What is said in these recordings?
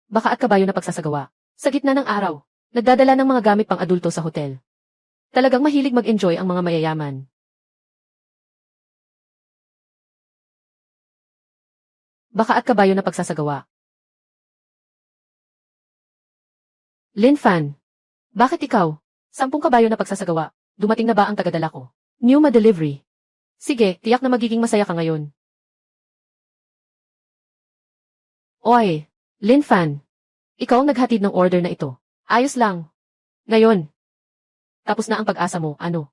baka at kabayo na pagsasagawa. Sa gitna ng araw, nagdadala ng mga gamit pang adulto sa hotel. Talagang mahilig mag-enjoy ang mga mayayaman. Baka at kabayo na pagsasagawa. Lin Fan. Bakit ikaw? 10 kabayo na pagsasagawa. Dumating na ba ang tagadala ko? Numa delivery. Sige, tiyak na magiging masaya ka ngayon. Oy, Lin Fan. Ikaw ang naghatid ng order na ito. Ayos lang. Ngayon. Tapos na ang pag-asa mo, ano?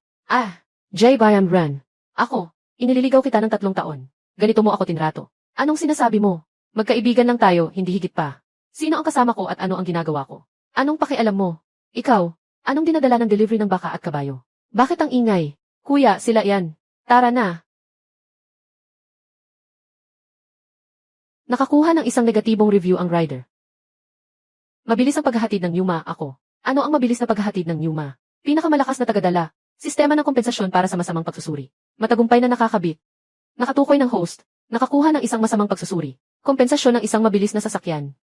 Jay Bayam Ran. Ako, inililigaw kita ng 3 taon. Ganito mo ako tinrato. Anong sinasabi mo? Magkaibigan lang tayo, hindi higit pa. Sino ang kasama ko at ano ang ginagawa ko? Anong pakialam mo? Ikaw, anong dinadala ng delivery ng baka at kabayo? Bakit ang ingay? Kuya, sila yan. Tara na. Nakakuha ng isang negatibong review ang rider. Mabilis ang paghahatid ng Numa, ako. Ano ang mabilis na paghahatid ng Numa? Pinakamalakas na tagadala. Sistema ng kompensasyon para sa masamang pagsusuri. Matagumpay na nakakabit. Nakatukoy ng host. Nakakuha ng isang masamang pagsusuri. Kompensasyon ng isang mabilis na sasakyan.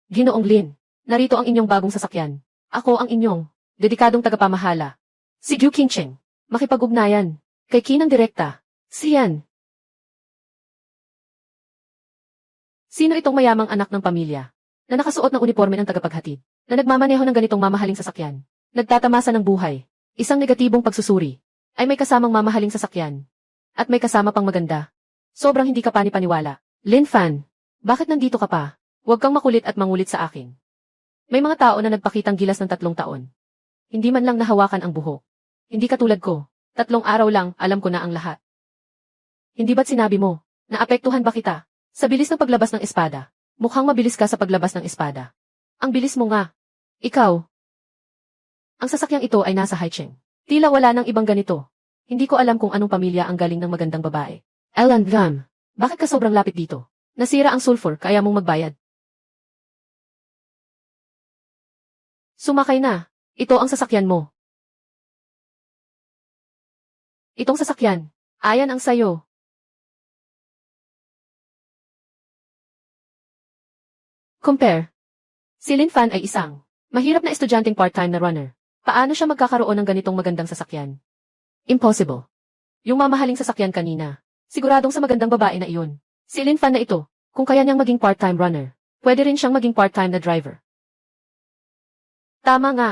Ginoong Lin, narito ang inyong bagong sasakyan. Ako ang inyong dedikadong tagapamahala. Si Gu Qingcheng. Makipag-ugnayan. Kay Kinang Direkta. Siyan. Sino itong mayamang anak ng pamilya na nakasuot ng uniforme ng tagapaghatid, na nagmamaneho ng ganitong mamahaling sasakyan, nagtatamasa ng buhay, isang negatibong pagsusuri, ay may kasamang mamahaling sasakyan, at may kasama pang maganda. Sobrang hindi ka pani-paniwala. Lin Fan, bakit nandito ka pa? Huwag kang makulit at mangulit sa akin. May mga tao na nagpakitang gilas ng 3 taon. Hindi man lang nahawakan ang buhok. Hindi katulad ko. 3 araw lang, alam ko na ang lahat. Hindi ba't sinabi mo, naapektuhan ba kita? Sa bilis ng paglabas ng espada. Mukhang mabilis ka sa paglabas ng espada. Ang bilis mo nga. Ikaw. Ang sasakyang ito ay nasa Haicheng. Tila wala nang ibang ganito. Hindi ko alam kung anong pamilya ang galing ng magandang babae. Elan Gam, bakit ka sobrang lapit dito? Nasira ang sulfur, kaya mong magbayad. Sumakay na. Ito ang sasakyan mo. Itong sasakyan. Ayan ang sayo. Compare. Si Lin Fan ay isang mahirap na estudyanteng part-time na runner. Paano siya magkakaroon ng ganitong magandang sasakyan? Impossible. Yung mamahaling sasakyan kanina. Siguradong sa magandang babae na iyon. Si Lin Fan na ito, kung kaya niyang maging part-time runner, pwede rin siyang maging part-time na driver. Tama nga.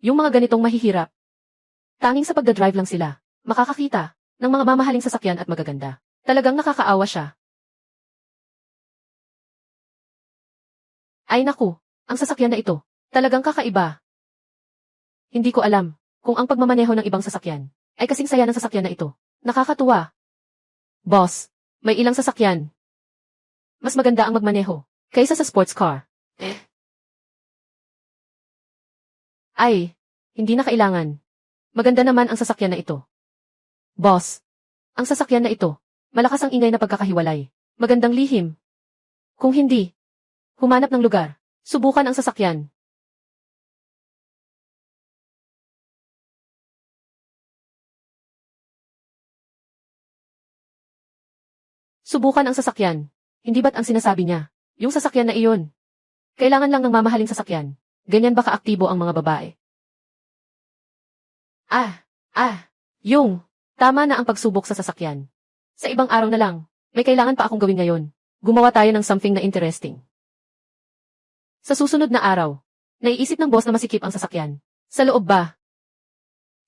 Yung mga ganitong mahihirap, tanging sa pagdadrive lang sila, makakakita ng mga mamahaling sasakyan at magaganda. Talagang nakakaawa siya. Ay naku, ang sasakyan na ito, talagang kakaiba. Hindi ko alam kung ang pagmamaneho ng ibang sasakyan ay kasing saya ng sasakyan na ito. Nakakatuwa. Boss, may ilang sasakyan. Mas maganda ang magmaneho kaysa sa sports car. Ay, hindi na kailangan. Maganda naman ang sasakyan na ito. Boss, ang sasakyan na ito, malakas ang ingay na pagkakahiwalay. Magandang lihim. Kung hindi, humanap ng lugar. Subukan ang sasakyan. Subukan ang sasakyan. Hindi ba't ang sinasabi niya? Yung sasakyan na iyon. Kailangan lang ng mamahaling sasakyan. Ganyan ba kaaktibo ang mga babae? Yung, tama na ang pagsubok sa sasakyan. Sa ibang araw na lang, may kailangan pa akong gawin ngayon. Gumawa tayo ng something na interesting. Sa susunod na araw, naiisip ng boss na masikip ang sasakyan. Sa loob ba?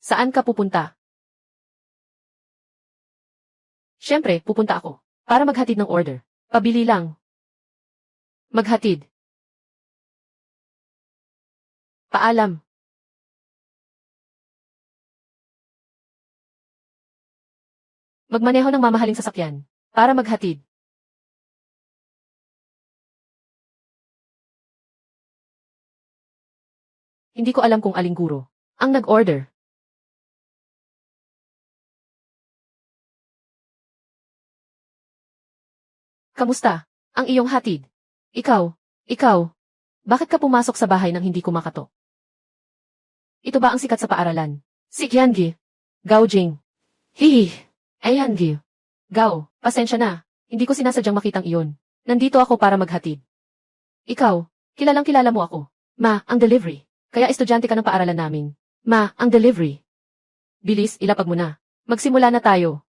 Saan ka pupunta? Siyempre, pupunta ako. Para maghatid ng order. Pabili lang. Maghatid. Paalam. Magmaneho ng mamahaling sasakyan. Para maghatid. Hindi ko alam kung aling guro ang nag-order. Kamusta? Ang iyong hatid. Ikaw, bakit ka pumasok sa bahay nang hindi ko makatok? Ito ba ang sikat sa paaralan? Si Qiangi. Gao Jing. Hihi. Ayangi. Gao, pasensya na. Hindi ko sinasadyang makitang iyon. Nandito ako para maghatid. Ikaw, kilalang kilala mo ako. Ma, ang delivery. Kaya estudyante ka ng paaralan namin. Ma, ang delivery. Bilis, ilapag mo na. Magsimula na tayo.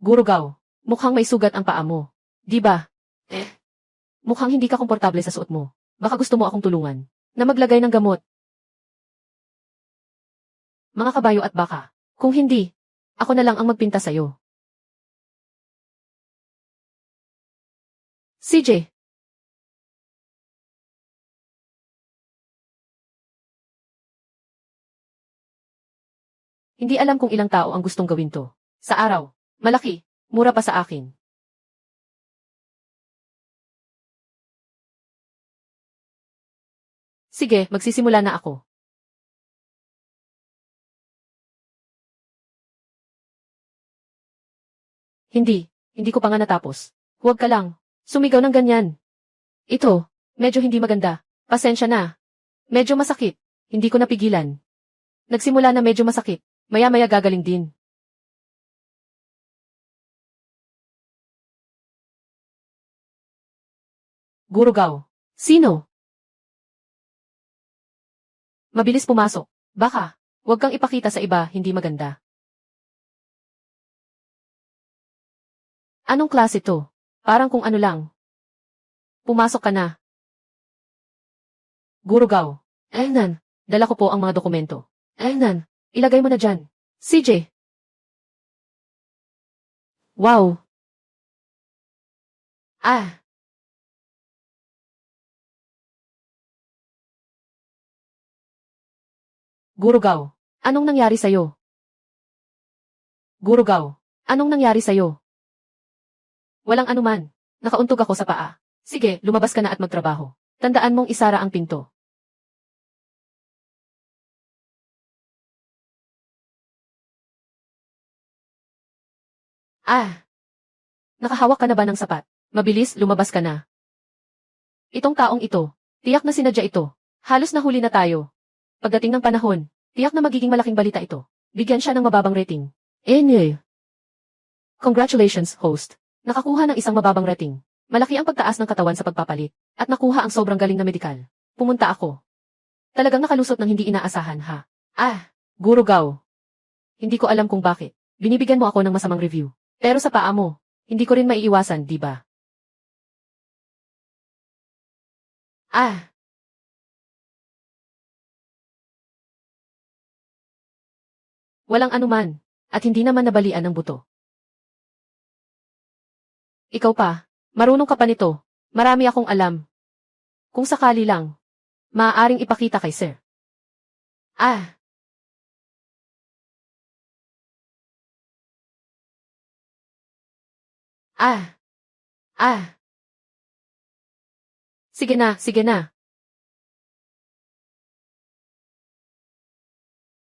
Guro Gao, mukhang may sugat ang paa mo. Di ba? Mukhang hindi ka komportable sa suot mo. Baka gusto mo akong tulungan na maglagay ng gamot. Mga kabayo at baka. Kung hindi, ako na lang ang magpinta sa'yo. CJ. Hindi alam kung ilang tao ang gustong gawin to. Sa araw, malaki, mura pa sa akin. Sige, magsisimula na ako. Hindi ko pa nga natapos. Huwag ka lang. Sumigaw ng ganyan. Ito, medyo hindi maganda. Pasensya na. Medyo masakit. Hindi ko napigilan. Nagsimula na medyo masakit. Maya-maya gagaling din. Guro Gao. Sino? Mabilis pumasok. Baka, huwag kang ipakita sa iba, hindi maganda. Anong klase to? Parang kung ano lang. Pumasok ka na. Guro Gao. Nan, dala ko po ang mga dokumento. Nan, ilagay mo na dyan. CJ. Wow. Guro Gao. Anong nangyari sa'yo? Guro Gao. Anong nangyari sa'yo? Walang anuman. Nakauntog ako sa paa. Sige, lumabas ka na at magtrabaho. Tandaan mong isara ang pinto. Nakahawak ka na ba ng sapat? Mabilis, lumabas ka na. Itong taong ito, tiyak na sinadya ito. Halos nahuli na tayo. Pagdating ng panahon, tiyak na magiging malaking balita ito. Bigyan siya ng mababang rating. Congratulations, host. Nakakuha ng isang mababang rating. Malaki ang pagtaas ng katawan sa pagpapalit. At nakuha ang sobrang galing na medikal. Pumunta ako. Talagang nakalusot ng hindi inaasahan, ha? Guro Gao. Hindi ko alam kung bakit. Binibigyan mo ako ng masamang review. Pero sa paa mo, hindi ko rin maiiwasan, di ba? Walang anuman. At hindi naman nabalian ng buto. Ikaw pa. Marunong ka pa nito. Marami akong alam. Kung sakali lang, maaaring ipakita kay sir. Sige na, sige na.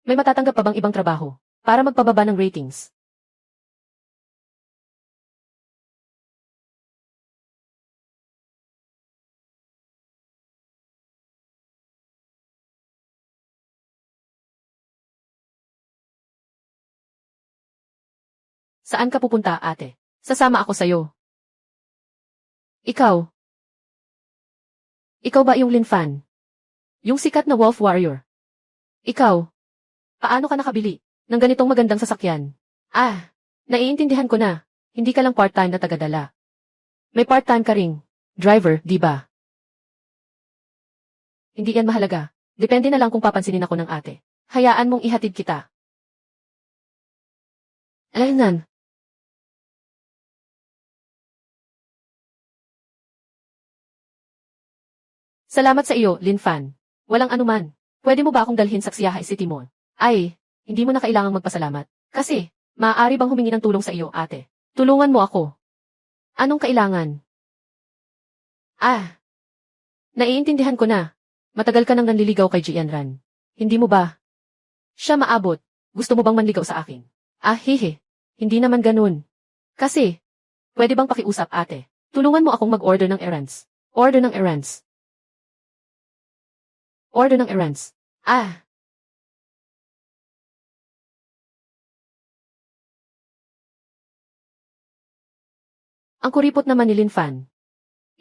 May matatanggap pa bang ibang trabaho para magpababa ng ratings? Saan ka pupunta, ate? Sasama ako sa'yo. Ikaw. Ikaw ba yung Lin Fan? Yung sikat na wolf warrior? Ikaw. Paano ka nakabili ng ganitong magandang sasakyan? Naiintindihan ko na. Hindi ka lang part-time na tagadala. May part-time ka ring driver, di ba? Hindi yan mahalaga. Depende na lang kung papansinin ako ng ate. Hayaan mong ihatid kita. Nan. Salamat sa iyo, Lin Fan. Walang anuman. Pwede mo ba akong dalhin sa Xiahe City Mall? Hindi mo na kailangang magpasalamat. Kasi, maaari bang humingi ng tulong sa iyo, ate? Tulungan mo ako. Anong kailangan? Naiintindihan ko na. Matagal ka nang nanliligaw kay Jianran. Hindi mo ba? Siya maabot. Gusto mo bang manligaw sa akin? Hindi naman ganun. Kasi, pwede bang pakiusap, ate? Tulungan mo akong mag-order ng errands. Order ng errands. Order ng errands. Ah! Ang kuripot naman ni Lin Fan.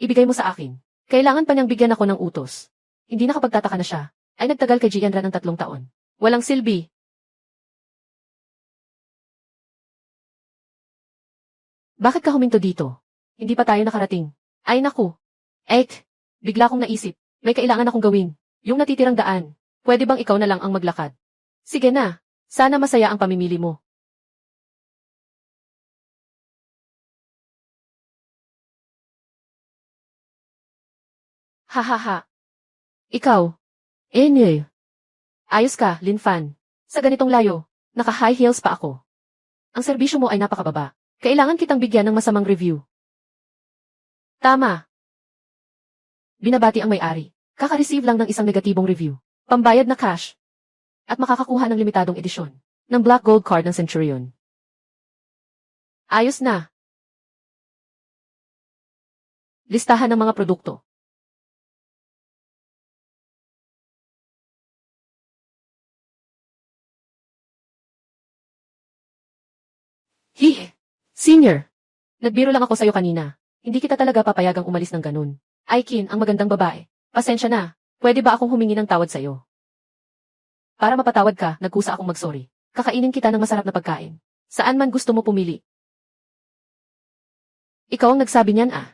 Ibigay mo sa akin. Kailangan pa niyang bigyan ako ng utos. Hindi nakapagtataka na siya. Ay nagtagal kay Jianran ng 3 taon. Walang silbi. Bakit ka huminto dito? Hindi pa tayo nakarating. Ay naku. Bigla kong naisip. May kailangan akong gawin. Yung natitirang daan. Pwede bang ikaw na lang ang maglakad? Sige na. Sana masaya ang pamimili mo. Hahaha. Ikaw. Enye. Ayos ka, Lin Fan. Sa ganitong layo, naka-high heels pa ako. Ang serbisyo mo ay napakababa. Kailangan kitang bigyan ng masamang review. Tama. Binabati ang may-ari. Kaka-receive lang ng isang negatibong review. Pambayad na cash. At makakakuha ng limitadong edisyon. Ng Black Gold Card ng Centurion. Ayos na. Listahan ng mga produkto. Senior. Nagbiro lang ako sa'yo kanina. Hindi kita talaga papayagang umalis ng ganun. Aikin, ang magandang babae. Pasensya na. Pwede ba akong humingi ng tawad sa'yo? Para mapatawad ka, nagkusa akong mag-sorry. Kakainin kita ng masarap na pagkain. Saan man gusto mo pumili. Ikaw ang nagsabi niyan ah.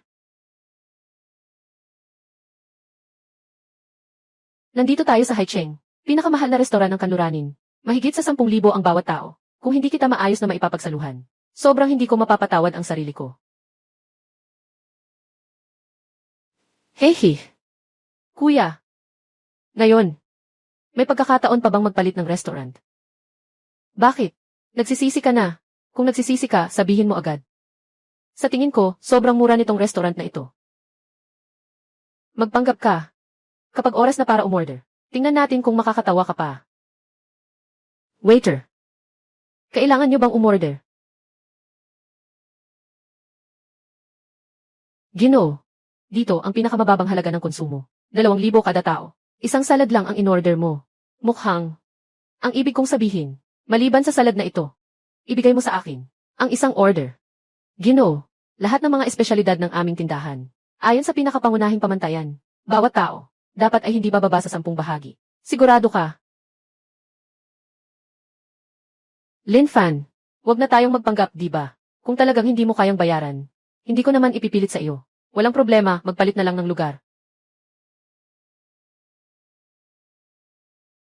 Nandito tayo sa Haicheng. Pinakamahal na restoran ng kanluranin. Mahigit sa 10,000 ang bawat tao. Kung hindi kita maayos na maipapagsaluhan. Sobrang hindi ko mapapatawad ang sarili ko. Hehe. Kuya. Ngayon. May pagkakataon pa bang magpalit ng restaurant? Bakit? Nagsisisi ka na. Kung nagsisisi ka, sabihin mo agad. Sa tingin ko, sobrang mura nitong restaurant na ito. Magpanggap ka. Kapag oras na para umorder, tingnan natin kung makakatawa ka pa. Waiter. Kailangan nyo bang umorder? Ginoo. Dito ang pinakamababang halaga ng konsumo. 2,000 kada tao. Isang salad lang ang in-order mo. Mukhang. Ang ibig kong sabihin, maliban sa salad na ito, ibigay mo sa akin ang isang order. Ginoo. Lahat ng mga espesyalidad ng aming tindahan. Ayon sa pinakapangunahing pamantayan, bawat tao, dapat ay hindi bababa sa 10 bahagi. Sigurado ka. Lin Fan, wag na tayong magpanggap, di ba? Kung talagang hindi mo kayang bayaran, hindi ko naman ipipilit sa iyo. Walang problema, magpalit na lang ng lugar.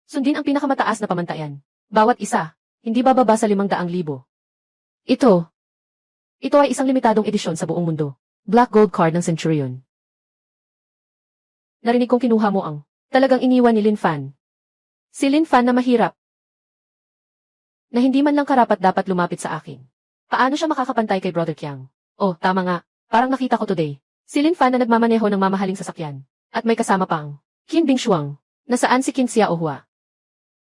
Sundin ang pinakamataas na pamantayan. Bawat isa, hindi bababa sa 500,000. Ito ay isang limitadong edisyon sa buong mundo. Black Gold Card ng Centurion. Narinig kong kinuha mo ang talagang iniwan ni Lin Fan. Si Lin Fan na mahirap. Na hindi man lang karapat dapat lumapit sa akin. Paano siya makakapantay kay Brother Qiang? Oh, tama nga. Parang nakita ko today. Si Lin Fan na nagmamaneho ng mamahaling sasakyan. At may kasama pang Qin Bingshuang. Nasaan si Qin Xiaohua?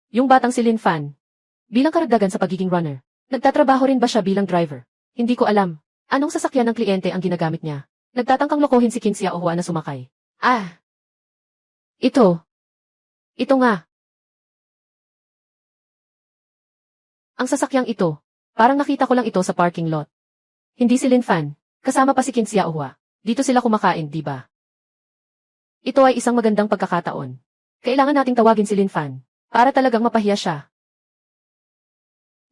Yung batang si Lin Fan. Bilang karagdagan sa pagiging runner. Nagtatrabaho rin ba siya bilang driver? Hindi ko alam. Anong sasakyan ng kliyente ang ginagamit niya? Nagtatangkang lokohin si Qin Xiaohua na sumakay. Ah! Ito nga. Ang sasakyang ito. Parang nakita ko lang ito sa parking lot. Hindi si Lin Fan. Kasama pa si Qin Xiaohua. Dito sila kumakain, di ba? Ito ay isang magandang pagkakataon. Kailangan nating tawagin si Lin Fan. Para talagang mapahiya siya.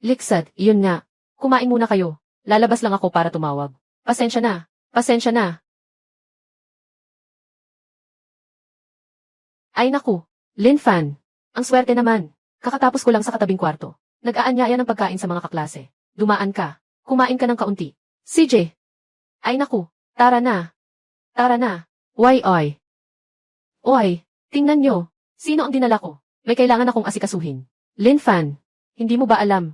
Liksad, iyon nga. Kumain muna kayo. Lalabas lang ako para tumawag. Pasensya na. Pasensya na. Ay naku. Lin Fan. Ang swerte naman. Kakatapos ko lang sa katabing kwarto. Nag-aanyaya ng pagkain sa mga kaklase. Dumaan ka. Kumain ka ng kaunti. CJ. Ay naku. Tara na. Tara na. Oy. Tingnan nyo. Sino ang dinala ko? May kailangan akong asikasuhin. Lin Fan. Hindi mo ba alam?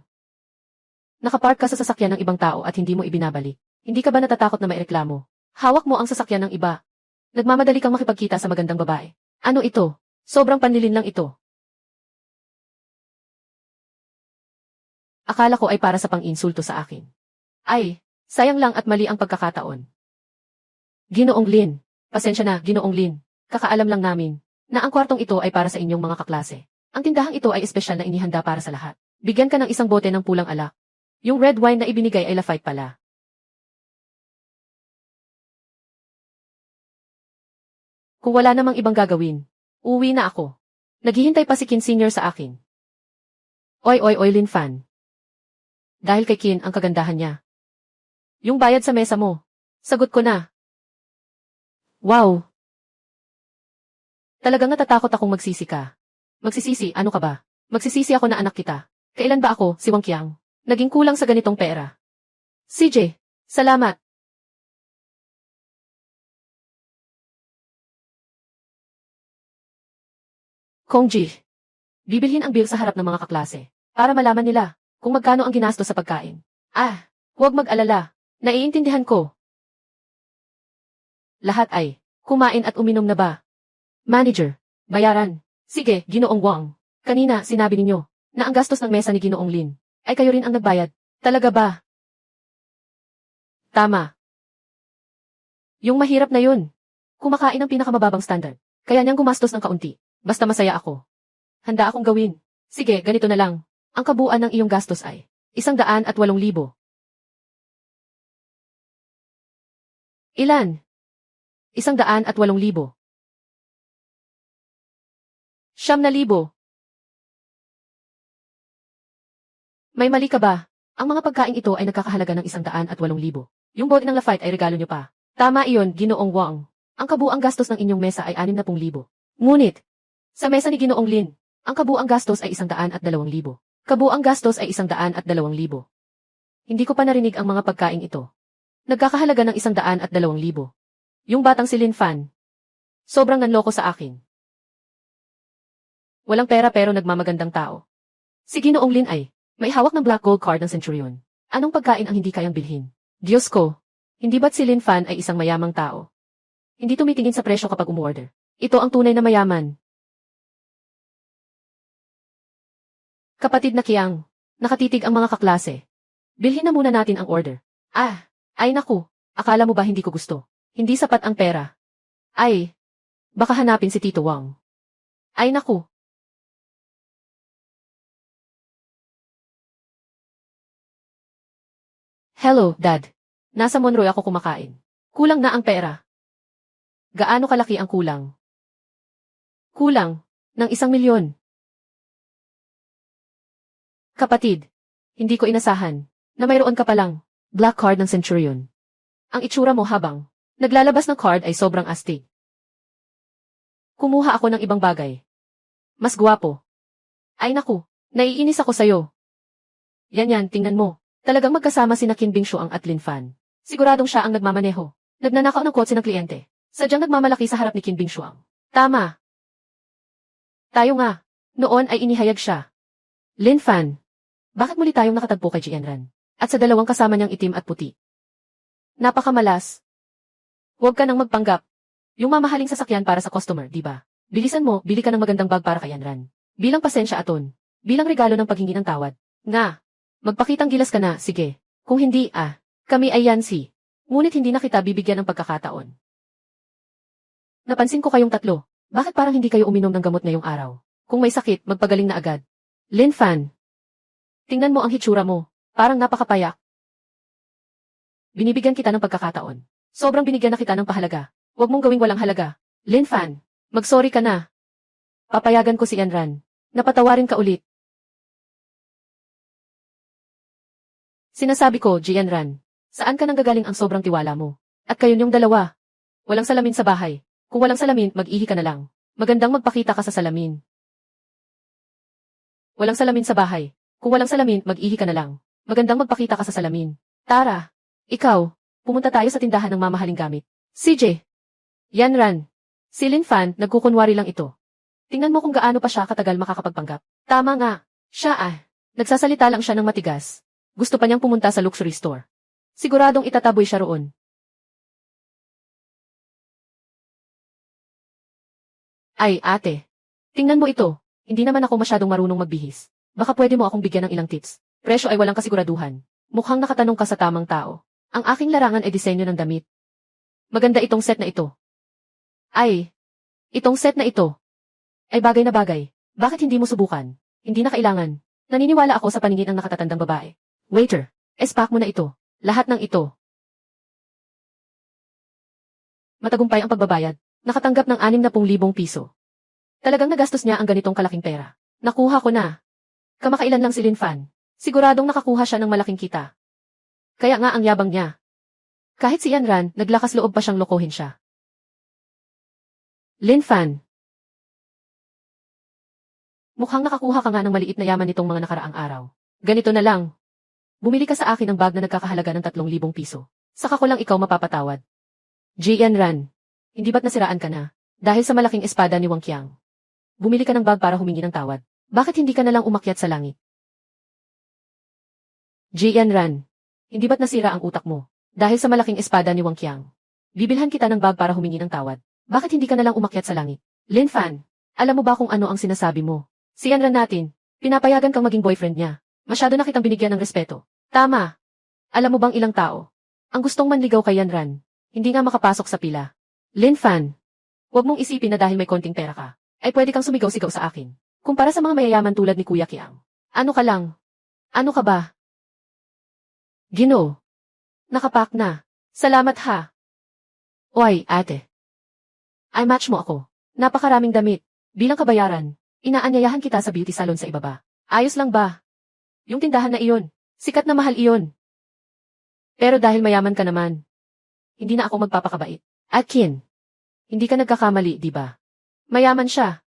Nakapark ka sa sasakyan ng ibang tao at hindi mo ibinabalik. Hindi ka ba natatakot na maireklamo? Hawak mo ang sasakyan ng iba. Nagmamadali kang makipagkita sa magandang babae. Ano ito? Sobrang panlilin lang ito. Akala ko ay para sa pang-insulto sa akin. Ay, sayang lang at mali ang pagkakataon. Ginoong Lin, Pasensya na, Ginoong Lin. Kakaalam lang namin na ang kwartong ito ay para sa inyong mga kaklase. Ang tindahang ito ay espesyal na inihanda para sa lahat. Bigyan ka ng isang bote ng pulang alak. Yung red wine na ibinigay ay Lafite pala. Kung wala namang ibang gagawin, uwi na ako. Naghihintay pa si Kin Senior sa akin. Oy, Lin Fan. Dahil kay Kin ang kagandahan niya. Yung bayad sa mesa mo. Sagot ko na. Wow. Talagang natatakot akong magsisi ka. Magsisisi, ano ka ba? Magsisisi ako na anak kita. Kailan ba ako, si Wang Qiang, naging kulang sa ganitong pera? CJ, salamat. Kong Ji, bibilhin ang bill sa harap ng mga kaklase para malaman nila kung magkano ang ginastos sa pagkain. Huwag mag-alala. Naiintindihan ko. Lahat ay kumain at uminom na ba? Manager, bayaran. Sige, Ginoong Wang. Kanina sinabi ninyo na ang gastos ng mesa ni Ginoong Lin ay kayo rin ang nagbayad. Talaga ba? Tama. Yung mahirap na yun. Kumakain ng pinakamababang standard. Kaya niyang gumastos ng kaunti. Basta masaya ako. Handa akong gawin. Sige, ganito na lang. Ang kabuuan ng iyong gastos ay 108,000. Ilan? 108,000. 9,000. May mali ka ba? Ang mga pagkain ito ay nagkakahalaga ng 108,000. Yung bote ng Lafite ay regalo niyo pa. Tama iyon, Ginoong Wang. Ang kabuang gastos ng inyong mesa ay 60,000. Ngunit, sa mesa ni Ginoong Lin, ang kabuang gastos ay 102,000. Kabuang gastos ay 102,000. Hindi ko pa narinig ang mga pagkain ito. Nagkakahalaga ng 102,000. Yung batang si Lin Fan. Sobrang nanloko sa akin. Walang pera pero nagmamagandang tao. Si Ginoong Lin ay may hawak ng black gold card ng Centurion. Anong pagkain ang hindi kayang bilhin? Diyos ko, hindi ba't si Lin Fan ay isang mayamang tao? Hindi tumitingin sa presyo kapag umorder. Ito ang tunay na mayaman. Kapatid na Qiang, nakatitig ang mga kaklase. Bilhin na muna natin ang order. Ay naku, akala mo ba hindi ko gusto? Hindi sapat ang pera. Baka hanapin si Tito Wang. Ay naku. Hello, Dad. Nasa Monroe ako kumakain. Kulang na ang pera. Gaano kalaki ang kulang? Kulang ng 1,000,000. Kapatid, hindi ko inasahan na mayroon ka palang black card ng Centurion. Ang itsura mo habang naglalabas ng card ay sobrang astig. Kumuha ako ng ibang bagay. Mas gwapo. Ay naku, naiinis ako sa'yo. Yan, tingnan mo. Talagang magkasama sina Qin Bingshuang at Lin Fan. Siguradong siya ang nagmamaneho. Nagnanakaw ng kotse ng kliyente. Sadyang nagmamalaki sa harap ni Qin Bingshuang. Tama. Tayo nga. Noon ay inihayag siya. Lin Fan, bakit muli tayong nakatagpo kay Jianran? At sa dalawang kasama niyang itim at puti. Napakamalas. Huwag ka nang magpanggap. Yung mamahaling sasakyan para sa customer, di ba? Bilisan mo, bili ka ng magandang bag para kay Yanran. Bilang pasensya aton. Bilang regalo ng paghingi ng tawad. Nga. Magpakitang gilas ka na, sige. Kung hindi, kami ay yansi. Ngunit hindi na kita bibigyan ng pagkakataon. Napansin ko kayong tatlo. Bakit parang hindi kayo uminom ng gamot ngayong araw? Kung may sakit, magpagaling na agad. Lin Fan. Tingnan mo ang hitsura mo. Parang napakapayak. Binibigyan kita ng pagkakataon. Sobrang binigyan na kita ng pahalaga. Huwag mong gawing walang halaga. Lin Fan, mag-sorry ka na. Papayagan ko si Yanran. Napatawarin ka ulit. Sinasabi ko, Jianran, saan ka nanggagaling ang sobrang tiwala mo? At kayo yung dalawa. Walang salamin sa bahay. Kung walang salamin, mag-ihi ka na lang. Magandang magpakita ka sa salamin. Walang salamin sa bahay. Kung walang salamin, mag-ihi ka na lang. Magandang magpakita ka sa salamin. Tara, ikaw, pumunta tayo sa tindahan ng mamahaling gamit. CJ. Yanran. Si Lin Fan, nagkukunwari lang ito. Tingnan mo kung gaano pa siya katagal makakapagpanggap. Tama nga. Siya nagsasalita lang siya ng matigas. Gusto pa niyang pumunta sa luxury store. Siguradong itataboy siya roon. Ay, ate. Tingnan mo ito. Hindi naman ako masyadong marunong magbihis. Baka pwede mo akong bigyan ng ilang tips. Presyo ay walang kasiguraduhan. Mukhang nakatanong ka sa tamang tao. Ang aking larangan ay disenyo ng damit. Maganda itong set na ito. Ay, itong set na ito. Ay bagay na bagay. Bakit hindi mo subukan? Hindi na kailangan. Naniniwala ako sa paningin ng nakatatandang babae. Waiter, espak mo na ito. Lahat ng ito. Matagumpay ang pagbabayad. Nakatanggap ng 60,000 piso. Talagang nagastos niya ang ganitong kalaking pera. Nakuha ko na. Kamakailan lang si Lin Fan. Siguradong nakakuha siya ng malaking kita. Kaya nga ang yabang niya. Kahit si Yan Ran, naglakas loob pa siyang lokohin siya. Lin Fan. Mukhang nakakuha ka nga ng maliit na yaman nitong mga nakaraang araw. Ganito na lang. Bumili ka sa akin ng bag na nagkakahalaga ng 3,000 piso. Saka ko lang ikaw mapapatawad. Yan Ran. Hindi ba't nasiraan ka na? Dahil sa malaking espada ni Wang Qiang. Bumili ka ng bag para humingi ng tawad. Bakit hindi ka na lang umakyat sa langit? Yan Ran. Hindi ba't nasira ang utak mo? Dahil sa malaking espada ni Wang Qiang. Bibilhan kita ng bag para humingi ng tawad. Bakit hindi ka na lang umakyat sa langit? Lin Fan, alam mo ba kung ano ang sinasabi mo? Si Yan Ran natin, pinapayagan kang maging boyfriend niya. Masyado na kitang binigyan ng respeto. Tama. Alam mo bang ilang tao ang gustong manligaw kay Yan Ran? Hindi nga makapasok sa pila. Lin Fan, huwag mong isipin na dahil may konting pera ka, ay pwede kang sumigaw-sigaw sa akin. Kumpara sa mga mayayaman tulad ni Kuya Qiang. Ano ka lang? Ano ka ba? Ginoo. Nakapak na. Salamat ha. Oy, ate. Ay match mo ako. Napakaraming damit. Bilang kabayaran, inaanyayahan kita sa beauty salon sa ibaba. Ayos lang ba? Yung tindahan na iyon. Sikat na mahal iyon. Pero dahil mayaman ka naman, hindi na ako magpapakabait. At Kin, hindi ka nagkakamali, di ba? Mayaman siya.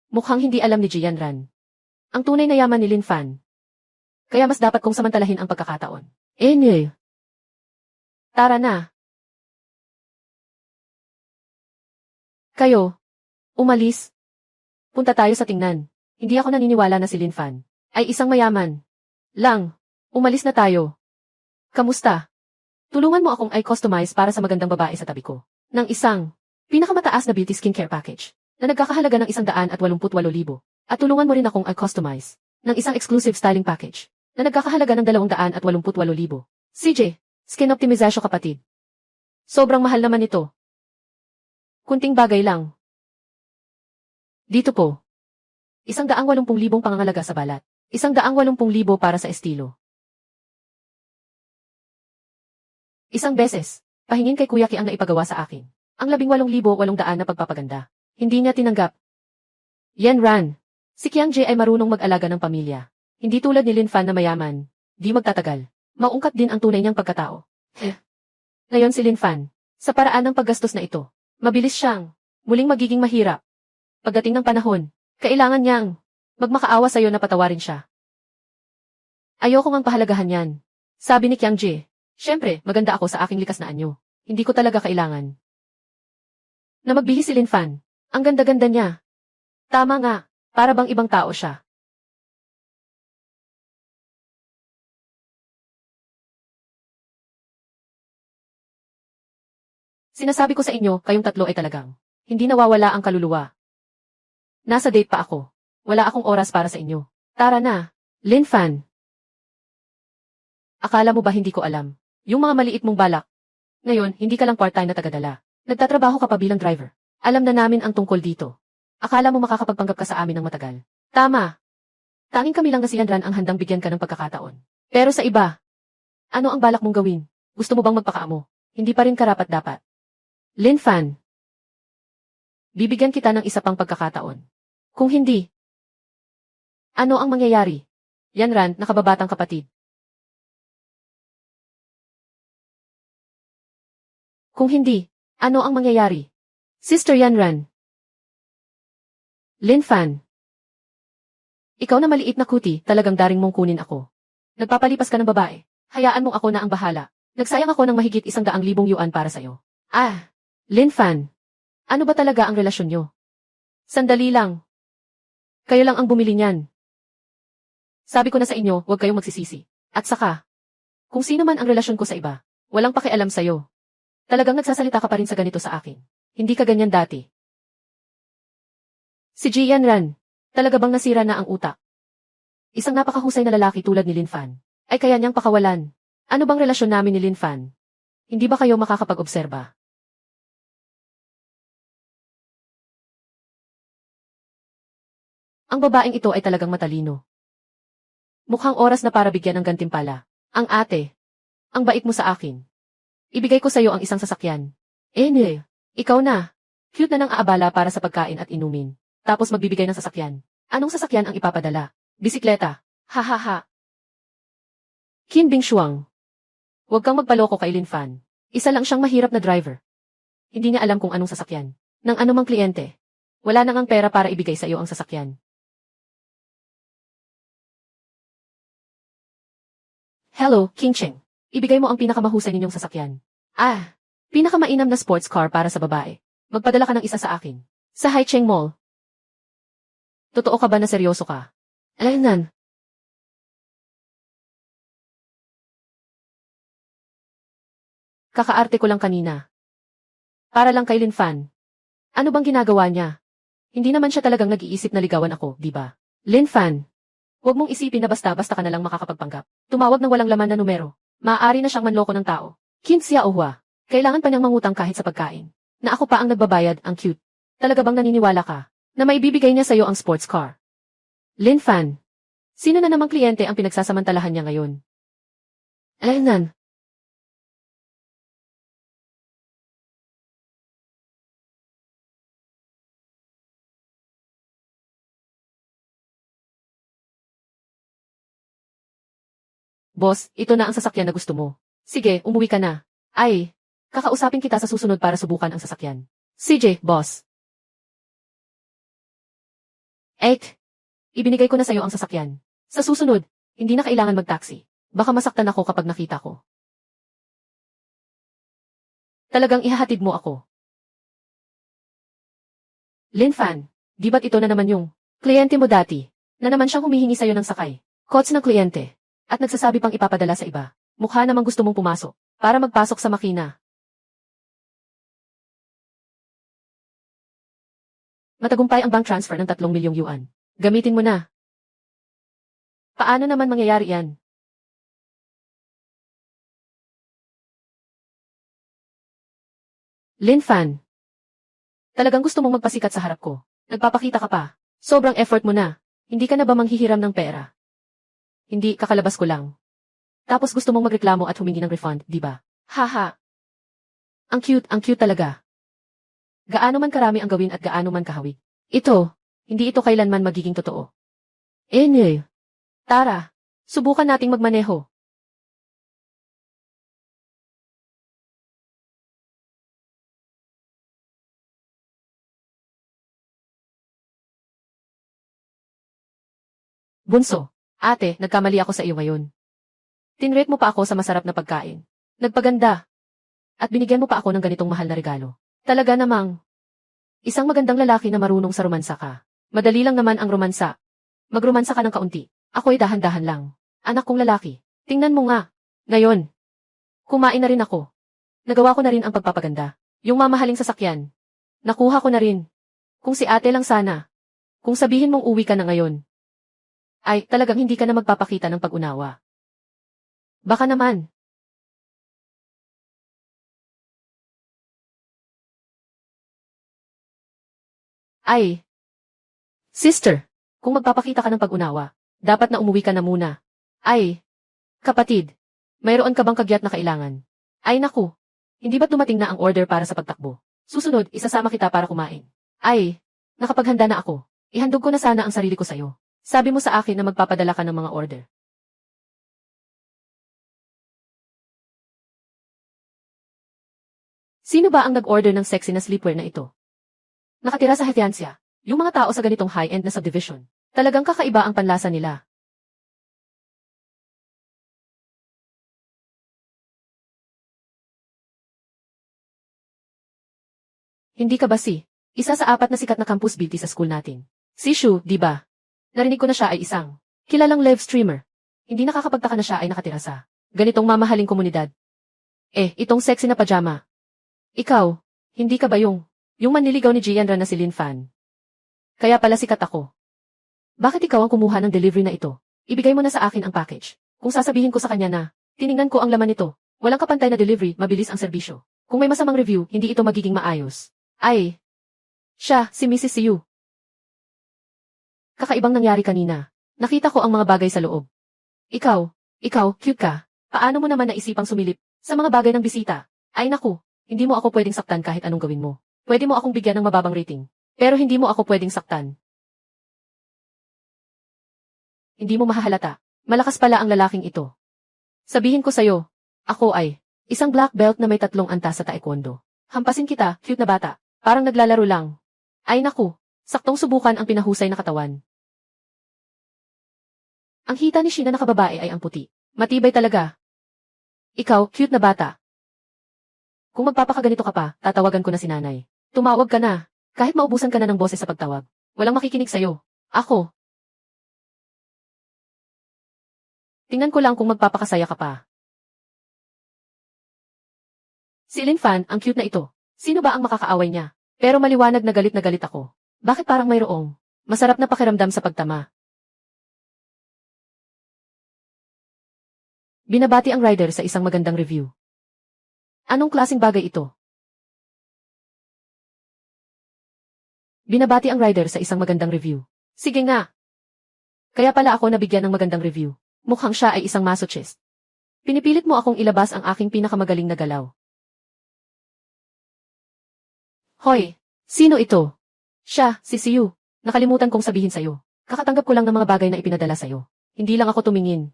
Mukhang hindi alam ni Yan Ran ang tunay na yaman ni Lin Fan. Kaya mas dapat kong samantalahin ang pagkakataon. Anyway. Tara na. Kayo. Umalis. Punta tayo sa tingnan. Hindi ako naniniwala na si Lin Fan ay isang mayaman. Lang. Umalis na tayo. Kamusta? Tulungan mo akong i-customize para sa magandang babae sa tabi ko. Ng isang pinakamataas na beauty skincare package na nagkakahalaga ng 188,000. At tulungan mo rin akong i-customize ng isang exclusive styling package na nagkakahalaga ng 288,000. CJ, skin optimization kapatid. Sobrang mahal naman ito. Kunting bagay lang. Dito po. 180,000 pangangalaga sa balat. 180,000 para sa estilo. Isang beses, pahingin kay Kuya Qiang na ipagawa sa akin ang 18,800 na pagpapaganda. Hindi niya tinanggap. Yan Ran. Si Qiang Jie ay marunong mag-alaga ng pamilya. Hindi tulad ni Lin Fan na mayaman. Di magtatagal. Maungkat din ang tunay niyang pagkatao. Ngayon si Lin Fan, sa paraan ng paggastos na ito, mabilis siyang muling magiging mahirap. Pagdating ng panahon, kailangan niyang magmakaawa sa'yo na patawarin siya. Ayoko ngang pahalagahan yan. Sabi ni Qiang Jie. Siyempre, maganda ako sa aking likas na anyo. Hindi ko talaga kailangan na magbihis si Lin Fan. Ang ganda-ganda niya. Tama nga, para bang ibang tao siya. Sinasabi ko sa inyo, kayong tatlo ay talagang hindi nawawala ang kaluluwa. Nasa date pa ako. Wala akong oras para sa inyo. Tara na, Lin Fan. Akala mo ba hindi ko alam? Yung mga maliit mong balak. Ngayon, hindi ka lang part-time na tagadala. Nagtatrabaho ka pa bilang driver. Alam na namin ang tungkol dito. Akala mo makakapagpanggap ka sa amin ng matagal. Tama. Tanging kami lang na si Yan Ran ang handang bigyan ka ng pagkakataon. Pero sa iba, ano ang balak mong gawin? Gusto mo bang magpakaamo? Hindi pa rin karapat-dapat. Lin Fan. Bibigyan kita ng isa pang pagkakataon. Kung hindi, ano ang mangyayari? Yan Ran, nakababatang kapatid. Kung hindi, ano ang mangyayari? Sister Yan Ran. Lin Fan. Ikaw na maliit na kuti, talagang daring mong kunin ako. Nagpapalipas ka ng babae. Hayaan mong ako na ang bahala. Nagsayang ako ng mahigit 100,000 yuan para sa'yo. Ah, Lin Fan. Ano ba talaga ang relasyon nyo? Sandali lang. Kayo lang ang bumili niyan. Sabi ko na sa inyo, huwag kayong magsisisi. At saka, kung sino man ang relasyon ko sa iba, walang pakialam sa'yo. Talagang nagsasalita ka pa rin sa ganito sa akin. Hindi ka ganyan dati. Si Yan Ran, talaga bang nasira na ang utak? Isang napakahusay na lalaki tulad ni Lin Fan, ay kaya niyang pakawalan. Ano bang relasyon namin ni Lin Fan? Hindi ba kayo makakapag-obserba? Ang babaeng ito ay talagang matalino. Mukhang oras na para bigyan ng gantimpala. Ang ate. Ang bait mo sa akin. Ibigay ko sa'yo ang isang sasakyan. Ikaw na. Cute na nang aabala para sa pagkain at inumin. Tapos magbibigay ng sasakyan. Anong sasakyan ang ipapadala? Bisikleta. Hahaha. Qin Bingshuang. Huwag kang magpaloko kay Lin Fan. Isa lang siyang mahirap na driver. Hindi niya alam kung anong sasakyan. Ng anumang kliyente. Wala nang ang pera para ibigay sa iyo ang sasakyan. Hello, King Cheng. Ibigay mo ang pinakamahusay ninyong sasakyan. Pinakamainam na sports car para sa babae. Magpadala ka ng isa sa akin. Sa Haicheng Mall. Totoo ka ba na seryoso ka? Alaynan. Kakaarte ko lang kanina. Para lang kay Lin Fan. Ano bang ginagawa niya? Hindi naman siya talagang nag-iisip na ligawan ako, di ba? Lin Fan. Huwag mong isipin na basta-basta ka na lang makakapagpanggap. Tumawag ng walang laman na numero. Maaari na siyang manloko ng tao. Qin Xiaohua. Kailangan pa niyang mangutang kahit sa pagkain. Na ako pa ang nagbabayad, ang cute. Talaga bang naniniwala ka na maibibigay niya sa'yo ang sports car? Lin Fan. Sino na namang kliyente ang pinagsasamantalahan niya ngayon? Alaynan. Boss, ito na ang sasakyan na gusto mo. Sige, umuwi ka na. Kakausapin kita sa susunod para subukan ang sasakyan. CJ, boss. Ibinigay ko na sa'yo ang sasakyan. Sa susunod, hindi na kailangan mag-taxi. Baka masaktan ako kapag nakita ko. Talagang ihahatid mo ako. Lin Fan, di ba't ito na naman yung kliyente mo dati, na naman siyang humihingi sa'yo ng sakay? Coach ng kliyente. At nagsasabi pang ipapadala sa iba. Mukha namang gusto mong pumasok para magpasok sa makina. Matagumpay ang bank transfer ng 3 milyong yuan. Gamitin mo na. Paano naman mangyayari yan? Lin Fan. Talagang gusto mong magpasikat sa harap ko. Nagpapakita ka pa. Sobrang effort mo na. Hindi ka na ba manghihiram ng pera? Hindi, kakalabas ko lang. Tapos gusto mong magreklamo at humingi ng refund, di ba? Haha. Ang cute talaga. Gaano man karami ang gawin at gaano man kahawig. Hindi ito kailanman magiging totoo. Tara, subukan nating magmaneho. Bunso, ate, nagkamali ako sa iyo ngayon. Tinrate mo pa ako sa masarap na pagkain. Nagpaganda. At binigyan mo pa ako ng ganitong mahal na regalo. Talaga namang, isang magandang lalaki na marunong sa romansa ka. Madali lang naman ang romansa. Magromansa ka ng kaunti. Ako'y dahan-dahan lang. Anak kong lalaki. Tingnan mo nga. Ngayon. Kumain na rin ako. Nagawa ko na rin ang pagpapaganda. Yung mamahaling sasakyan. Nakuha ko na rin. Kung si ate lang sana. Kung sabihin mong uwi ka na ngayon. Talagang hindi ka na magpapakita ng pag-unawa. Baka naman. Sister, kung magpapakita ka ng pag-unawa, dapat na umuwi ka na muna. Kapatid, mayroon ka bang kagyat na kailangan? Naku, hindi ba't dumating na ang order para sa pagtakbo? Susunod, isasama kita para kumain. Nakapaghanda na ako. Ihandog ko na sana ang sarili ko sa'yo. Sabi mo sa akin na magpapadala ka ng mga order. Sino ba ang nag-order ng sexy na sleepwear na ito? Nakatira sa Hetiansya. Yung mga tao sa ganitong high-end na subdivision. Talagang kakaiba ang panlasa nila. Hindi ka ba isa sa 4 na sikat na campus beauty sa school natin? Si Shu, di ba? Narinig ko na siya ay isang kilalang live streamer. Hindi nakakapagtaka na siya ay nakatira sa ganitong mamahaling komunidad. Itong sexy na pajama. Ikaw, hindi ka ba yung manliligaw ni Jianra na si Lin Fan? Kaya pala sikat ako. Bakit ikaw ang kumuha ng delivery na ito? Ibigay mo na sa akin ang package. Kung sasabihin ko sa kanya na, tiningnan ko ang laman nito, walang kapantay na delivery, mabilis ang serbisyo. Kung may masamang review, hindi ito magiging maayos. Siya, si Mrs. Siu. Kakaibang nangyari kanina. Nakita ko ang mga bagay sa loob. Ikaw, cute ka. Paano mo naman naisipang sumilip sa mga bagay ng bisita? Ay naku, hindi mo ako pwedeng saktan kahit anong gawin mo. Pwede mo akong bigyan ng mababang rating. Pero hindi mo ako pwedeng saktan. Hindi mo mahahalata. Malakas pala ang lalaking ito. Sabihin ko sa'yo, ako ay isang black belt na may 3 antas sa taekwondo. Hampasin kita, cute na bata. Parang naglalaro lang. Ay naku, saktong subukan ang pinahusay na katawan. Ang hita ni Sheena na kababae ay ang puti. Matibay talaga. Ikaw, cute na bata. Kung magpapakaganito ka pa, tatawagan ko na si nanay. Tumawag ka na. Kahit maubusan ka na ng boses sa pagtawag. Walang makikinig sa'yo. Ako. Tingnan ko lang kung magpapakasaya ka pa. Si Lin Fan, ang cute na ito. Sino ba ang makakaaway niya? Pero maliwanag na galit ako. Bakit parang mayroong masarap na pakiramdam sa pagtama? Binabati ang rider sa isang magandang review. Anong klaseng bagay ito? Binabati ang rider sa isang magandang review. Sige nga. Kaya pala ako nabigyan ng magandang review. Mukhang siya ay isang masochist. Pinipilit mo akong ilabas ang aking pinakamagaling na galaw. Hoy, sino ito? Siya, si Siyu. Nakalimutan kong sabihin sa'yo. Kakatanggap ko lang ng mga bagay na ipinadala sa'yo. Hindi lang ako tumingin.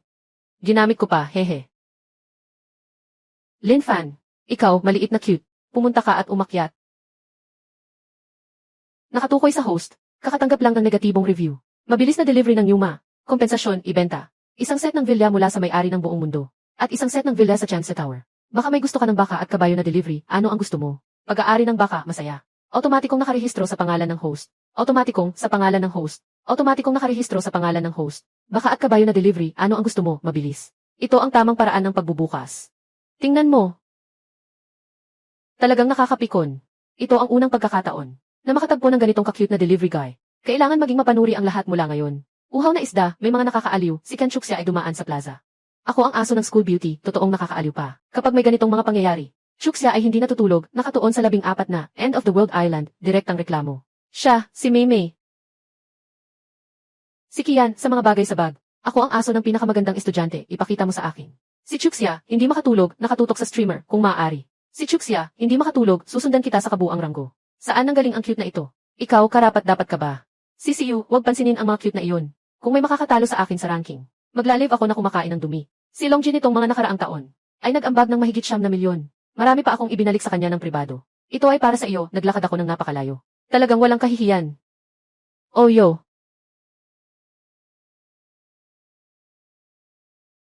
Ginamit ko pa, hehe. Lin Fan, ikaw, maliit na cute. Pumunta ka at umakyat. Nakatukoy sa host, kakatanggap lang ng negatibong review. Mabilis na delivery ng Yuma, kompensasyon, ibenta. Isang set ng villa mula sa may-ari ng buong mundo. At isang set ng villa sa Chance Tower. Baka may gusto ka ng baka at kabayo na delivery, ano ang gusto mo? Pag-aari ng baka, masaya. Automatikong nakarehistro sa pangalan ng host. Automatikong sa pangalan ng host. Automatikong nakarehistro sa pangalan ng host. Baka at kabayo na delivery, ano ang gusto mo? Mabilis. Ito ang tamang paraan ng pagbubukas. Tingnan mo. Talagang nakakapikon. Ito ang unang pagkakataon na makatagpo ng ganitong ka-cute na delivery guy. Kailangan maging mapanuri ang lahat mula ngayon. Uhaw na isda, may mga nakakaaliw, si Kanchuksya ay dumaan sa plaza. Ako ang aso ng school beauty, totoong nakakaaliw pa. Kapag may ganitong mga pangyayari, Chuksya ay hindi natutulog, nakatuon sa 14 na End of the World Island, direktang reklamo. Siya, si Maymay. Si Kian, sa mga bagay sa bag. Ako ang aso ng pinakamagandang estudyante, ipakita mo sa akin. Si Chuksya, hindi makatulog, nakatutok sa streamer, kung maaari. Si Chuksya, hindi makatulog, susundan kita sa kabuang ranggo. Saan nanggaling ang cute na ito? Ikaw, karapat dapat ka ba? Si Siyu, huwag pansinin ang mga cute na iyon. Kung may makakatalo sa akin sa ranking, maglalive ako na kumakain ng dumi. Si Longjin nitong mga nakaraang taon, ay nag-ambag ng mahigit 9 na milyon. Marami pa akong ibinalik sa kanya ng pribado. Ito ay para sa iyo, naglakad ako ng napakalayo. Talagang walang kahihiyan. Oh yo.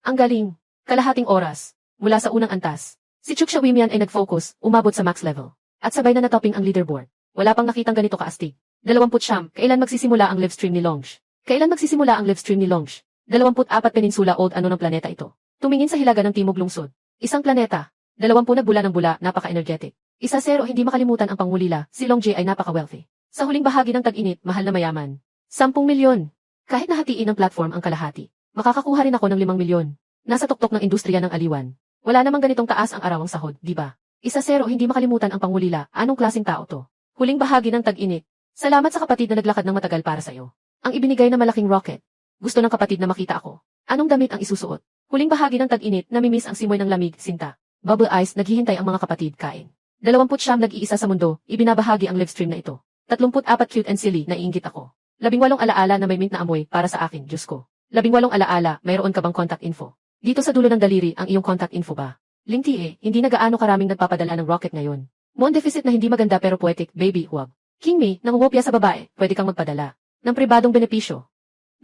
Ang galing. Kalahating oras. Mula sa unang antas. Si Chuksya Wimian ay nag-focus, umabot sa max level. At sabay na natopping ang leaderboard. Wala pang nakitang ganito kaastig. 29, kailan magsisimula ang livestream ni Longe? Kailan magsisimula ang livestream ni Longe? 24 peninsula old ano ng planeta ito? Tumingin sa hilaga ng timog lungsod. Isang planeta. 20 nagbula ng bula, napaka-energetic. 1-0 hindi makalimutan ang pangulila, si Longe ay napaka-wealthy. Sa huling bahagi ng tag-init, mahal na mayaman. 10 milyon. Kahit nahatiin ng platform ang kalahati, makakakuha rin ako ng 5 milyon. Nasa tuktok ng industriya ng aliwan. Wala namang ganitong taas ang arawang sahod, di ba? 1-0 hindi makalimutan ang pangulila, anong klaseng tao to? Huling bahagi ng tag-init. Salamat sa kapatid na naglakad ng matagal para sa'yo. Ang ibinigay na malaking rocket. Gusto ng kapatid na makita ako. Anong damit ang isusuot? Huling bahagi ng tag-init, namimiss ang simoy ng lamig, sinta. Bubble Eyes, naghihintay ang mga kapatid, kain. 20 nag-iisa sa mundo, ibinabahagi ang livestream na ito. 34 cute and silly, naiinggit ako. 18 alaala na may mint na amoy, para sa akin, Diyos ko. 18 alaala, mayroon ka bang contact info? Dito sa dulo ng daliri, ang iyong contact info ba? Lingti hindi na gaano karaming nagpapadala ng rocket ngayon. Mon deficit na hindi maganda pero poetic, baby, huwag. King Me, nangungopya sa babae, pwede kang magpadala. Ng pribadong benepisyo.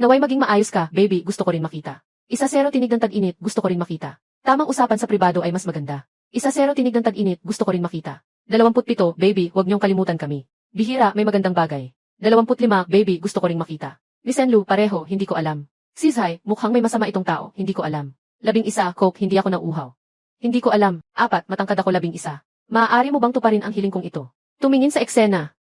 Naway maging maayos ka, baby, gusto ko rin makita. 1-0 tinig ng tag-init, gusto ko rin makita. Tamang usapan sa pribado ay mas maganda. 1-0 tinig ng tag-init, gusto ko rin makita. 27, baby, huwag niyong kalimutan kami. Bihira, may magandang bagay. 25, baby, gusto ko rin makita. Miss Enlu, pareho, hindi ko alam. Sisay, mukhang may masama itong tao, hindi ko alam. 11, Coke, hindi ako nauuhaw. Hindi ko alam. 4, matangkad ako 11. Maaari mo bang tuparin ang hiling kong ito? Tumingin sa eksena.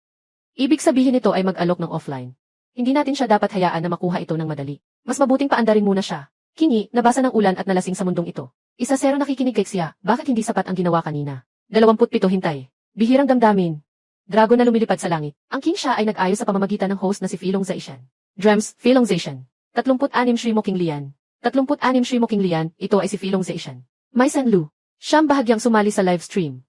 Ibig sabihin nito ay mag-alok ng offline. Hindi natin siya dapat hayaan na makuha ito ng madali. Mas mabuting paandarin muna siya. Kingi, nabasa ng ulan at nalasing sa mundong ito. 1-0 nakikinig kay siya, bakit hindi sapat ang ginawa kanina? 27 hintay. Bihirang damdamin. Dragon na lumilipad sa langit. Ang king siya ay nag-ayos sa pamamagitan ng host na si Filong Zaishan. Dreams, Philongzation. 36 Shimo King Lian. 36 Shimo King Lian, ito ay si Philongzation. Mai Sanlu. Siyang bahagyang sumali sa live stream.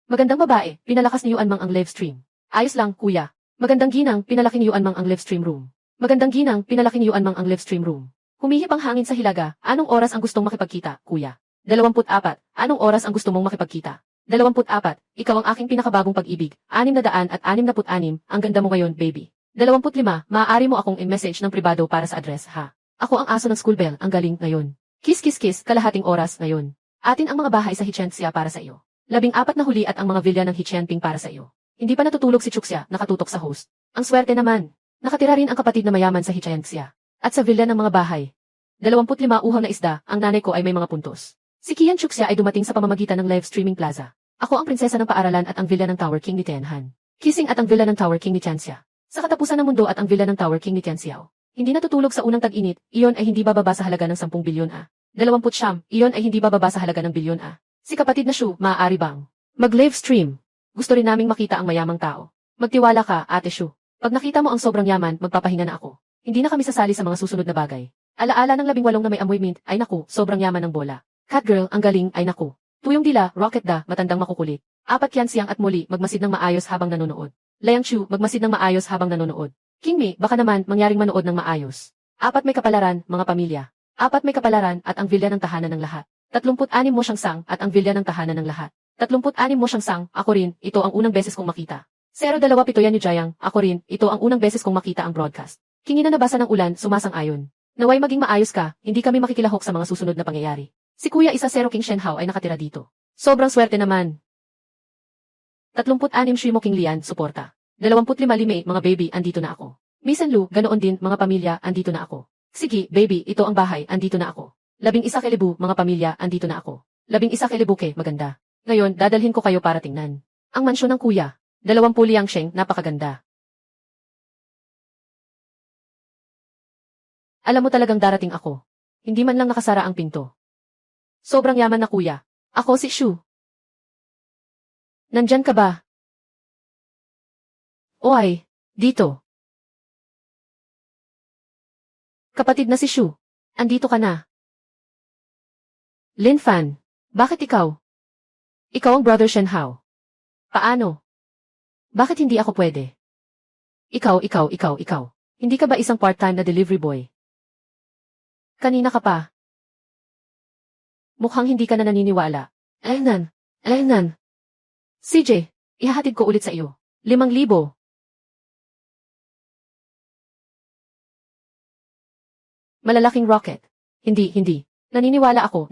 Magandang babae, pinalakas ni Yuan Mang ang live stream. Ayos lang, kuya. Magandang ginang, pinalaki ni Yuan Mang ang live stream room. Magandang ginang, pinalaki ni Yuan Mang ang live stream room. Humihip ang hangin sa hilaga, anong oras ang gustong makipagkita, kuya? 24. Anong oras ang gusto mong makipagkita? 24. Ikaw ang aking pinakabagong pag-ibig. 666. Ang ganda mo ngayon, baby. 25. Maaari mo akong i-message ng pribado para sa address, ha? Ako ang aso ng school bell, ang galing ngayon. Kiss kiss kiss, kalahating oras ngayon. Atin ang mga bahay sa Hichensya para sa iyo. 14 na huli at ang mga villa ng Hichenping para sa iyo. Hindi pa natutulog si Chuxia, nakatutok sa host. Ang swerte naman. Nakatira rin ang kapatid na mayaman sa Hichensya. At sa villa ng mga bahay. 25 uhaw na isda, ang nanay ko ay may mga puntos. Si Kian Chuxia ay dumating sa pamamagitan ng live streaming plaza. Ako ang prinsesa ng paaralan at ang villa ng Tower King ni Tianhan. Kissing at ang villa ng Tower King ni Tianxia. Sa katapusan ng mundo at ang villa ng Tower King ni Tianxiao. Hindi natutulog sa unang tag-init, iyon ay hindi bababa sa halaga ng 10 bilyon a. 20, iyon ay hindi bababa sa halaga ng bilyon a. Si kapatid na Shu, maaari bang mag-live stream? Gusto rin naming makita ang mayamang tao. Magtiwala ka, ate Shu. Pag nakita mo ang sobrang yaman, magpapahinga na ako. Hindi na kami sasali sa mga susunod na bagay. Alaala ng 18 na may amoy mint, ay naku, sobrang yaman ng bola. Catgirl, ang galing, ay naku. Tuyong dila, rocket da, matandang makukulit. 4 yan siyang at muli, magmasid ng maayos habang nanonood. Liang Chu, magmasid ng maayos habang nanonood. King Mi, baka naman, mangyaring manood ng maayos. 4 may kapalaran, mga pamilya. 4 may kapalaran at ang villa ng tahanan ng lahat. 36 mo siyang sang at ang villa ng tahanan ng lahat. 36 mo siyang sang, ako rin, ito ang unang beses kong makita. 027 yan ni Jayang, ako rin, ito ang unang beses kong makita ang broadcast. Kingina nabasa ng ulan, sumasang-ayon. Naway maging maayos ka, hindi kami makikilahok sa mga susunod na pangyayari. Si Kuya Isa Zero King Shenhao ay nakatira dito. Sobrang swerte naman. 36 Shimo King Lian, suporta. 25 Lime, mga baby, andito na ako. Misan Lu, ganoon din, mga pamilya, andito na ako. Sige, baby, ito ang bahay, andito na ako. 11 Kelibu, mga pamilya, andito na ako. 11 Kelibu ke, maganda. Ngayon, dadalhin ko kayo para tingnan. Ang mansyon ng kuya. 20 Liang Sheng, napakaganda. Alam mo talagang darating ako. Hindi man lang nakasara ang pinto. Sobrang yaman na kuya. Ako si Shu. Nandyan ka ba? O ay, dito. Kapatid na si Shu. Andito ka na. Lin Fan, bakit ikaw? Ikaw ang brother Shenhao. Paano? Bakit hindi ako pwede? Ikaw. Hindi ka ba isang part-time na delivery boy? Kanina ka pa. Mukhang hindi ka na naniniwala. Alnan. CJ, ihahatid ko ulit sa iyo. 5,000. Malalaking rocket. Hindi. Naniniwala ako.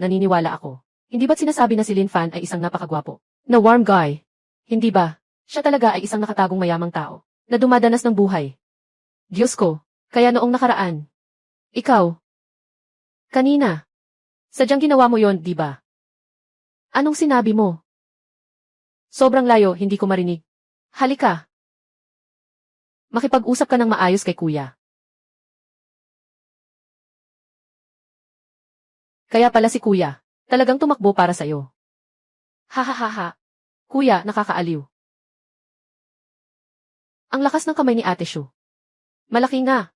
Hindi ba't sinasabi na si Lin Fan ay isang napakagwapo? Na warm guy? Hindi ba? Siya talaga ay isang nakatagong mayamang tao, na dumadanas ng buhay. Diyos ko, kaya noong nakaraan. Ikaw. Kanina. Sadyang ginawa mo yon, di ba? Anong sinabi mo? Sobrang layo, hindi ko marinig. Halika. Makipag-usap ka ng maayos kay kuya. Kaya pala si kuya, talagang tumakbo para sa'yo. Ha. Kuya, nakakaaliw. Ang lakas ng kamay ni Ate Shu. Malaki nga.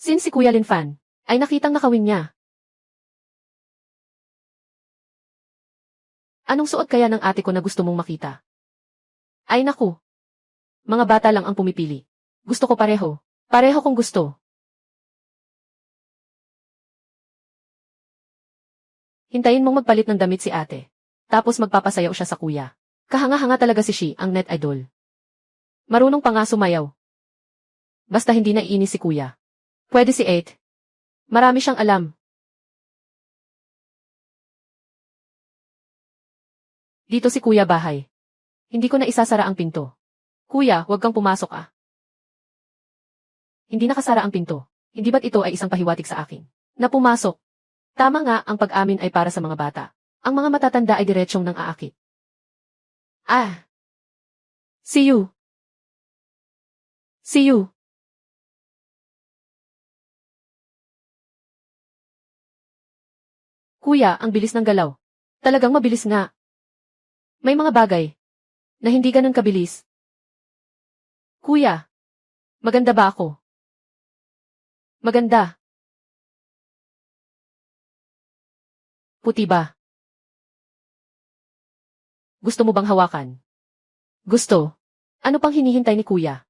Since si Kuya Lin Fan, ay nakitang nakawin niya. Anong suot kaya ng ate ko na gusto mong makita? Ay naku. Mga bata lang ang pumipili. Gusto ko pareho. Pareho kong gusto. Hintayin mong magpalit ng damit si ate. Tapos magpapasayaw siya sa kuya. Kahanga-hanga talaga si Shi, ang net idol. Marunong pa nga sumayaw. Basta hindi naiinis si kuya. Pwede si 8. Marami siyang alam. Dito si kuya bahay. Hindi ko na isasara ang pinto. Kuya, huwag kang pumasok ah. Hindi nakasara ang pinto. Hindi ba't ito ay isang pahiwatig sa akin? Na pumasok. Tama nga, ang pag-amin ay para sa mga bata. Ang mga matatanda ay diretsyong nang aakit. Ah. See you. Kuya, ang bilis ng galaw. Talagang mabilis nga. May mga bagay na hindi ganun kabilis. Kuya, maganda ba ako? Maganda. Puti ba? Gusto mo bang hawakan? Gusto. Ano pang hinihintay ni kuya?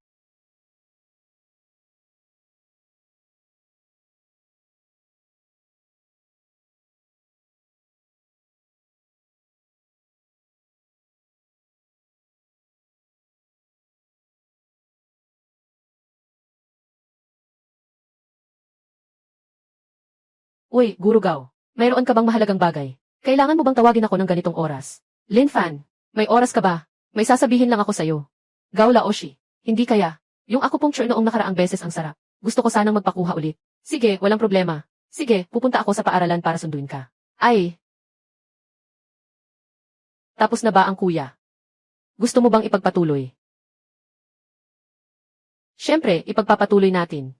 Uy, Guru Gao. Mayroon ka bang mahalagang bagay? Kailangan mo bang tawagin ako ng ganitong oras? Lin Fan, may oras ka ba? May sasabihin lang ako sa'yo. Gao Laoshi, hindi kaya. Yung acupuncture noong nakaraang beses ang sarap. Gusto ko sanang magpakuha ulit. Sige, walang problema. Sige, pupunta ako sa paaralan para sunduin ka. Ay, tapos na ba ang kuya? Gusto mo bang ipagpatuloy? Siyempre, ipagpapatuloy natin.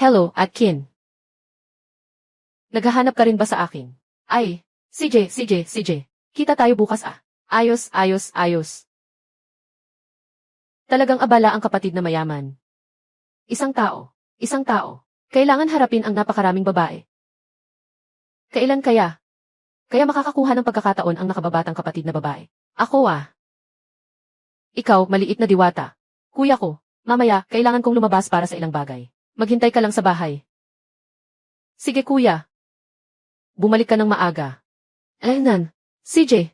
Hello, Atkin. Naghahanap ka rin ba sa akin? Ay, CJ. Kita tayo bukas ah. Ayos. Talagang abala ang kapatid na mayaman. Isang tao. Kailangan harapin ang napakaraming babae. Kailan kaya? Kaya makakakuha ng pagkakataon ang nakababatang kapatid na babae. Ako ah. Ikaw, maliit na diwata. Kuya ko, mamaya, kailangan kong lumabas para sa ilang bagay. Maghintay ka lang sa bahay. Sige kuya. Bumalik ka ng maaga. Aynan, CJ.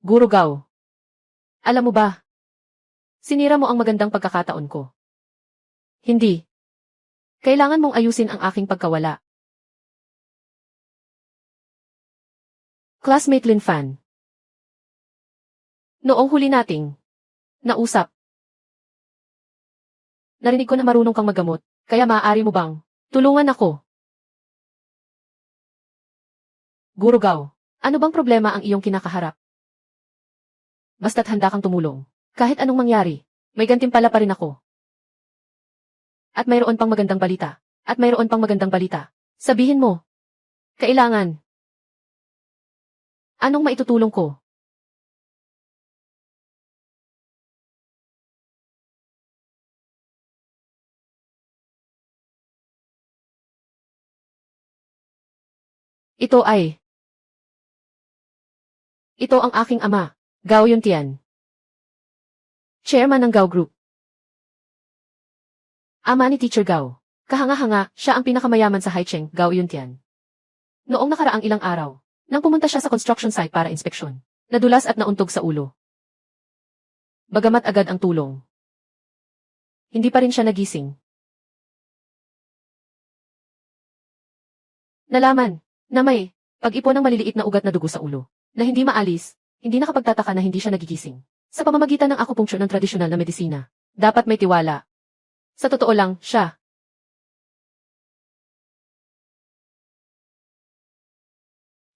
Guru Gao. Alam mo ba? Sinira mo ang magandang pagkakataon ko. Hindi. Kailangan mong ayusin ang aking pagkawala. Classmate Lin Fan. Noong huli nating nausap. Narinig ko na marunong kang maggamot, kaya maaari mo bang tulungan ako? Guru Gao, ano bang problema ang iyong kinakaharap? Basta't handa kang tumulong. Kahit anong mangyari, may gantimpala pa rin ako. At mayroon pang magandang balita. Sabihin mo. Kailangan. Anong maitutulong ko? Ito ang aking ama, Gao Yuntian. Chairman ng Gao Group. Ama ni Teacher Gao. Kahanga-hanga, siya ang pinakamayaman sa Haicheng, Gao Yuntian. Noong nakaraang ilang araw, nang pumunta siya sa construction site para inspeksyon, nadulas at nauntog sa ulo. Bagamat agad ang tulong, hindi pa rin siya nagising. Nalaman na may pag-ipon ng maliliit na ugat na dugo sa ulo, na hindi maalis, hindi nakapagtataka na hindi siya nagigising. Sa pamamagitan ng acupuncture ng tradisyonal na medisina, dapat may tiwala. Sa totoo lang, siya.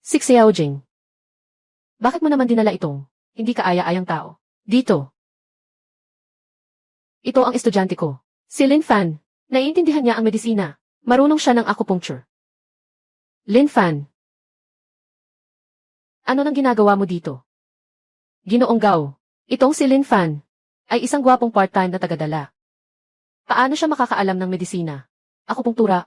Si Xiaojing. Bakit mo naman dinala itong hindi kaaya-ayang tao dito? Ito ang estudyante ko. Si Lin Fan. Naiintindihan niya ang medisina. Marunong siya ng acupuncture. Lin Fan. Ano nang ginagawa mo dito? Ginoong Gao. Itong si Lin Fan ay isang gwapong part-time na tagadala. Paano siya makakaalam ng medisina? Akupunktura.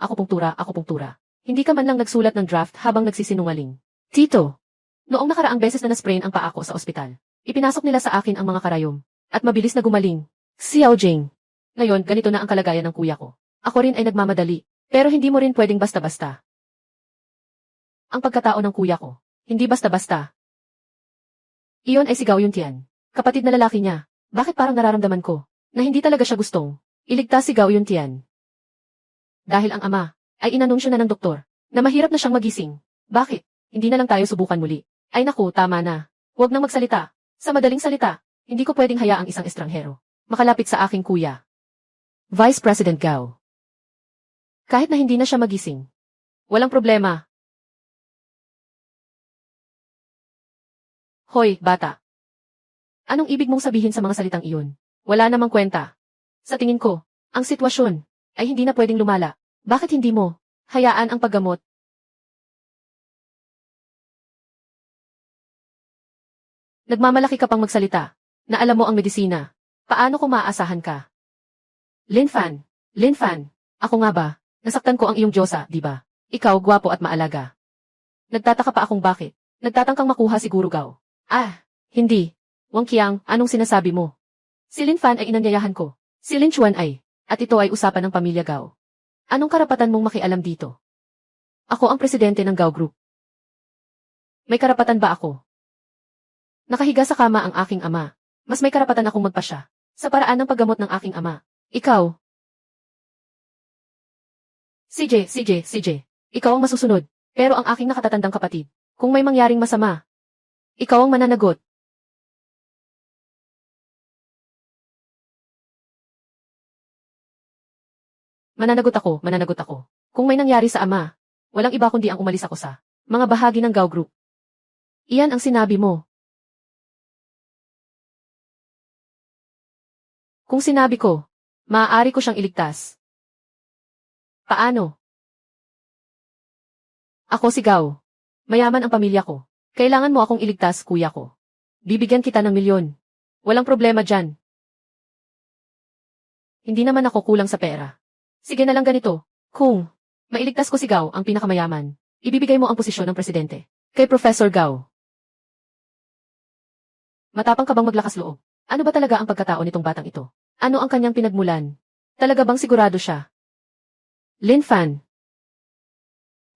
Hindi ka man lang nagsulat ng draft habang nagsisinungaling. Tito, noong nakaraang beses na nasprain ang paa ko sa ospital, ipinasok nila sa akin ang mga karayom, at mabilis na gumaling. Xiaojing. Ngayon, ganito na ang kalagayan ng kuya ko. Ako rin ay nagmamadali, pero hindi mo rin pwedeng basta-basta. Ang pagkatao ng kuya ko, hindi basta-basta. Iyon ay si Gao Yuntian, kapatid na lalaki niya. Bakit parang nararamdaman ko na hindi talaga siya gustong iligtas si Gao Yuntian? Dahil ang ama ay inanunsyo na ng doktor na mahirap na siyang magising. Bakit? Hindi na lang tayo subukan muli. Ay naku, tama na. Huwag nang magsalita. Sa madaling salita, hindi ko pwedeng hayaang isang estranghero makalapit sa aking kuya. Vice President Gao. Kahit na hindi na siya magising, walang problema. Hoy, bata. Anong ibig mong sabihin sa mga salitang iyon? Wala namang kwenta. Sa tingin ko, ang sitwasyon ay hindi na pwedeng lumala. Bakit hindi mo Hayaan ang paggamot. Nagmamalaki ka pang magsalita, na alam mo ang medisina. Paano ko maaasahan ka? Linfan, Linfan, ako nga ba? Nasaktan ko ang iyong Diyosa, di ba? Ikaw, gwapo at maalaga. Nagtataka pa akong bakit. Nagtatangkang makuha si Guru Gao. Ah, hindi. Wang Qiang, anong sinasabi mo? Si Linfan ay inanyayahan ko. Si Lin Chuan ay, at ito ay usapan ng pamilya Gao. Anong karapatan mong makialam dito? Ako ang presidente ng Gao Group. May karapatan ba ako? Nakahiga sa kama ang aking ama. Mas may karapatan akong magpasya. Sa paraan ng paggamot ng aking ama. Ikaw. CJ. Ikaw ang masusunod. Pero ang aking nakatatandang kapatid. Kung may mangyaring masama. Ikaw ang mananagot. Mananagot ako. Kung may nangyari sa ama, walang iba kundi ang umalis ako sa mga bahagi ng Gao Group. Iyan ang sinabi mo. Kung sinabi ko, maaari ko siyang iligtas. Paano? Ako si Gao. Mayaman ang pamilya ko. Kailangan mo akong iligtas, kuya ko. Bibigyan kita ng milyon. Walang problema dyan. Hindi naman ako kulang sa pera. Sige na lang ganito. Kung mailigtas ko si Gao, ang pinakamayaman, ibibigay mo ang posisyon ng presidente. Kay Professor Gao. Matapang ka bang maglakas loob? Ano ba talaga ang pagkatao nitong batang ito? Ano ang kanyang pinagmulan? Talaga bang sigurado siya? Linfan.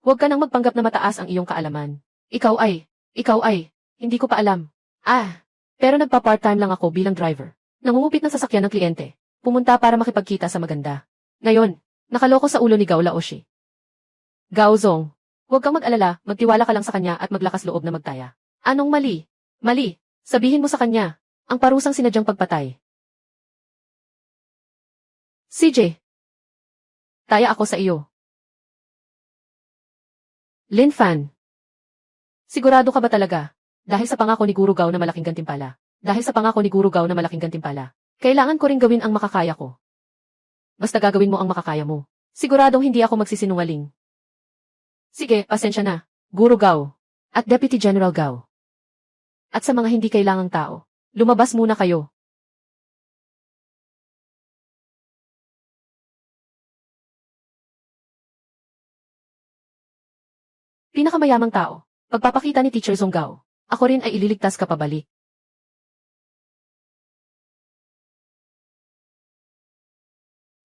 Huwag ka nang magpanggap na mataas ang iyong kaalaman. Ikaw ay, hindi ko pa alam. Pero nagpa-part-time lang ako bilang driver. Nangungupit ng sasakyan ng kliyente. Pumunta para makipagkita sa maganda. Ngayon, nakaloko sa ulo ni Gao Laoshi. Gao Zong, huwag kang mag-alala, magtiwala ka lang sa kanya at maglakas loob na magtaya. Anong mali? Mali, sabihin mo sa kanya, ang parusang sinadyang pagpatay. CJ. Taya ako sa iyo. Linfan. Sigurado ka ba talaga? Dahil sa pangako ni Guru Gao na malaking gantimpala. Kailangan ko ring gawin ang makakaya ko. Basta gagawin mo ang makakaya mo. Siguradong hindi ako magsisinungaling. Sige, pasensya na. Guru Gao. At Deputy General Gao. At sa mga hindi kailangang tao, lumabas muna kayo. Pinakamayamang tao. Pagpapakita ni Teacher Song Gao. Ako rin ay ililigtas ka pabalik.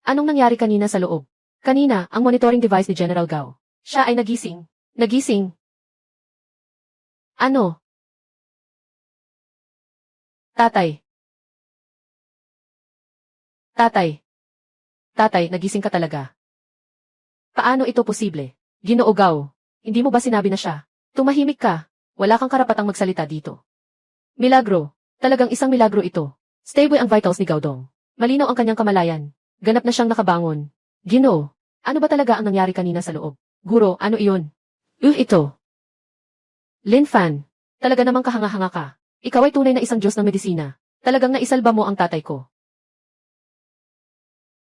Anong nangyari kanina sa loob? Kanina, ang monitoring device ni General Gao. Siya ay nagising. Nagising. Ano? Tatay. Tatay, nagising ka talaga. Paano ito posible? Ginoo Gao, hindi mo ba sinabi na siya? Tumahimik ka. Wala kang karapatang magsalita dito. Milagro. Talagang isang milagro ito. Stable ang vitals ni Gaodong. Malinaw ang kanyang kamalayan. Ganap na siyang nakabangon. Ginoo, ano ba talaga ang nangyari kanina sa loob? Guro, ano iyon? Ito. Linfan, talaga namang kahanga-hanga ka. Ikaw ay tunay na isang Diyos ng medisina. Talagang naisalba mo ang tatay ko.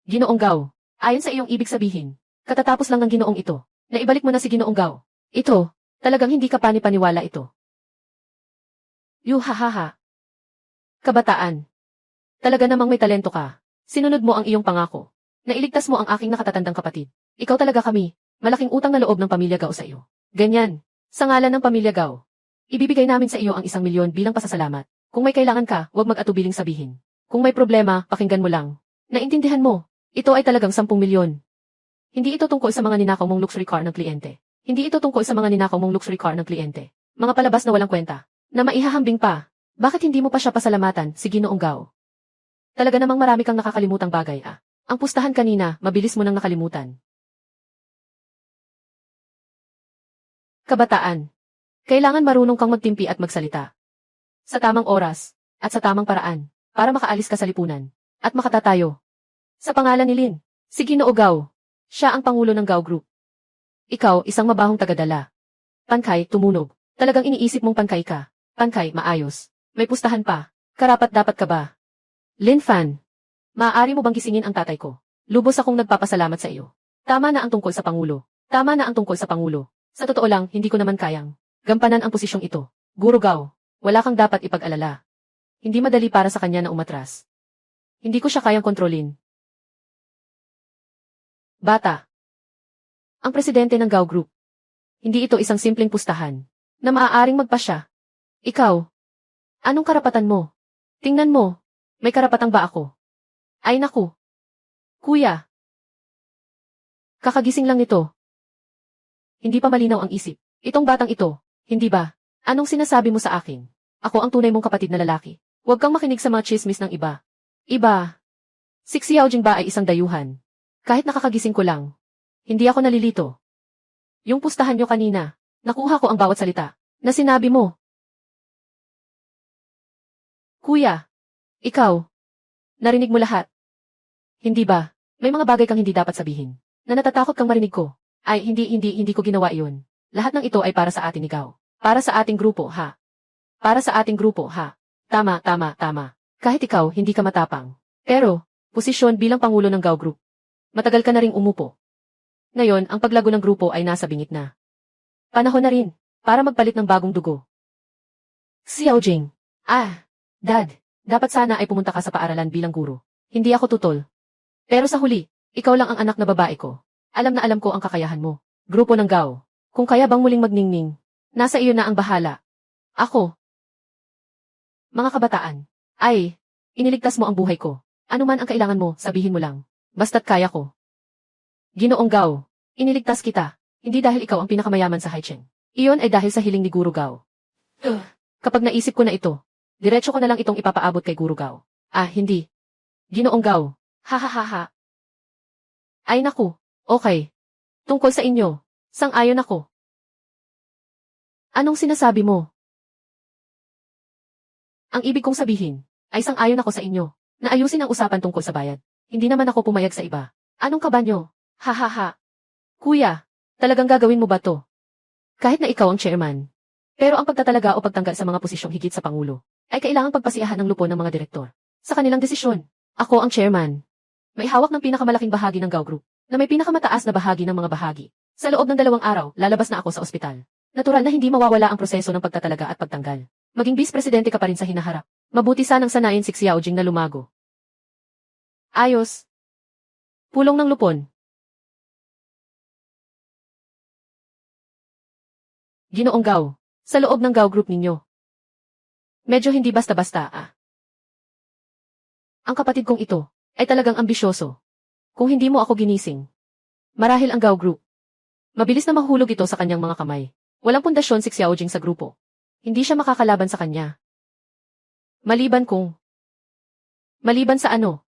Ginoong Gao, ayon sa iyong ibig sabihin, katatapos lang ng ginoong ito, na ibalik mo na si Ginoong Gao. Ito, talagang hindi ka panipaniwala ito. Yuhahaha. Kabataan. Talaga namang may talento ka. Sinunod mo ang iyong pangako. Nailigtas mo ang aking nakatatandang kapatid. Ikaw talaga kami. Malaking utang na loob ng pamilya Gao sa iyo. Ganyan. Sa ngalan ng pamilya Gao. Ibibigay namin sa iyo ang 1 milyon bilang pasasalamat. Kung may kailangan ka, huwag mag-atubiling sabihin. Kung may problema, pakinggan mo lang. Naintindihan mo. Ito ay talagang 10 milyon. Hindi ito tungkol sa mga ninakaw mong luxury car ng kliyente. Mga palabas na walang kwenta. Na maihahambing pa. Bakit hindi mo pa siya pasalamatan, si Ginoong Gao? Talaga namang marami kang nakakalimutang bagay, Ang pustahan kanina, mabilis mo nang nakalimutan. Kabataan. Kailangan marunong kang magtimpi at magsalita. Sa tamang oras, at sa tamang paraan, para makaalis ka sa lipunan, at makatatayo. Sa pangalan ni Lin, si Ginoo Gao. Siya ang pangulo ng Gao Group. Ikaw, isang mabahong tagadala. Pankay, tumunog. Talagang iniisip mong pankay ka. Pankay, maayos. May pustahan pa. Karapat-dapat ka ba? Linfan, maaari mo bang gisingin ang tatay ko? Lubos akong nagpapasalamat sa iyo. Tama na ang tungkol sa pangulo. Tama na ang tungkol sa Pangulo. Sa totoo lang, hindi ko naman kayang gampanan ang posisyong ito. Guro Gao, wala kang dapat ipag-alala. Hindi madali para sa kanya na umatras. Hindi ko siya kayang kontrolin. Bata. Ang presidente ng Gao Group. Hindi ito isang simpleng pustahan na maaaring magpasya. Ikaw, anong karapatan mo? Tingnan mo, may karapatang ba ako? Ay naku. Kuya. Kakagising lang nito. Hindi pa malinaw ang isip. Itong batang ito, hindi ba? Anong sinasabi mo sa akin? Ako ang tunay mong kapatid na lalaki. Huwag kang makinig sa mga chismis ng iba. Iba. Si Xiaojing ba ay isang dayuhan? Kahit nakakagising ko lang. Hindi ako nalilito. Yung pustahan nyo kanina, nakuha ko ang bawat salita na sinabi mo. Kuya, ikaw, narinig mo lahat. Hindi ba? May mga bagay kang hindi dapat sabihin. Na natatakot kang marinig ko. Ay, hindi ko ginawa iyon. Lahat ng ito ay para sa atin ikaw. Para sa ating grupo, ha? Para sa ating grupo, ha? Tama. Kahit ikaw, hindi ka matapang. Pero, posisyon bilang Pangulo ng Gao Group. Matagal ka na ring umupo. Ngayon, ang paglago ng grupo ay nasa bingit na. Panahon na rin, para magpalit ng bagong dugo. Xiaojing. Dad, dapat sana ay pumunta ka sa paaralan bilang guro. Hindi ako tutol. Pero sa huli, ikaw lang ang anak na babae ko. Alam na alam ko ang kakayahan mo. Grupo ng Gao. Kung kaya bang muling magningning, nasa iyo na ang bahala. Ako. Mga kabataan. Ay, iniligtas mo ang buhay ko. Ano man ang kailangan mo, sabihin mo lang. Basta't kaya ko. Ginoong Gao, iniligtas kita. Hindi dahil ikaw ang pinakamayaman sa Haicheng. Iyon ay dahil sa hiling ni Guru Gao. Kapag naisip ko na ito, diretso ko na lang itong ipapaabot kay Guru Gao. Hindi. Ginoong Gao. Ha. Ay naku. Okay. Tungkol sa inyo, sang-ayon ako. Anong sinasabi mo? Ang ibig kong sabihin, ay sang-ayon ako sa inyo, na ayusin ang usapan tungkol sa bayad. Hindi naman ako pumayag sa iba. Anong kaba nyo? Ha. Kuya, talagang gagawin mo ba to? Kahit na ikaw ang chairman. Pero ang pagtatalaga o pagtanggal sa mga posisyong higit sa Pangulo, ay kailangang pagpasiyahan ng lupon ng mga direktor. Sa kanilang desisyon, ako ang chairman. May hawak ng pinakamalaking bahagi ng Gao Group, na may pinakamataas na bahagi ng mga bahagi. Sa loob ng 2 araw, lalabas na ako sa ospital. Natural na hindi mawawala ang proseso ng pagtatalaga at pagtanggal. Maging vice-presidente ka pa rin sa hinaharap. Mabuti sanang sanayin si Xiaojing na lumago. Ayos. Pulong ng lupon. Ginoong Gao, sa loob ng Gao Group ninyo. Medyo hindi basta-basta, Ang kapatid kong ito, ay talagang ambisyoso. Kung hindi mo ako ginising. Marahil ang Gao Group. Mabilis na mahulog ito sa kanyang mga kamay. Walang pundasyon si Xiaojing sa grupo. Hindi siya makakalaban sa kanya. Maliban sa ano?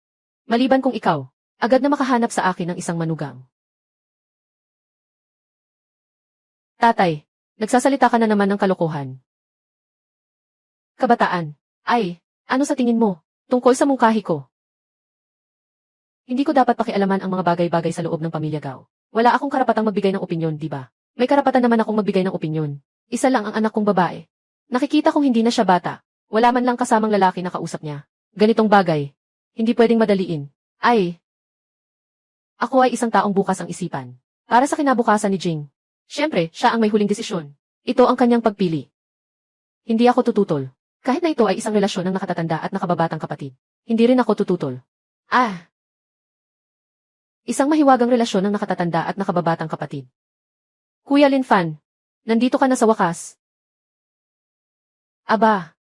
Maliban kung ikaw, agad na makahanap sa akin ng isang manugang. Tatay, nagsasalita ka na naman ng kalokohan. Kabataan, ano sa tingin mo, tungkol sa mungkahi ko? Hindi ko dapat pakialaman ang mga bagay-bagay sa loob ng pamilya Gao. Wala akong karapatang magbigay ng opinyon, di ba? May karapatan naman akong magbigay ng opinyon. Isa lang ang anak kong babae. Nakikita kong hindi na siya bata. Wala man lang kasamang lalaki na kausap niya. Ganitong bagay. Hindi pwedeng madaliin. Ako ay isang taong bukas ang isipan. Para sa kinabukasan ni Jing. Siyempre, siya ang may huling desisyon. Ito ang kanyang pagpili. Hindi ako tututol. Kahit na ito ay isang relasyon ng nakatatanda at nakababatang kapatid. Hindi rin ako tututol. Isang mahiwagang relasyon ng nakatatanda at nakababatang kapatid. Kuya Lin Fan, nandito ka na sa wakas. Aba,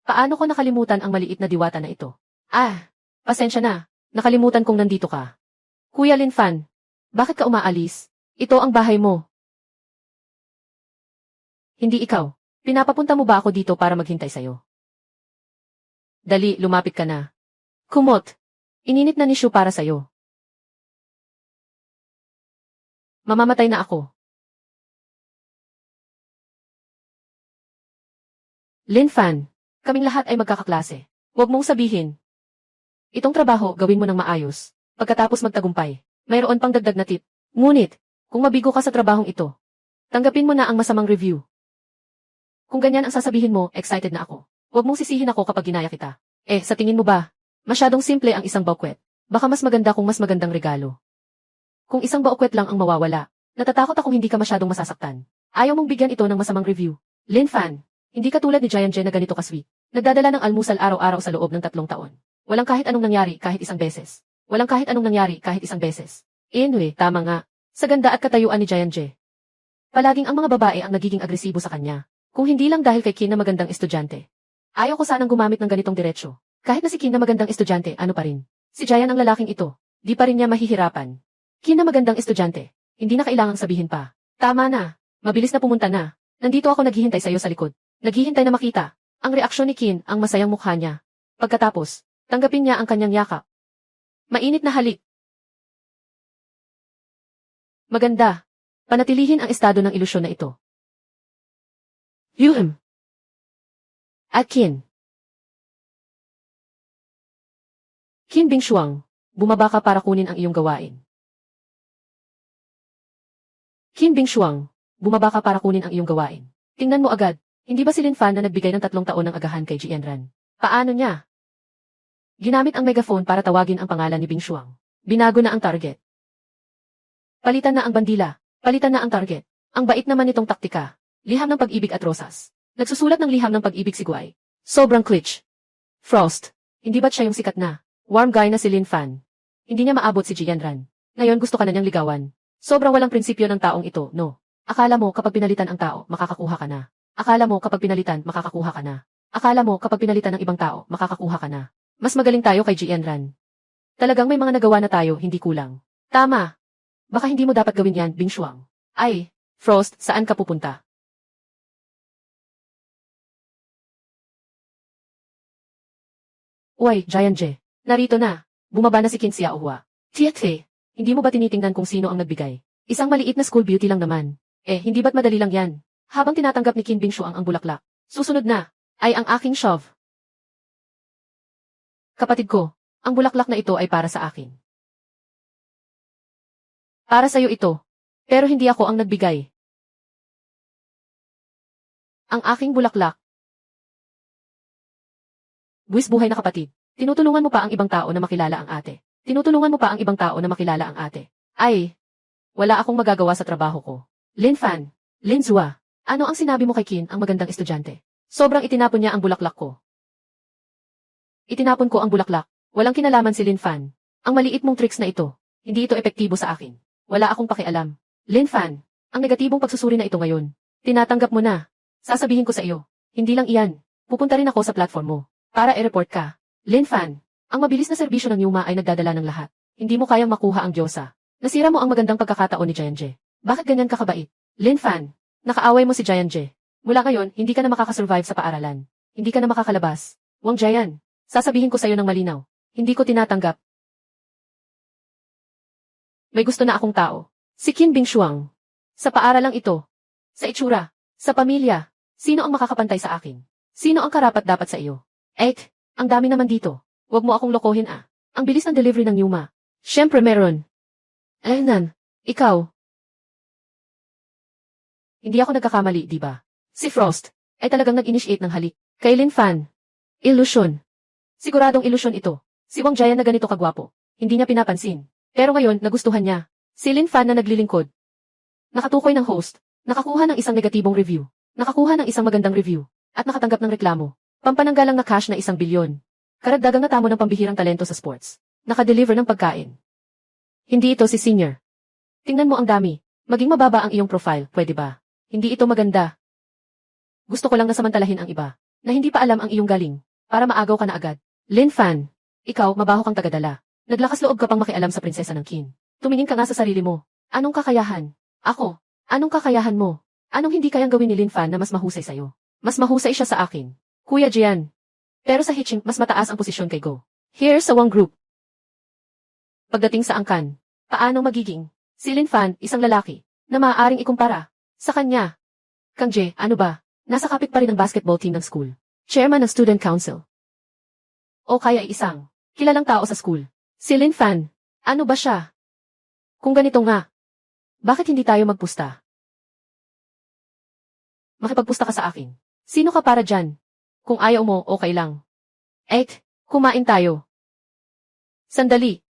paano ko nakalimutan ang maliit na diwata na ito? Pasensya na, nakalimutan kong nandito ka. Kuya Lin Fan, bakit ka umaalis? Ito ang bahay mo. Hindi ikaw. Pinapapunta mo ba ako dito para maghintay sa'yo? Dali, lumapit ka na. Kumot, ininit na ni Shu para sa'yo. Mamamatay na ako. Lin Fan, kaming lahat ay magkakaklase. Huwag mong sabihin. Itong trabaho, gawin mo ng maayos. Pagkatapos magtagumpay, mayroon pang dagdag na tip. Ngunit, kung mabigo ka sa trabahong ito, tanggapin mo na ang masamang review. Kung ganyan ang sasabihin mo, excited na ako. Huwag mong sisihin ako kapag ginaya kita. Sa tingin mo ba, masyadong simple ang isang baukwet? Baka mas maganda kung mas magandang regalo. Kung isang baukwet lang ang mawawala, Natatakot akong hindi ka masyadong masasaktan. Ayaw mong bigyan ito ng masamang review. Lin Fan, hindi ka tulad ni Giant Jen na ganito ka-sweet. Nagdadala ng almusal araw-araw sa loob ng 3 taon. Walang kahit anong nangyari kahit isang beses. Walang kahit anong nangyari kahit isang beses. Anyway, tama nga. Sa ganda at katayuan ni Giant Jen. Palaging ang mga babae ang nagiging agresibo sa kanya. Kung hindi lang dahil kay Kin na magandang estudyante. Ayaw ko sanang gumamit ng ganitong diretsyo. Kahit na si Kin na magandang estudyante, ano pa rin? Si Giant ang lalaking ito. Di pa rin niya mahihirapan. Kin na magandang estudyante. Hindi na kailangang sabihin pa. Tama na. Mabilis na pumunta na. Nandito ako naghihintay sa iyo sa likod. Naghihintay na makita. Ang reaksyon ni Kin, ang masayang mukha niya. Pagkatapos, tanggapin niya ang kanyang yakap. Mainit na halik. Maganda. Panatilihin ang estado ng ilusyon na ito. Yuhim. At Kin. Kin Bingshuang, bumaba ka para kunin ang iyong gawain. Kin Bingshuang, bumaba ka para kunin ang iyong gawain. Tingnan mo agad, hindi ba si Lin Fan na nagbigay ng 3 taon ng agahan kay Jianran? Paano niya? Ginamit ang megaphone para tawagin ang pangalan ni Bingshuang. Binago na ang target. Palitan na ang bandila. Palitan na ang target. Ang bait naman nitong taktika. Liham ng pag-ibig at rosas. Nagsusulat ng liham ng pag-ibig si Guai. Sobrang klitsch. Frost. Hindi ba't siya yung sikat na warm guy na si Lin Fan? Hindi niya maabot si Jianran. Ngayon gusto ka na niyang ligawan. Sobrang walang prinsipyo ng taong ito, no? Akala mo kapag pinalitan ang tao, makakakuha ka na. Akala mo kapag pinalitan, makakakuha ka na. Akala mo kapag pinalitan ng ibang tao, makakakuha ka na. Mas magaling tayo kay Jianran. Talagang may mga nagawa na tayo, hindi kulang. Tama. Baka hindi mo dapat gawin yan, Bingshuang. Ay, Frost, saan ka pupunta? Uy, Giant J. Narito na. Bumaba na si Qin Xiaohua. Tietze, hindi mo ba tinitingnan kung sino ang nagbigay? Isang maliit na school beauty lang naman. Hindi ba't madali lang yan? Habang tinatanggap ni Qin Bingshuang ang bulaklak. Susunod na, ay ang aking shove. Kapatid ko, ang bulaklak na ito ay para sa akin. Para sa'yo ito. Pero hindi ako ang nagbigay. Ang aking bulaklak. Buwis buhay na kapatid. Tinutulungan mo pa ang ibang tao na makilala ang ate. Tinutulungan mo pa ang ibang tao na makilala ang ate. Ay, wala akong magagawa sa trabaho ko. Lin Fan, Lin Zua, ano ang sinabi mo kay Qin, ang magandang estudyante? Sobrang itinapon niya ang bulaklak ko. Itinapon ko ang bulaklak. Walang kinalaman si Lin Fan. Ang maliit mong tricks na ito, hindi ito epektibo sa akin. Wala akong pakialam. Lin Fan, ang negatibong pagsusuri na ito ngayon. Tinatanggap mo na. Sasabihin ko sa iyo. Hindi lang iyan. Pupunta rin ako sa platform mo. Para i-report ka. Lin Fan, ang mabilis na serbisyo ng Yuma ay nagdadala ng lahat. Hindi mo kayang makuha ang Diyosa. Nasira mo ang magandang pagkakataon ni Giant J. Bakit ganyan ka kabait? Lin Fan, nakaaway mo si Giant J. Mula ngayon, hindi ka na makakasurvive sa paaralan. Hindi ka na makakalabas. Wang Giant, sasabihin ko sa iyo ng malinaw. Hindi ko tinatanggap. May gusto na akong tao. Si Qin Bingshuang. Sa paaralang ito. Sa itsura. Sa pamilya. Sino ang makakapantay sa akin? Sino ang karapat-dapat sa iyo? Ang dami naman dito. Huwag mo akong lokohin ah. Ang bilis ng delivery ng Yuma. Siyempre meron. Nan, ikaw. Hindi ako nagkakamali, di ba? Si Frost ay talagang nag-initiate ng halik. Kay Lin Fan. Ilusyon. Siguradong ilusyon ito. Si Wang Jian na ganito kagwapo. Hindi niya pinapansin. Pero ngayon, nagustuhan niya. Si Lin Fan na naglilingkod. Nakatukoy ng host. Nakakuha ng isang negatibong review. Nakakuha ng isang magandang review. At nakatanggap ng reklamo. Pampananggalang na cash na 1 bilyon. Karagdagang natamo ng pambihirang talento sa sports. Nakadeliver ng pagkain. Hindi ito si Senior. Tingnan mo ang dami. Maging mababa ang iyong profile, pwede ba? Hindi ito maganda. Gusto ko lang na samantalahin ang iba, na hindi pa alam ang iyong galing, para maagaw ka na agad. Lin Fan, ikaw, mabaho kang tagadala. Naglakas loob ka pang makialam sa prinsesa ng Qin. Tumingin ka nga sa sarili mo. Anong kakayahan? Ako. Anong kakayahan mo? Anong hindi kayang gawin ni Lin Fan na mas mahusay sa'yo? Mas mahusay siya sa akin. Kuya Jian. Pero sa Hitching, mas mataas ang posisyon kay Go. Here sa Wang Group. Pagdating sa angkan, paano magiging? Si Lin Fan, isang lalaki, na maaaring ikumpara sa kanya. Kang J, ano ba? Nasa kapit pa rin ang basketball team ng school. Chairman ng Student Council. O kaya ay isang kilalang tao sa school. Si Lin Fan, ano ba siya? Kung ganito nga, bakit hindi tayo magpusta? Makipagpusta ka sa akin. Sino ka para dyan? Kung ayaw mo, okay lang. Kumain tayo. Sandali.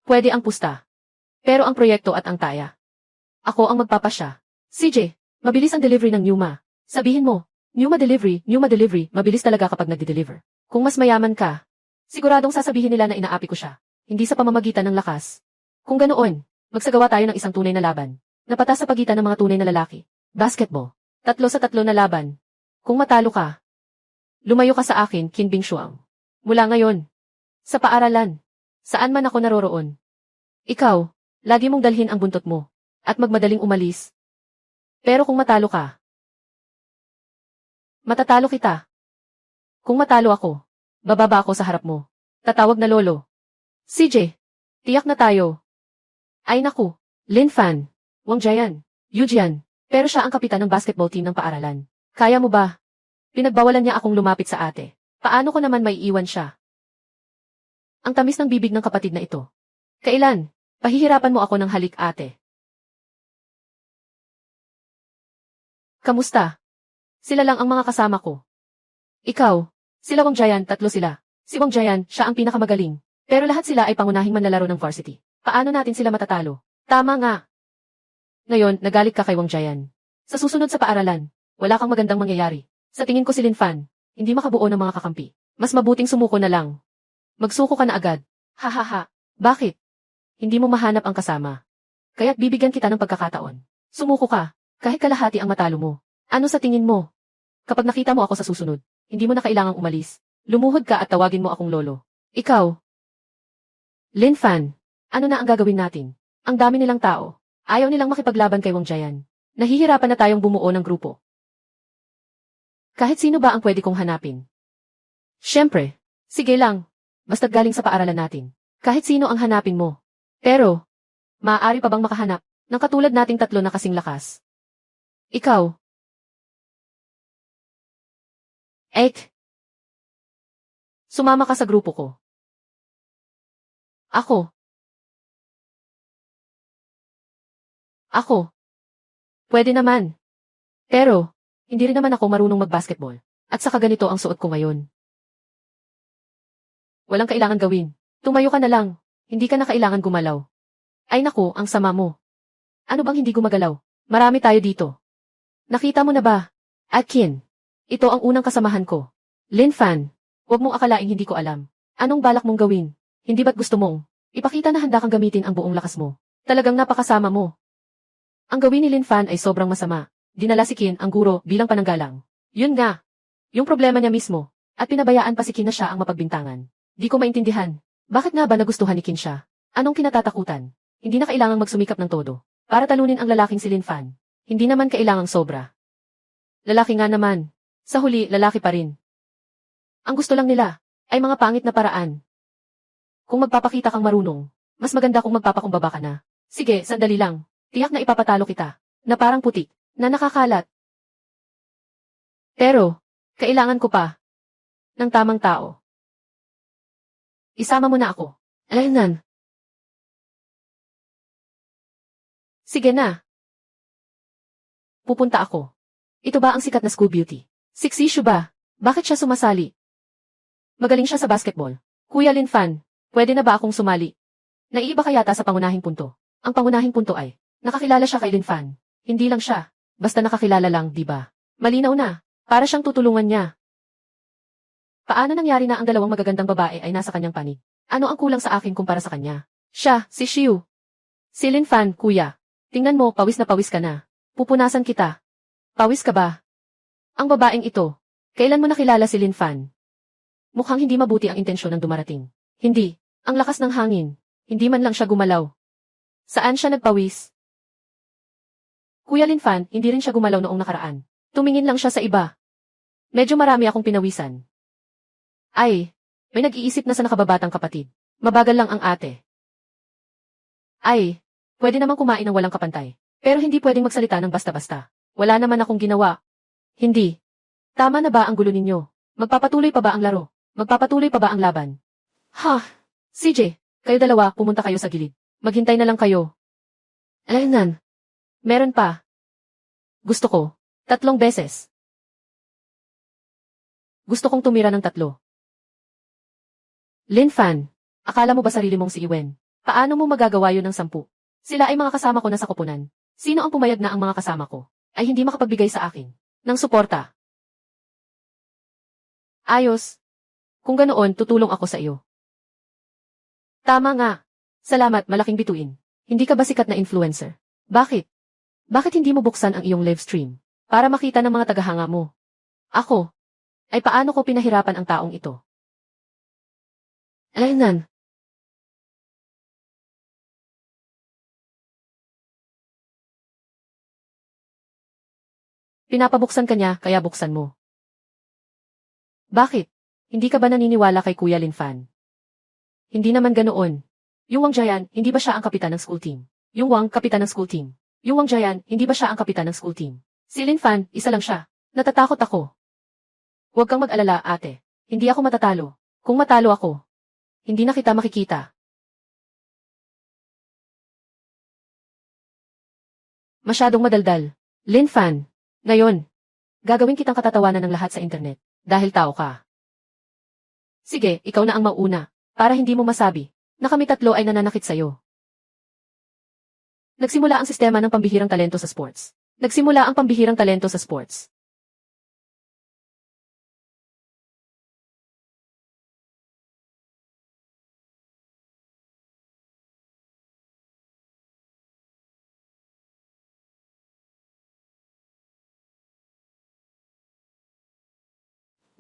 Pwede ang pusta. Pero ang proyekto at ang taya. Ako ang magpapasya. CJ, mabilis ang delivery ng Numa. Sabihin mo, Numa delivery, mabilis talaga kapag nagde-deliver. Kung mas mayaman ka, siguradong sasabihin nila na inaapi ko siya. Hindi sa pamamagitan ng lakas. Kung ganoon, magsagawa tayo ng isang tunay na laban. Napatas sa pagitan ng mga tunay na lalaki. Basketball. 3-3 na laban. Kung matalo ka, lumayo ka sa akin, Qin Bingshuang. Mula ngayon, sa paaralan, saan man ako naroroon. Ikaw, lagi mong dalhin ang buntot mo, at magmadaling umalis. Pero kung matalo ka, matatalo kita. Kung matalo ako, bababa ako sa harap mo. Tatawag na lolo. CJ, tiyak na tayo. Ay naku, Lin Fan, Wang Jian, Yu Jian, pero siya ang kapitan ng basketball team ng paaralan. Kaya mo ba? Pinagbawalan niya akong lumapit sa ate. Paano ko naman maiiwan siya? Ang tamis ng bibig ng kapatid na ito. Kailan? Pahihirapan mo ako ng halik, ate. Kamusta? Sila lang ang mga kasama ko. Ikaw, sila Wang Jian, 3 sila. Si Wang Jian, siya ang pinakamagaling. Pero lahat sila ay pangunahing manlalaro ng varsity. Paano natin sila matatalo? Tama nga. Ngayon, nagalit ka kay Wang Jian. Sa susunod sa paaralan, wala kang magandang mangyayari. Sa tingin ko si Lin Fan, hindi makabuo ng mga kakampi. Mas mabuting sumuko na lang. Magsuko ka na agad. Hahaha. Bakit? Hindi mo mahanap ang kasama. Kaya't bibigyan kita ng pagkakataon. Sumuko ka, kahit kalahati ang matalo mo. Ano sa tingin mo? Kapag nakita mo ako sa susunod, hindi mo na kailangang umalis. Lumuhod ka at tawagin mo akong lolo. Ikaw. Lin Fan, ano na ang gagawin natin? Ang dami nilang tao. Ayaw nilang makipaglaban kay Wang Jian. Nahihirapan na tayong bumuo ng grupo. Kahit sino ba ang pwede kong hanapin? Siyempre. Sige lang. Basta't galing sa paaralan natin. Kahit sino ang hanapin mo. Pero, maaari pa bang makahanap ng katulad nating 3 na kasing lakas? Ikaw. Ek. Sumama ka sa grupo ko. Ako. Pwede naman. Pero, hindi rin naman ako marunong mag-basketball. At saka ganito ang suot ko ngayon. Walang kailangan gawin. Tumayo ka na lang. Hindi ka na kailangan gumalaw. Ay naku, ang sama mo. Ano bang hindi gumagalaw? Marami tayo dito. Nakita mo na ba? Akin. Ito ang unang kasamahan ko. Lin Fan, huwag mong akalaing hindi ko alam. Anong balak mong gawin? Hindi ba't gusto mong ipakita na handa kang gamitin ang buong lakas mo? Talagang napakasama mo. Ang gawin ni Lin Fan ay sobrang masama. Dinala si Qin, ang guro, bilang pananggalang. Yun nga. Yung problema niya mismo. At pinabayaan pa si Qin na siya ang mapagbintangan. Di ko maintindihan. Bakit nga ba nagustuhan ni Qin siya? Anong kinatatakutan? Hindi na kailangang magsumikap ng todo para talunin ang lalaking si Lin Fan. Hindi naman kailangang sobra. Lalaki nga naman. Sa huli, lalaki pa rin. Ang gusto lang nila ay mga pangit na paraan. Kung magpapakita kang marunong, mas maganda kung magpapakumbaba ka na. Sige, sandali lang. Tiyak na ipapatalo kita. Na parang putik, na nakakalat. Pero, kailangan ko pa ng tamang tao. Isama mo na ako. Alaynan. Sige na. Pupunta ako. Ito ba ang sikat na school beauty? Siksisyo ba? Bakit siya sumasali? Magaling siya sa basketball. Kuya Lin Fan, pwede na ba akong sumali? Naiiba ka yata sa pangunahing punto. Ang pangunahing punto ay, nakakilala siya kay Lin Fan. Hindi lang siya. Basta nakakilala lang, di ba? Malinaw na. Para siyang tutulungan niya. Paano nangyari na ang dalawang magagandang babae ay nasa kanyang panig? Ano ang kulang sa akin kumpara sa kanya? Siya, si Xiu. Si Lin Fan, kuya. Tingnan mo, pawis na pawis ka na. Pupunasan kita. Pawis ka ba? Ang babaeng ito. Kailan mo nakilala si Lin Fan? Mukhang hindi mabuti ang intensyon ng dumarating. Hindi. Ang lakas ng hangin. Hindi man lang siya gumalaw. Saan siya nagpawis? Kuya Lin Fan, hindi rin siya gumalaw noong nakaraan. Tumingin lang siya sa iba. Medyo marami akong pinawisan. Ay, may nag-iisip na sa nakababatang kapatid. Mabagal lang ang ate. Ay, pwede namang kumain ng walang kapantay. Pero hindi pwedeng magsalita ng basta-basta. Wala naman akong ginawa. Hindi. Tama na ba ang gulo ninyo? Magpapatuloy pa ba ang laro? Magpapatuloy pa ba ang laban? Ha? CJ, kayo dalawa, pumunta kayo sa gilid. Maghintay na lang kayo. Alaynan. Meron pa. Gusto ko. 3 beses. Gusto kong tumira ng 3. Lin Fan, akala mo ba sarili mong si Iwen? Paano mo magagawa yun ng 10? Sila ay mga kasama ko na sa koponan. Sino ang pumayag na ang mga kasama ko ay hindi makapagbigay sa akin ng suporta? Ayos. Kung ganoon, tutulong ako sa iyo. Tama nga. Salamat, malaking bituin. Hindi ka ba sikat na influencer? Bakit? Bakit hindi mo buksan ang iyong live stream para makita ng mga tagahanga mo? Ako, ay paano ko pinahirapan ang taong ito? Alaynan. Pinapabuksan ka niya, kaya buksan mo. Bakit? Hindi ka ba naniniwala kay Kuya Lin Fan? Hindi naman ganoon. Yung Wang Jian, hindi ba siya ang kapitan ng school team? Yung Wang, kapitan ng school team. Yung Wang Jian, hindi ba siya ang kapitan ng school team? Si Lin Fan, isa lang siya. Natatakot ako. Huwag kang mag-alala, ate. Hindi ako matatalo. Kung matalo ako, hindi na kita makikita. Masyadong madaldal. Lin Fan. Ngayon, gagawin kitang katatawanan ng lahat sa internet. Dahil tao ka. Sige, ikaw na ang mauna. Para hindi mo masabi na kami tatlo ay nananakit sa'yo. Nagsimula ang sistema ng pambihirang talento sa sports. Nagsimula ang pambihirang talento sa sports.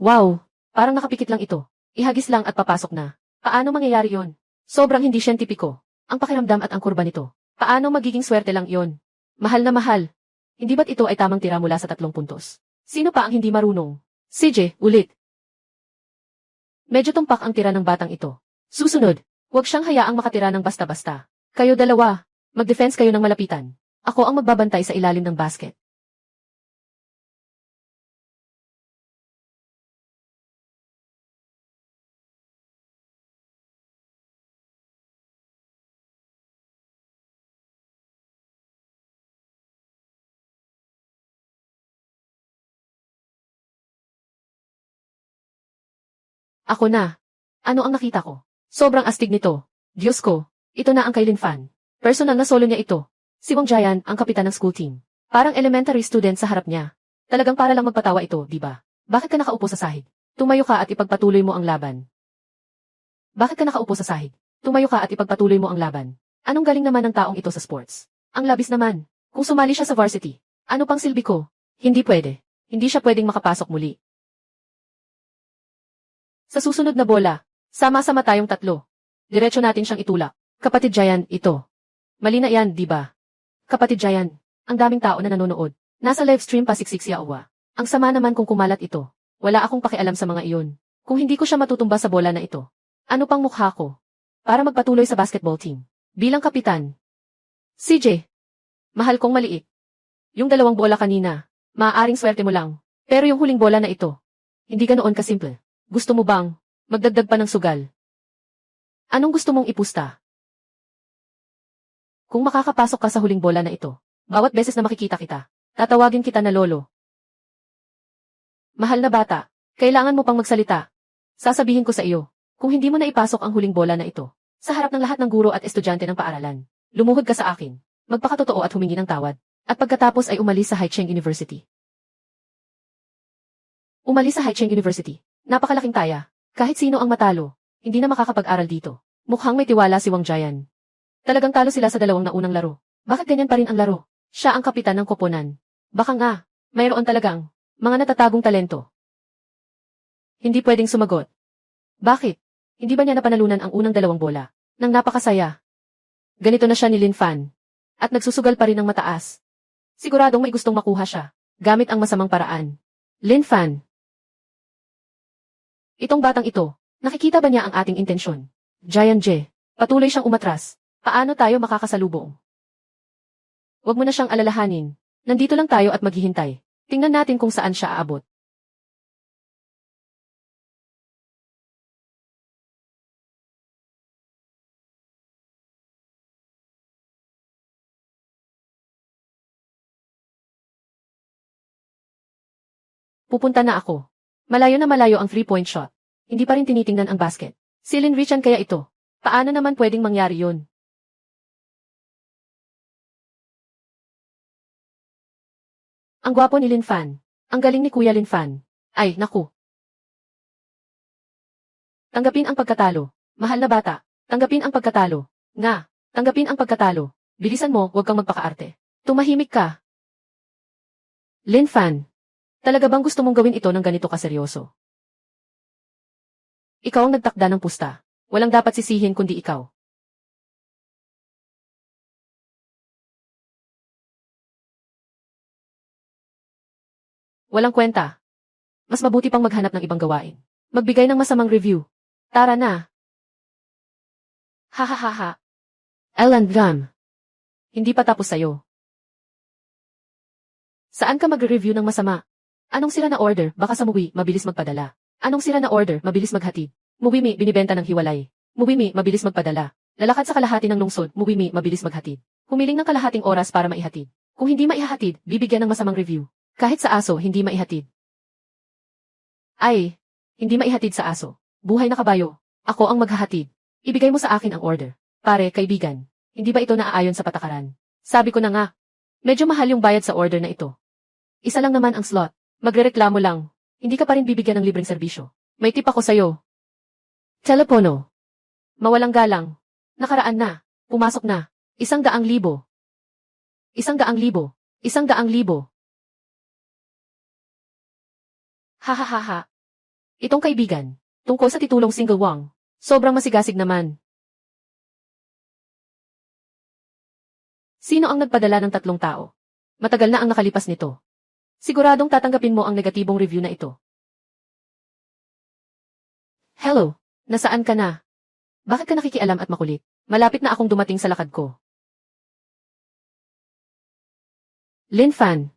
Wow, parang nakapikit lang ito. Ihagis lang at papasok na. Paano mangyayari yon? Sobrang hindi siyentipiko. Ang pakiramdam at ang kurba nito. Paano magiging swerte lang yon? Mahal na mahal. Hindi ba't ito ay tamang tira mula sa 3 puntos? Sino pa ang hindi marunong? CJ, ulit. Medyo tumpak ang tira ng batang ito. Susunod, huwag siyang hayaang makatira ng basta-basta. Kayo dalawa, mag-defense kayo ng malapitan. Ako ang magbabantay sa ilalim ng basket. Ako na. Ano ang nakita ko? Sobrang astig nito. Diyos ko, ito na ang kay Lin Fan. Personal na solo niya ito. Si Wang Jian, ang kapitan ng school team. Parang elementary student sa harap niya. Talagang para lang magpatawa ito, di ba? Bakit ka nakaupo sa sahig? Tumayo ka at ipagpatuloy mo ang laban. Bakit ka nakaupo sa sahig? Tumayo ka at ipagpatuloy mo ang laban. Anong galing naman ng taong ito sa sports? Ang labis naman. Kung sumali siya sa varsity, ano pang silbi ko? Hindi pwede. Hindi siya pwedeng makapasok muli. Sa susunod na bola, sama-sama tayong tatlo. Diretso natin siyang itulak. Kapatid Jayan, ito. Mali na yan, di ba? Kapatid Jayan, ang daming tao na nanonood. Nasa live stream pa siksik si Awa. Ang sama naman kung kumalat ito. Wala akong pakialam sa mga iyon. Kung hindi ko siya matutumba sa bola na ito. Ano pang mukha ko? Para magpatuloy sa basketball team. Bilang kapitan. CJ. Mahal kong maliit. Yung 2 bola kanina, maaaring swerte mo lang. Pero yung huling bola na ito, hindi ganoon kasimple. Gusto mo bang magdagdag pa ng sugal? Anong gusto mong ipusta? Kung makakapasok ka sa huling bola na ito, bawat beses na makikita kita, tatawagin kita na lolo. Mahal na bata, kailangan mo pang magsalita. Sasabihin ko sa iyo, kung hindi mo na ipasok ang huling bola na ito, sa harap ng lahat ng guro at estudyante ng paaralan, lumuhod ka sa akin, magpakatotoo at humingi ng tawad, at pagkatapos ay umalis sa Haicheng University. Umalis sa Haicheng University. Napakalaking taya. Kahit sino ang matalo, hindi na makakapag-aral dito. Mukhang may tiwala si Wang Jian. Talagang talo sila sa 2 naunang laro. Bakit ganyan pa rin ang laro? Siya ang kapitan ng koponan. Baka nga, mayroon talagang mga natatagong talento. Hindi pwedeng sumagot. Bakit? Hindi ba niya napanalunan ang unang 2 bola? Nang napakasaya. Ganito na siya ni Lin Fan. At nagsusugal pa rin ng mataas. Siguradong may gustong makuha siya. Gamit ang masamang paraan. Lin Fan. Itong batang ito, nakikita ba niya ang ating intensyon? Giant J. Patuloy siyang umatras. Paano tayo makakasalubong? Huwag mo na siyang alalahanin. Nandito lang tayo at maghihintay. Tingnan natin kung saan siya aabot. Pupunta na ako. Malayo na malayo ang 3-point shot. Hindi pa rin tinitingnan ang basket. Si Lin Richan kaya ito. Paano naman pwedeng mangyari yun? Ang gwapo ni Lin Fan. Ang galing ni Kuya Lin Fan. Ay, naku. Tanggapin ang pagkatalo. Mahal na bata. Tanggapin ang pagkatalo. Nga. Tanggapin ang pagkatalo. Bilisan mo, huwag kang magpakaarte. Tumahimik ka. Lin Fan. Talaga bang gusto mong gawin ito ng ganito kaseryoso? Ikaw ang nagtakda ng pusta. Walang dapat sisihin kundi ikaw. Walang kwenta. Mas mabuti pang maghanap ng ibang gawain. Magbigay ng masamang review. Tara na. Hahaha. Ellen Gam. Hindi pa tapos sa'yo. Saan ka magre-review ng masama? Anong sira na order? Baka sa Muwi, mabilis magpadala. Anong sira na order? Mabilis maghatid. Muwimi, binibenta ng hiwalay. Muwimi, mabilis magpadala. Lalakad sa kalahati ng lungsod. Muwimi, mabilis maghatid. Humiling ng kalahating oras para maihatid. Kung hindi maihatid, bibigyan ng masamang review. Kahit sa aso, hindi maihatid. Ay, hindi maihatid sa aso. Buhay na kabayo. Ako ang maghahatid. Ibigay mo sa akin ang order. Pare, kaibigan. Hindi ba ito naaayon sa patakaran? Sabi ko na nga. Medyo mahal yung bayad sa order na ito. Isa lang naman ang slot. Magrereklamo lang. Hindi ka pa rin bibigyan ng libreng serbisyo. May tip ako sa'yo. Telepono. Mawalang galang. Nakaraan na. Pumasok na. 100,000. 100,000. 100,000. Hahaha. Itong kaibigan. Tungkol sa titulong single wang. Sobrang masigasig naman. Sino ang nagpadala ng 3 tao? Matagal na ang nakalipas nito. Siguradong tatanggapin mo ang negatibong review na ito. Hello, nasaan ka na? Bakit ka nakikialam at makulit? Malapit na akong dumating sa lakad ko. Lin Fan.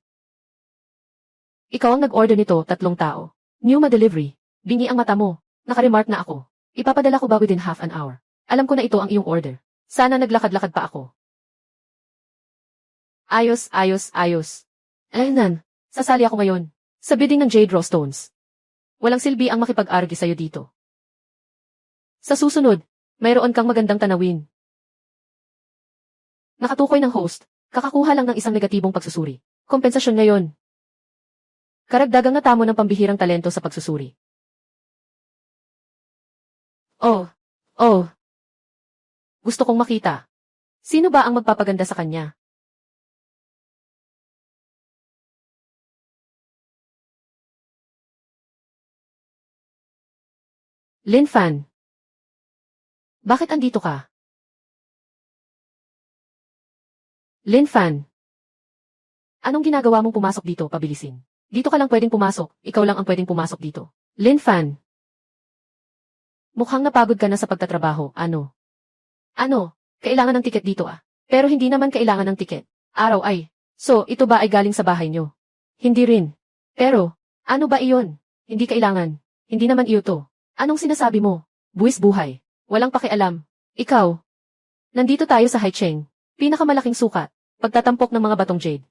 Ikaw ang nag-order nito, 3 tao. New delivery. Bingi ang mata mo. Nakaremark na ako. Ipapadala ko ba within half an hour? Alam ko na ito ang iyong order. Sana naglakad-lakad pa ako. Ayos. Ayun, sasali ako ngayon. Sa bidding ng Jade Rose Stones. Walang silbi ang makipag-argue sa'yo dito. Sa susunod, mayroon kang magandang tanawin. Nakatukoy ng host, kakakuha lang ng isang negatibong pagsusuri. Kompensasyon ngayon. Karagdagang natamo ng pambihirang talento sa pagsusuri. Oh. Gusto kong makita. Sino ba ang magpapaganda sa kanya? Lin Fan. Bakit andito ka? Lin Fan. Anong ginagawa mong pumasok dito, pabilisin? Dito ka lang pwedeng pumasok, ikaw lang ang pwedeng pumasok dito. Lin Fan. Mukhang napagod ka na sa pagtatrabaho, ano? Ano? Kailangan ng tiket dito ah. Pero hindi naman kailangan ng tiket. Araw ay. So, ito ba ay galing sa bahay nyo? Hindi rin. Pero, ano ba iyon? Hindi kailangan. Hindi naman iyo to. Anong sinasabi mo? Buwis buhay. Walang pakialam. Ikaw. Nandito tayo sa Haicheng. Pinakamalaking sukat. Pagtatampok ng mga batong jade.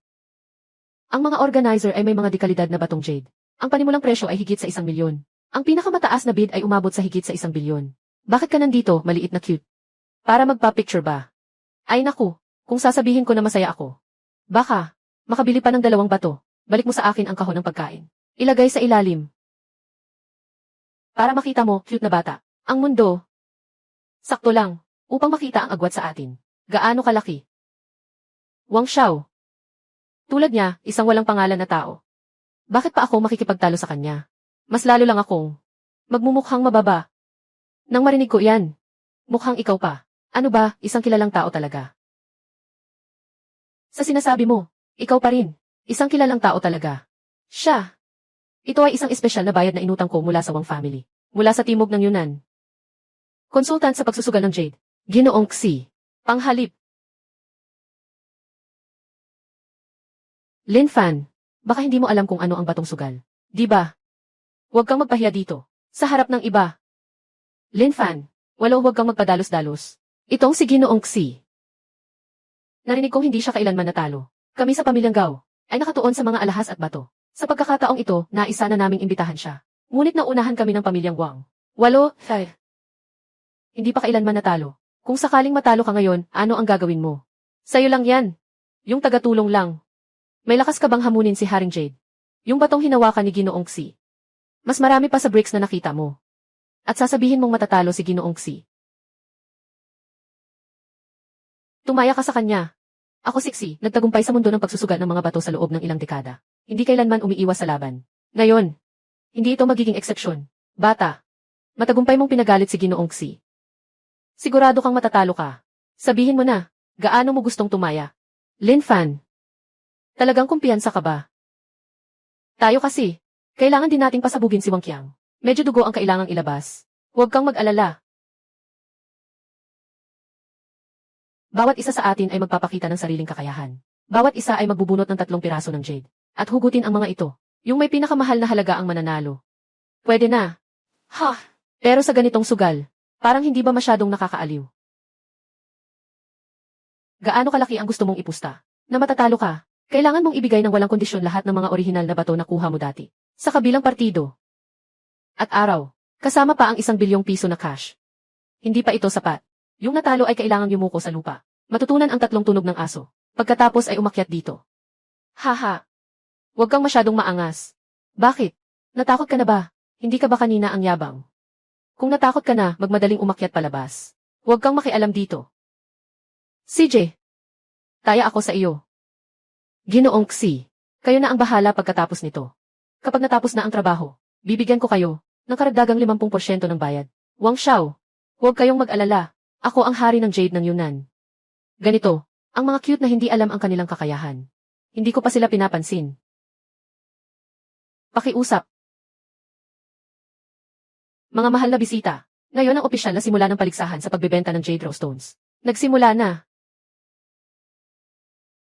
Ang mga organizer ay may mga dekalidad na batong jade. Ang panimulang presyo ay higit sa 1 milyon. Ang pinakamataas na bid ay umabot sa higit sa 1 bilyon. Bakit ka nandito, maliit na cute? Para magpa-picture ba? Ay naku, kung sasabihin ko na masaya ako. Baka, makabili pa ng 2 bato. Balik mo sa akin ang kahon ng pagkain. Ilagay sa ilalim. Para makita mo, cute na bata. Ang mundo. Sakto lang, upang makita ang agwat sa atin. Gaano kalaki? Wang Xiao. Tulad niya, isang walang pangalan na tao. Bakit pa ako makikipagtalo sa kanya? Mas lalo lang akong magmumukhang mababa. Nang marinig ko yan, mukhang ikaw pa. Ano ba, isang kilalang tao talaga. Sa sinasabi mo, ikaw pa rin. Isang kilalang tao talaga. Siya. Ito ay isang espesyal na bayad na inutang ko mula sa Wang family. Mula sa timog ng Yunnan. Konsultant sa pagsusugal ng jade. Ginoong Xi. Panghalip. Lin Fan, baka hindi mo alam kung ano ang batong sugal. Di ba? Huwag kang magpahiya dito. Sa harap ng iba. Lin Fan, huwag kang magpadalos-dalos. Itong si Ginoong Xi. Narinig kong hindi siya kailanman natalo. Kami sa pamilyang Gao ay nakatuon sa mga alahas at bato. Sa pagkakataong ito, naisa na naming imbitahan siya. Ngunit naunahan kami ng pamilyang Wang. 8, 5. Hindi pa kailanman natalo. Kung sakaling matalo ka ngayon, ano ang gagawin mo? Sa'yo lang yan. Yung tagatulong lang. May lakas ka bang hamunin si Haring Jade? Yung batong hinawakan ni Ginoong Xi. Mas marami pa sa bricks na nakita mo. At sasabihin mong matatalo si Ginoong Xi. Tumaya ka sa kanya. Ako si Xi, nagtagumpay sa mundo ng pagsusugat ng mga bato sa loob ng ilang dekada. Hindi kailanman umiiwas sa laban. Ngayon, hindi ito magiging eksepsyon. Bata, matagumpay mong pinagalit si Ginoong Xi. Sigurado kang matatalo ka. Sabihin mo na, gaano mo gustong tumaya? Lin Fan. Talagang kumpiyansa ka ba? Tayo kasi, kailangan din nating pasabugin si Wang Qiang. Medyo dugo ang kailangang ilabas. Huwag kang mag-alala. Bawat isa sa atin ay magpapakita ng sariling kakayahan. Bawat isa ay magbubunot ng 3 piraso ng jade. At hugutin ang mga ito. Yung may pinakamahal na halaga ang mananalo. Pwede na. Ha! Pero sa ganitong sugal, parang hindi ba masyadong nakakaaliw? Gaano kalaki ang gusto mong ipusta? Na matatalo ka, kailangan mong ibigay ng walang kondisyon lahat ng mga orihinal na bato na kuha mo dati. Sa kabilang partido. At araw, kasama pa ang 1 bilyong piso na cash. Hindi pa ito sapat. Yung natalo ay kailangang yumuko sa lupa. Matutunan ang 3 tunog ng aso. Pagkatapos ay umakyat dito. Haha. Huwag kang masyadong maangas. Bakit? Natakot ka na ba? Hindi ka ba kanina ang yabang? Kung natakot ka na, magmadaling umakyat palabas. Huwag kang makialam dito. CJ. Taya ako sa iyo. Ginoong Xi. Kayo na ang bahala pagkatapos nito. Kapag natapos na ang trabaho, bibigyan ko kayo ng karagdagang 50% ng bayad. Wang Xiao. Huwag kayong mag-alala. Ako ang hari ng Jade ng Yunnan. Ganito, ang mga cute na hindi alam ang kanilang kakayahan. Hindi ko pa sila pinapansin. Pakiusap. Mga mahal na bisita, ngayon ang opisyal na simula ng paligsahan sa pagbebenta ng Jade Rose Stones. Nagsimula na.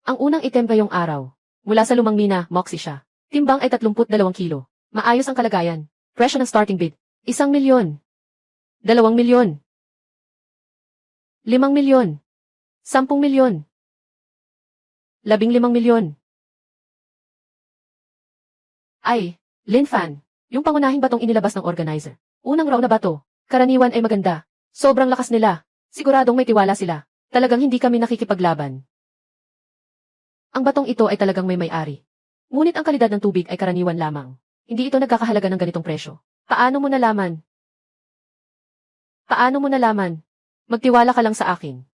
Ang unang item ngayong araw. Mula sa lumang mina, Moxie siya. Timbang ay 32 kilo. Maayos ang kalagayan. Presyo ng starting bid. 1 milyon. 2 milyon. 5 milyon. 10 milyon. 15 milyon. Ay, Lin Fan, yung pangunahing batong inilabas ng organizer. Unang raw na bato, karaniwan ay maganda. Sobrang lakas nila. Siguradong may tiwala sila. Talagang hindi kami nakikipaglaban. Ang batong ito ay talagang may may-ari. Ngunit ang kalidad ng tubig ay karaniwan lamang. Hindi ito nagkakahalaga ng ganitong presyo. Paano mo nalaman? Paano mo nalaman? Magtiwala ka lang sa akin.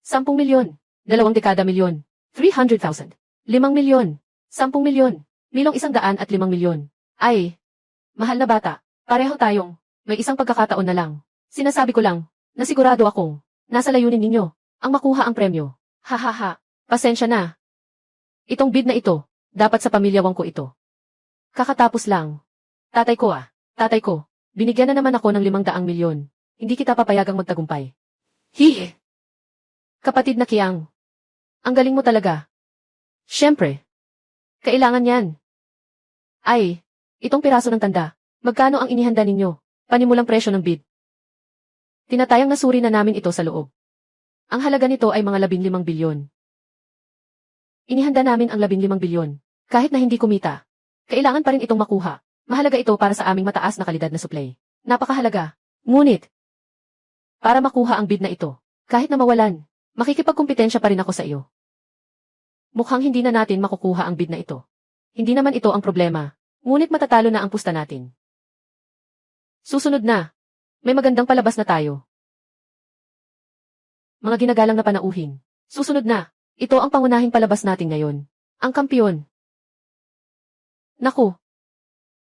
10 milyon. 2 dekada milyon. 300,000. 5 milyon. 10 milyon. 105 milyon. Ay, mahal na bata. Pareho tayong. May isang pagkakataon na lang. Sinasabi ko lang, na sigurado akong, nasa layunin ninyo, ang makuha ang premyo. Hahaha, pasensya na. Itong bid na ito, dapat sa pamilya Wang ko ito. Kakatapos lang. Tatay ko, binigyan na naman ako ng 500 milyon. Hindi kita papayagang magtagumpay. Hihi. Kapatid na Qiang. Ang galing mo talaga. Siyempre. Kailangan yan. Ay, itong piraso ng tanda. Magkano ang inihanda ninyo? Panimulang presyo ng bid. Tinatayang nasuri na namin ito sa loob. Ang halaga nito ay mga 15 bilyon. Inihanda namin ang 15 bilyon. Kahit na hindi kumita. Kailangan pa rin itong makuha. Mahalaga ito para sa aming mataas na kalidad na supply. Napakahalaga. Ngunit, para makuha ang bid na ito, kahit na mawalan, makikipagkumpetensya pa rin ako sa iyo. Mukhang hindi na natin makukuha ang bid na ito. Hindi naman ito ang problema, ngunit matatalo na ang pusta natin. Susunod na. May magandang palabas na tayo. Mga ginagalang na panauhin. Susunod na. Ito ang pangunahing palabas natin ngayon. Ang kampiyon. Naku.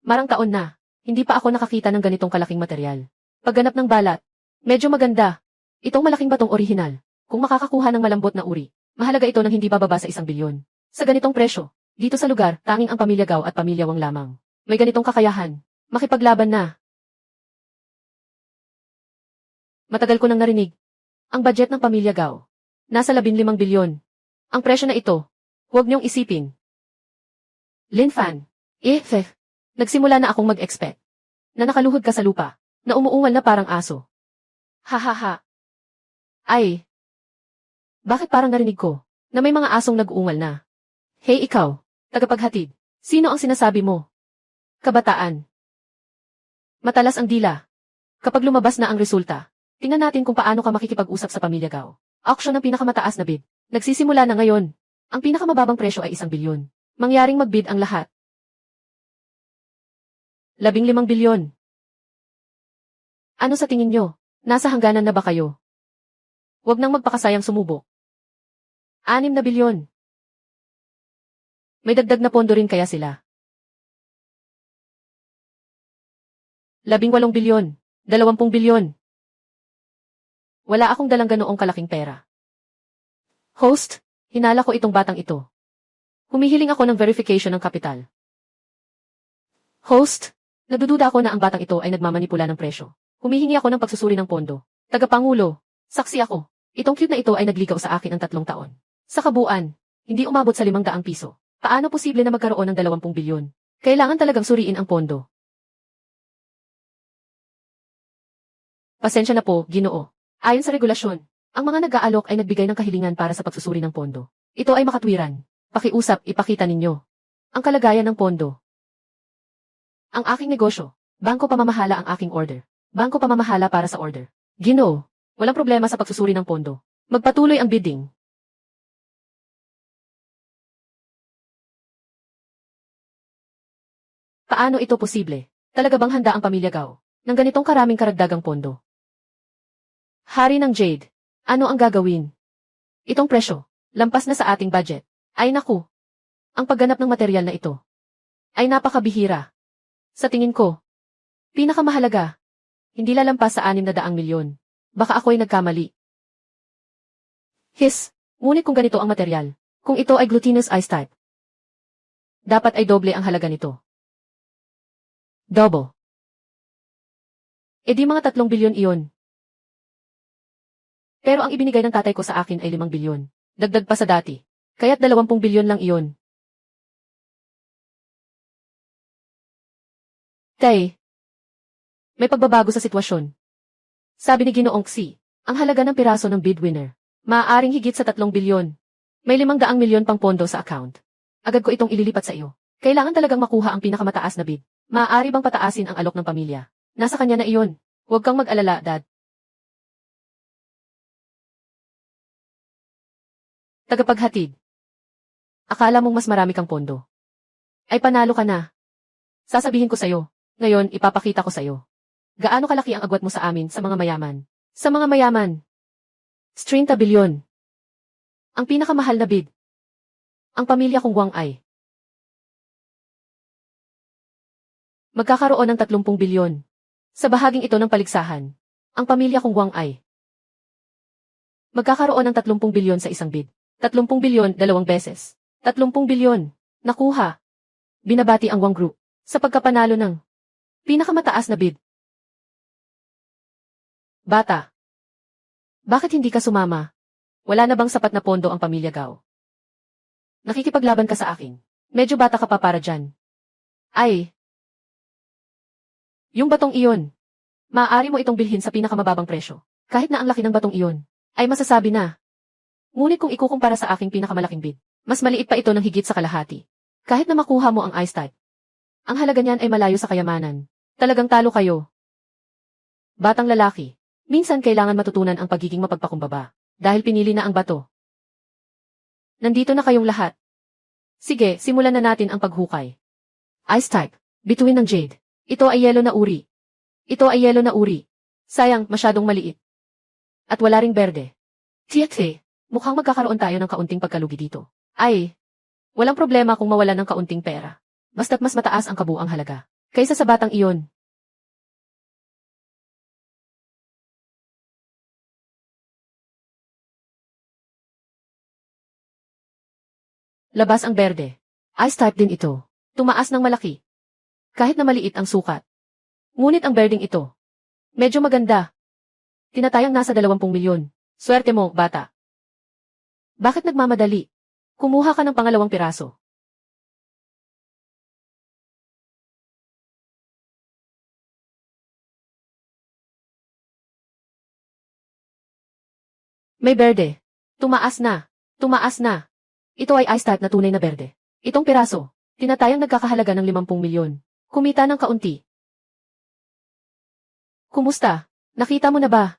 Marang taon na. Hindi pa ako nakakita ng ganitong kalaking material. Pagganap ng balat. Medyo maganda. Itong malaking batong orihinal. Kung makakakuha ng malambot na uri, mahalaga ito ng hindi bababa sa 1 bilyon. Sa ganitong presyo, dito sa lugar, tanging ang pamilya Gao at pamilya Wang lamang. May ganitong kakayahan. Makipaglaban na. Matagal ko nang narinig. Ang budget ng pamilya Gao. Nasa 15 bilyon. Ang presyo na ito. Huwag niyong isipin. Lin Fan. Nagsimula na akong mag-expect. Na nakaluhod ka sa lupa. Na umuungal na parang aso. Hahaha. Ay. Bakit parang narinig ko, na may mga asong nag-uungal na? Hey ikaw, tagapaghatid. Sino ang sinasabi mo? Kabataan. Matalas ang dila. Kapag lumabas na ang resulta, tingnan natin kung paano ka makikipag-usap sa pamilya Gao. Auction ng pinakamataas na bid. Nagsisimula na ngayon. Ang pinakamababang presyo ay 1 bilyon. Mangyaring magbid ang lahat. 15 bilyon. Ano sa tingin nyo? Nasa hangganan na ba kayo? Huwag nang magpakasayang sumubok. 6 bilyon. May dagdag na pondo rin kaya sila. 18 bilyon. 20 bilyon. Wala akong dalang ganoong kalaking pera. Host, hinala ko itong batang ito. Humihiling ako ng verification ng kapital. Host, nagdududa ako na ang batang ito ay nagmamanipula ng presyo. Humihingi ako ng pagsusuri ng pondo. Tagapangulo, saksi ako. Itong cute na ito ay nagligaw sa akin ng 3 taon. Sa kabuuan, hindi umabot sa 500 piso. Paano posible na magkaroon ng 20 bilyon? Kailangan talagang suriin ang pondo. Pasensya na po, Ginoo. Ayon sa regulasyon, ang mga nag-aalok ay nagbigay ng kahilingan para sa pagsusuri ng pondo. Ito ay makatwiran. Pakiusap, ipakita ninyo ang kalagayan ng pondo. Ang aking negosyo, bangko pamamahala ang aking order. Bangko pamamahala para sa order. Ginoo, walang problema sa pagsusuri ng pondo. Magpatuloy ang bidding. Paano ito posible? Talaga bang handa ang pamilya Gao ng ganitong karaming karagdagang pondo? Hari ng Jade, ano ang gagawin? Itong presyo, lampas na sa ating budget. Ay naku, ang pagganap ng material na ito ay napakabihira. Sa tingin ko, pinakamahalaga, hindi lalampas sa 600 milyon. Baka ako'y nagkamali. Ngunit kung ganito ang material, kung ito ay glutinous ice type, dapat ay doble ang halaga nito. Double. E di mga 3 bilyon iyon. Pero ang ibinigay ng tatay ko sa akin ay 5 bilyon. Dagdag pa sa dati. Kaya't 20 bilyon lang iyon. Tay, may pagbabago sa sitwasyon. Sabi ni Ginoong Xi, ang halaga ng piraso ng bid winner, maaaring higit sa 3 bilyon. May 500 milyon pang pondo sa account. Agad ko itong ililipat sa iyo. Kailangan talagang makuha ang pinakamataas na bid. Maaari bang pataasin ang alok ng pamilya? Nasa kanya na iyon. Huwag kang mag-alala, Dad. Tagapaghatid. Akala mong mas marami kang pondo. Ay panalo ka na. Sasabihin ko sa'yo. Ngayon, ipapakita ko sa'yo. Gaano kalaki ang agwat mo sa amin sa mga mayaman? Sa mga mayaman. 30 bilyon. Ang pinakamahal na bid. Ang pamilya kong Wang ay magkakaroon ng 30 bilyon. Sa bahaging ito ng paligsahan, ang pamilya kong Wang ay magkakaroon ng 30 bilyon sa isang bid. 30 bilyon 2 beses. 30 bilyon. Nakuha. Binabati ang Wang Group sa pagkapanalo ng pinakamataas na bid. Bata, bakit hindi ka sumama? Wala na bang sapat na pondo ang pamilya Gao? Nakikipaglaban ka sa akin. Medyo bata ka pa para dyan. Ay, yung batong iyon, maaari mo itong bilhin sa pinakamababang presyo. Kahit na ang laki ng batong iyon, ay masasabi na. Ngunit kung ikukumpara sa aking pinakamalaking bid, mas maliit pa ito ng higit sa kalahati. Kahit na makuha mo ang ice type, ang halaga niyan ay malayo sa kayamanan. Talagang talo kayo. Batang lalaki, minsan kailangan matutunan ang pagiging mapagpakumbaba, dahil pinili na ang bato. Nandito na kayong lahat. Sige, simulan na natin ang paghukay. Ice type, bituin ng Jade. Ito ay yelo na uri. Ito ay yelo na uri. Sayang, masyadong maliit. At wala ring berde. Tiyate, mukhang magkakaroon tayo ng kaunting pagkalugi dito. Ay, walang problema kung mawala ng kaunting pera. Basta't mas mataas ang kabuang halaga kaysa sa batang iyon. Labas ang berde. Ice type din ito. Tumaas ng malaki. Kahit na maliit ang sukat. Ngunit ang berding ito, medyo maganda. Tinatayang nasa 20 milyon. Swerte mo, bata. Bakit nagmamadali? Kumuha ka ng pangalawang piraso. May berde. Tumaas na. Tumaas na. Ito ay ice type na tunay na berde. Itong piraso, tinatayang nagkakahalaga ng 50 milyon. Kumita ng kaunti. Kumusta? Nakita mo na ba?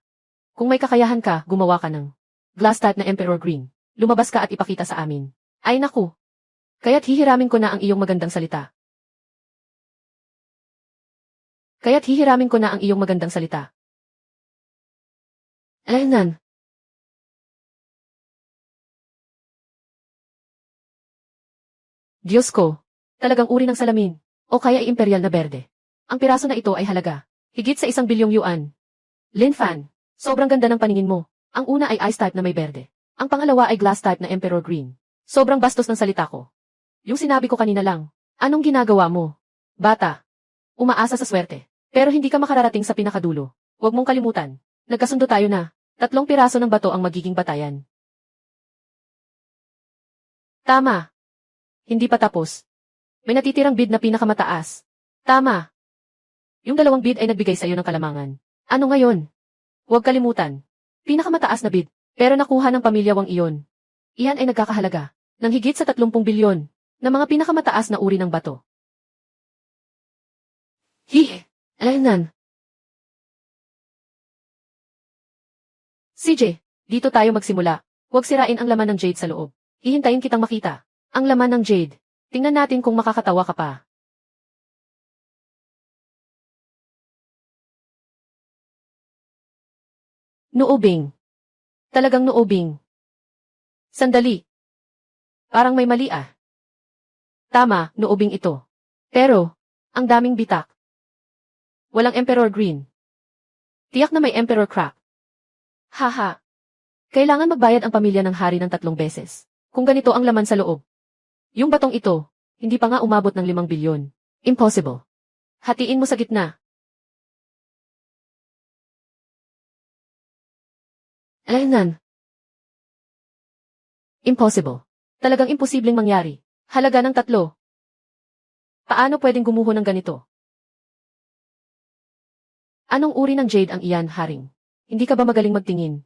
Kung may kakayahan ka, gumawa ka ng glass type na Emperor Green. Lumabas ka at ipakita sa amin Ay naku. Kaya't hihiramin ko na ang iyong magandang salita. Alaynan. Diyos ko. Talagang uri ng salamin. O kaya ay imperial na berde. Ang piraso na ito ay halaga. Higit sa 1 bilyong yuan. Lin Fan. Sobrang ganda ng paningin mo. Ang una ay ice type na may berde. Ang pangalawa ay glass type na emperor green. Sobrang bastos ng salita ko. Yung sinabi ko kanina lang. Anong ginagawa mo? Bata. Umaasa sa swerte. Pero hindi ka makararating sa pinakadulo. Huwag mong kalimutan. Nagkasundo tayo na. 3 piraso ng bato ang magiging batayan. Tama. Hindi pa tapos. May natitirang bid na pinakamataas. Tama. Yung 2 bid ay nagbigay sa iyo ng kalamangan. Ano ngayon? Huwag kalimutan. Pinakamataas na bid. Pero nakuha ng pamilya Wang iyon. Iyan ay nagkakahalaga ng higit sa 30 bilyon na mga pinakamataas na uri ng bato. Alaynan. CJ, dito tayo magsimula. Huwag sirain ang laman ng jade sa loob. Hihintayin kitang makita. Ang laman ng jade. Tingnan natin kung makakatawa ka pa. Nuubing. Talagang nuubing. Sandali. Parang may mali ah. Tama, nuubing ito. Pero, ang daming bitak. Walang Emperor Green. Tiyak na may Emperor Crack. Haha. Kailangan magbayad ang pamilya ng hari ng 3 beses. Kung ganito ang laman sa loob. Yung batong ito, hindi pa nga umabot ng 5 bilyon. Impossible. Hatiin mo sa gitna. Alaynan. Impossible. Talagang imposibleng mangyari. Halaga ng 3. Paano pwedeng gumuho ng ganito? Anong uri ng jade ang iyan, haring? Hindi ka ba magaling magtingin?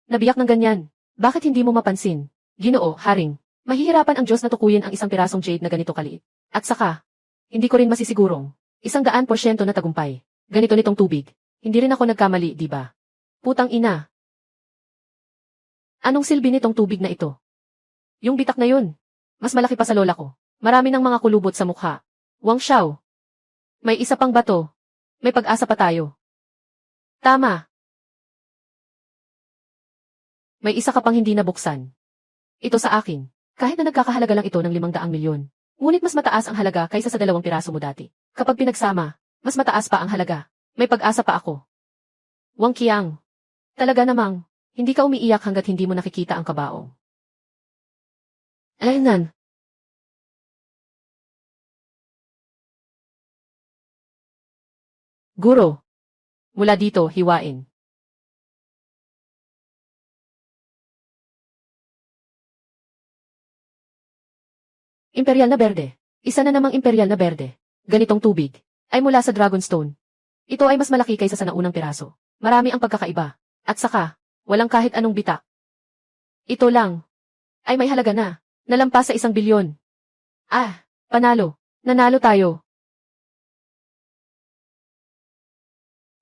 Nabiyak ng ganyan. Bakit hindi mo mapansin? Ginoo, haring. Mahihirapan ang Diyos na tukuyin ang 1 pirasong jade na ganito kaliit. At saka, hindi ko rin masisigurong. 100% na tagumpay. Ganito nitong tubig. Hindi rin ako nagkamali, di ba? Putang ina. Anong silbi nitong tubig na ito? Yung bitak na yun. Mas malaki pa sa lola ko. Marami ng mga kulubot sa mukha. Wang Xiao. May isa pang bato. May pag-asa pa tayo. Tama. May isa ka pang hindi nabuksan. Ito sa akin. Kahit na nagkakahalaga lang ito ng 500 milyon. Ngunit mas mataas ang halaga kaysa sa 2 piraso mo dati. Kapag pinagsama, mas mataas pa ang halaga. May pag-asa pa ako. Wang Qiang. Talaga namang, hindi ka umiiyak hanggat hindi mo nakikita ang kabaong. Alaynan. Guro. Mula dito, hiwain. Imperial na berde. Isa na namang imperial na berde. Ganitong tubig. Ay mula sa Dragonstone. Ito ay mas malaki kaysa sa naunang piraso. Marami ang pagkakaiba. At saka, walang kahit anong bitak. Ito lang. Ay may halaga na. Nalampas sa 1 bilyon. Panalo. Nanalo tayo.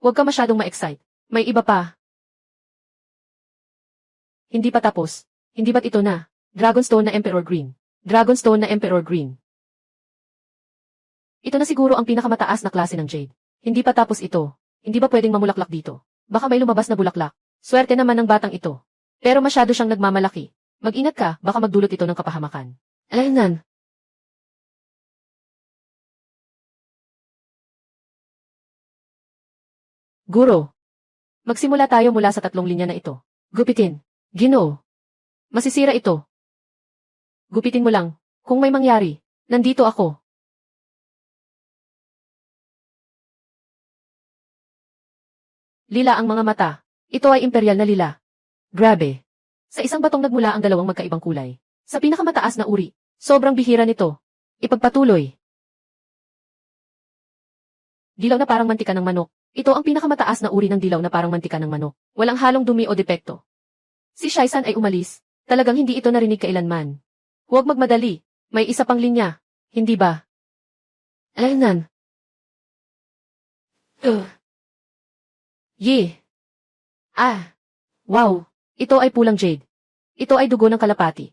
Huwag ka masyadong ma-excite. May iba pa. Hindi pa tapos. Hindi ba't ito na? Dragonstone na Emperor Green. Dragonstone na Emperor Green. Ito na siguro ang pinakamataas na klase ng jade. Hindi pa tapos ito. Hindi ba pwedeng mamulaklak dito? Baka may lumabas na bulaklak. Swerte naman ng batang ito. Pero masyado siyang nagmamalaki. Mag-ingat ka, baka magdulot ito ng kapahamakan. Alaynan. Guro. Magsimula tayo mula sa 3 linya na ito. Gupitin. Ginoo. Masisira ito. Gupitin mo lang. Kung may mangyari, nandito ako. Lila ang mga mata. Ito ay imperial na lila. Grabe. Sa isang batong nagmula ang 2 magkaibang kulay. Sa pinakamataas na uri. Sobrang bihira nito. Ipagpatuloy. Dilaw na parang mantika ng manok. Ito ang pinakamataas na uri ng dilaw na parang mantika ng manok. Walang halong dumi o depekto. Si Shaisan ay umalis. Talagang hindi ito narinig kailanman. Huwag magmadali. May isa pang linya. Hindi ba? Alaynan. Wow. Ito ay pulang jade. Ito ay dugo ng kalapati.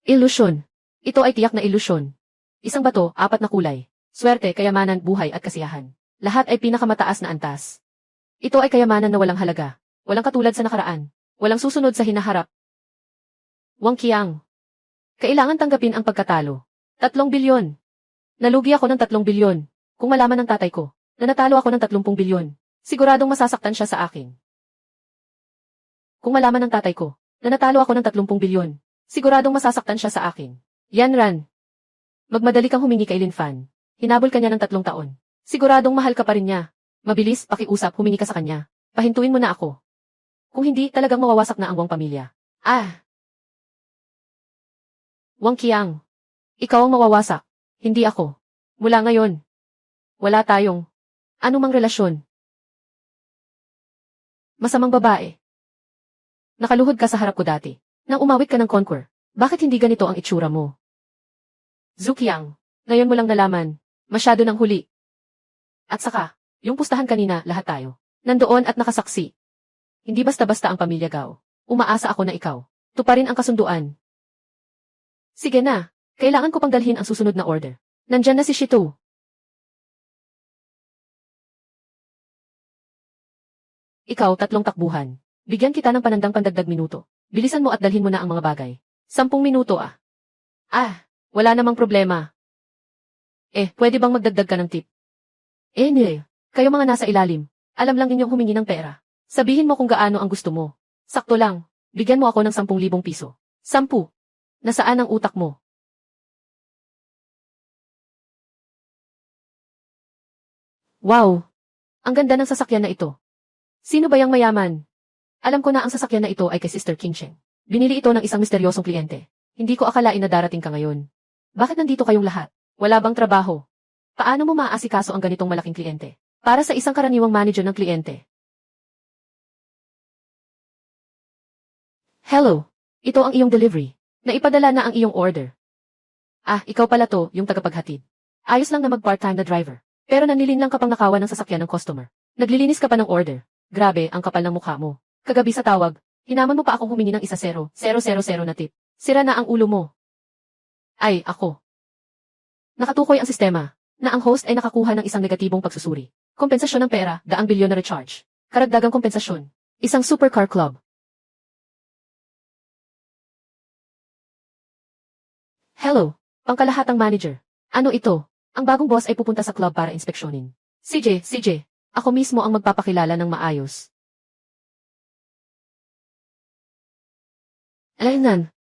Ilusyon. Ito ay tiyak na ilusyon. Isang bato, 4 na kulay. Swerte, kayamanan, buhay at kasiyahan. Lahat ay pinakamataas na antas. Ito ay kayamanan na walang halaga. Walang katulad sa nakaraan. Walang susunod sa hinaharap. Wang Qiang. Kailangan tanggapin ang pagkatalo. 3 bilyon. Nalugi ako ng 3 bilyon. Kung malaman ng tatay ko, na natalo ako ng 30 bilyon, siguradong masasaktan siya sa akin. Kung malaman ng tatay ko, na natalo ako ng 30 bilyon, siguradong masasaktan siya sa akin. Yan Ran. Magmadali kang humingi kay Lin Fan. Hinabol ka niya ng 3 taon. Siguradong mahal ka pa rin niya. Mabilis, pakiusap, humingi ka sa kanya. Pahintuin mo na ako. Kung hindi, talagang mawawasak na ang buong pamilya. Wang Qiang. Ikaw ang mawawasak. Hindi ako. Mula ngayon. Wala tayong anumang relasyon. Masamang babae. Nakaluhod ka sa harap ko dati. Nang umawit ka ng Conquer. Bakit hindi ganito ang itsura mo? Zhu Qiang. Ngayon mo lang nalaman. Masyado ng huli. At saka, yung pustahan kanina, lahat tayo. Nandoon at nakasaksi. Hindi basta-basta ang pamilya Gao. Umaasa ako na ikaw. Tuparin ang kasunduan. Sige na. Kailangan ko pang dalhin ang susunod na order. Nandyan na si Shitu. Ikaw, 3 takbuhan. Bigyan kita ng panandang pandagdag minuto. Bilisan mo at dalhin mo na ang mga bagay. 10 minuto wala namang problema. Pwede bang magdagdag ka ng tip? Kayo mga nasa ilalim. Alam lang ninyong humingi ng pera. Sabihin mo kung gaano ang gusto mo. Sakto lang. Bigyan mo ako ng 10,000 piso. 10. Nasaan ang utak mo? Wow! Ang ganda ng sasakyan na ito. Sino ba yang mayaman? Alam ko na ang sasakyan na ito ay kay Sister Qingcheng. Binili ito ng isang misteryosong kliyente. Hindi ko akalain na darating ka ngayon. Bakit nandito kayong lahat? Wala bang trabaho? Paano mo maaasikaso ang ganitong malaking kliyente? Para sa isang karaniwang manager ng kliyente. Hello. Ito ang iyong delivery. Naipadala na ang iyong order. Ikaw pala to, yung tagapaghatid. Ayos lang na mag-part-time na driver. Pero nanilin lang ka pang nakawan ng sasakyan ng customer. Naglilinis ka pa ng order. Grabe, ang kapal ng mukha mo. Kagabi sa tawag, hinaman mo pa akong humingi ng 1,000,000 na tip. Sira na ang ulo mo. Ako. Nakatukoy ang sistema, na ang host ay nakakuha ng isang negatibong pagsusuri. Kompensasyon ng pera, 2 bilyon na recharge. Karagdagang kompensasyon. Isang supercar club. Hello, pangkalahatang manager. Ano ito? Ang bagong boss ay pupunta sa club para inspeksyonin. CJ, ako mismo ang magpapakilala ng maayos. Alaynan.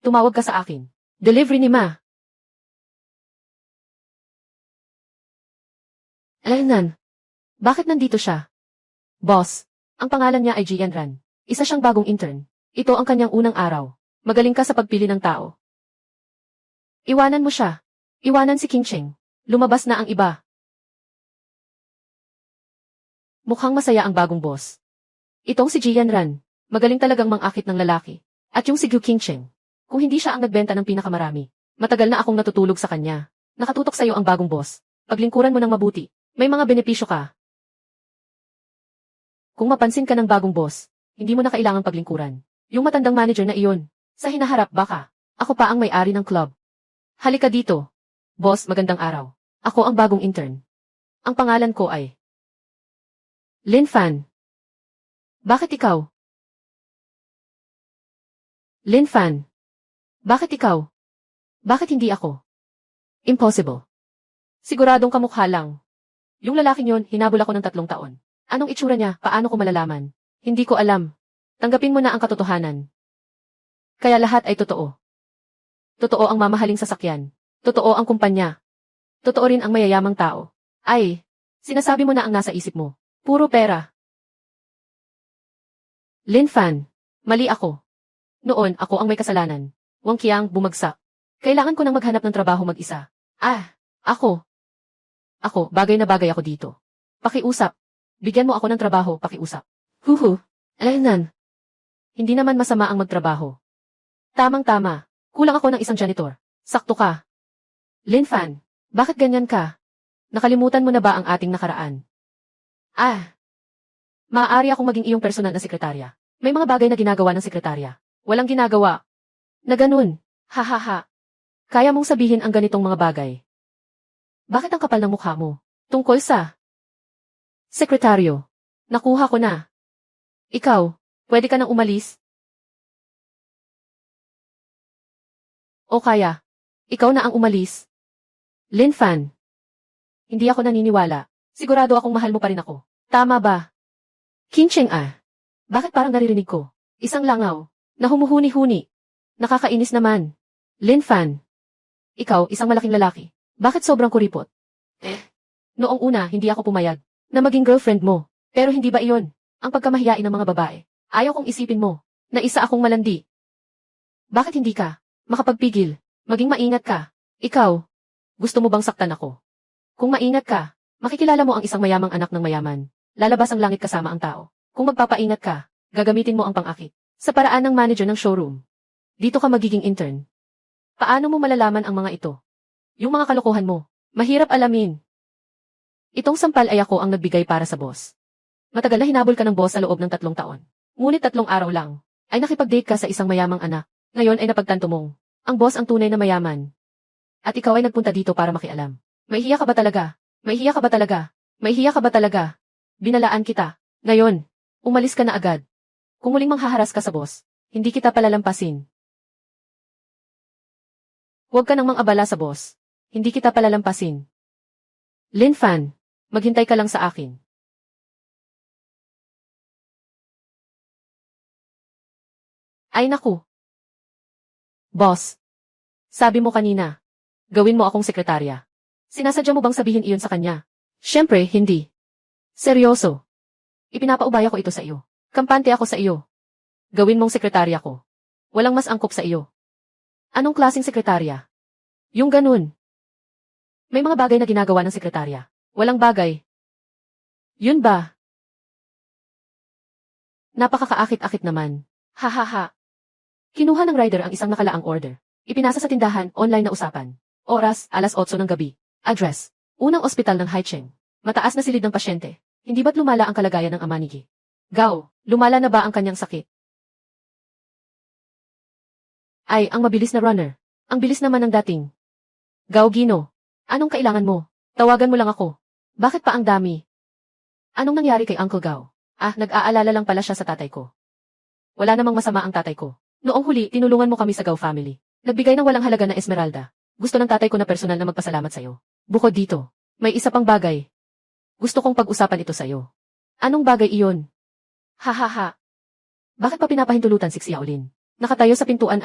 Tumawag ka sa akin. Delivery ni Ma. Alaynan. Bakit nandito siya? Boss, ang pangalan niya ay Jian Ran. Isa siyang bagong intern. Ito ang kanyang unang araw. Magaling ka sa pagpili ng tao. Iwanan mo siya. Iwanan si Qingcheng. Lumabas na ang iba. Mukhang masaya ang bagong boss. Itong si Jian Ran. Magaling talagang mangakit ng lalaki. At yung si Gu Qingcheng. Kung hindi siya ang nagbenta ng pinakamarami, matagal na akong natutulog sa kanya. Nakatutok sa'yo ang bagong boss. Paglingkuran mo ng mabuti. May mga benepisyo ka. Kung mapansin ka ng bagong boss, hindi mo na kailangang paglingkuran. Yung matandang manager na iyon. Sa hinaharap baka, ako pa ang may-ari ng club. Halika dito. Boss, magandang araw. Ako ang bagong intern. Ang pangalan ko ay Lin Fan. Bakit ikaw? Lin Fan. Bakit ikaw? Bakit hindi ako? Impossible. Siguradong kamukha lang. Yung lalaking yon, hinabol ako ng 3 taon. Anong itsura niya, paano ko malalaman? Hindi ko alam. Tanggapin mo na ang katotohanan. Kaya lahat ay totoo. Totoo ang mamahaling sasakyan. Totoo ang kumpanya. Totoo rin ang mayayamang tao. Sinasabi mo na ang nasa isip mo. Puro pera. Lin Fan, mali ako. Noon, ako ang may kasalanan. Wang Qiang, bumagsak. Kailangan ko nang maghanap ng trabaho mag-isa. Ako, bagay na bagay ako dito. Pakiusap. Bigyan mo ako ng trabaho, pakiusap. Alaynan. Hindi naman masama ang magtrabaho. Tamang-tama. Kulang ako ng isang janitor. Sakto ka. Lin Fan, bakit ganyan ka? Nakalimutan mo na ba ang ating nakaraan? Maaari akong maging iyong personal na sekretarya. May mga bagay na ginagawa ng sekretarya. Walang ginagawa. Na ganun. Hahaha. Kaya mong sabihin ang ganitong mga bagay. Bakit ang kapal ng mukha mo? Tungkol sa sekretaryo. Nakuha ko na. Ikaw, pwede ka nang umalis? O kaya, ikaw na ang umalis? Lin Fan. Hindi ako naniniwala. Sigurado akong mahal mo pa rin ako. Tama ba? Kincheng ah. Bakit parang naririnig ko? Isang langaw. Na humuhuni-huni. Nakakainis naman. Lin Fan. Ikaw, isang malaking lalaki. Bakit sobrang kuripot? Noong una, hindi ako pumayag na maging girlfriend mo. Pero hindi ba iyon ang pagkamahiyain ng mga babae? Ayaw kong isipin mo na isa akong malandi. Bakit hindi ka makapagpigil? Maging maingat ka. Ikaw, gusto mo bang saktan ako? Kung maingat ka, makikilala mo ang isang mayamang anak ng mayaman. Lalabas ang langit kasama ang tao. Kung magpapaingat ka, gagamitin mo ang pang-akit. Sa paraan ng manager ng showroom. Dito ka magiging intern. Paano mo malalaman ang mga ito? Yung mga kalokohan mo, mahirap alamin. Itong sampal ay ako ang nagbigay para sa boss. Matagal na hinabol ka ng boss sa loob ng 3 taon. Ngunit 3 araw lang, ay nakipag-date ka sa isang mayamang anak. Ngayon ay napagtanto mong, ang boss ang tunay na mayaman. At ikaw ay nagpunta dito para makialam. May hiya ka ba talaga? May hiya ka ba talaga? May hiya ka ba talaga? Binalaan kita. Ngayon, umalis ka na agad. Kung muling manghaharas ka sa boss, hindi kita palalampasin. Huwag ka nang mang-abala sa boss. Hindi kita palalampasin. Lin Fan, maghintay ka lang sa akin. Ay naku. Boss. Sabi mo kanina, gawin mo akong sekretarya. Sinasadya mo bang sabihin iyon sa kanya? Siyempre, hindi. Seryoso. Ipinapaubaya ko ito sa iyo. Kampante ako sa iyo. Gawin mong sekretarya ko. Walang mas angkop sa iyo. Anong klaseng sekretarya? Yung ganun. May mga bagay na ginagawa ng sekretarya. Walang bagay. Yun ba? Napakakaakit-akit naman. Hahaha. Kinuha ng rider ang isang nakalaang order. Ipinasa sa tindahan, online na usapan. Oras, 8:00 ng gabi. Address, unang ospital ng Haicheng. Mataas na silid ng pasyente. Hindi ba't lumala ang kalagayan ng ama ni Gi? Gao, lumala na ba ang kanyang sakit? Ay, ang mabilis na runner. Ang bilis naman ng dating. Gao Gino, anong kailangan mo? Tawagan mo lang ako. Bakit pa ang dami? Anong nangyari kay Uncle Gao? Nag-aalala lang pala siya sa tatay ko. Wala namang masama ang tatay ko. Noong huli, tinulungan mo kami sa Gao family. Nagbigay ng walang halaga na esmeralda. Gusto ng tatay ko na personal na magpasalamat sa'yo. Bukod dito, may isa pang bagay. Gusto kong pag-usapan ito sa'yo. Anong bagay iyon? Hahaha. Bakit pa pinapahintulutan si Xiaolin? Nakatayo sa pintuan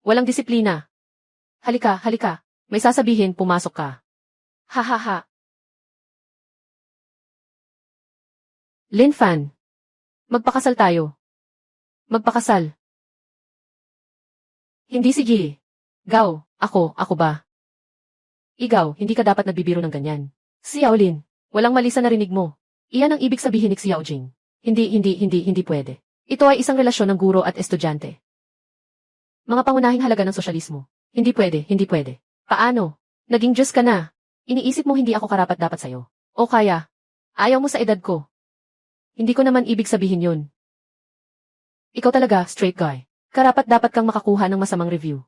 Walang disiplina. Halika, halika. May sasabihin, pumasok ka. Hahaha. Lin Fan. Magpakasal tayo. Magpakasal. Hindi sige. Gao, ako ba? Ikaw, hindi ka dapat nagbibiro ng ganyan. Xiaolin, walang mali sa narinig mo. Iyan ang ibig sabihin ni Xiaojing. Hindi pwede. Ito ay isang relasyon ng guro at estudyante. Mga pangunahing halaga ng sosyalismo. Hindi pwede. Paano? Naging Diyos ka na. Iniisip mo hindi ako karapat-dapat sa'yo. O kaya, ayaw mo sa edad ko. Hindi ko naman ibig sabihin yun. Ikaw talaga, straight guy. Karapat-dapat kang makakuha ng masamang review.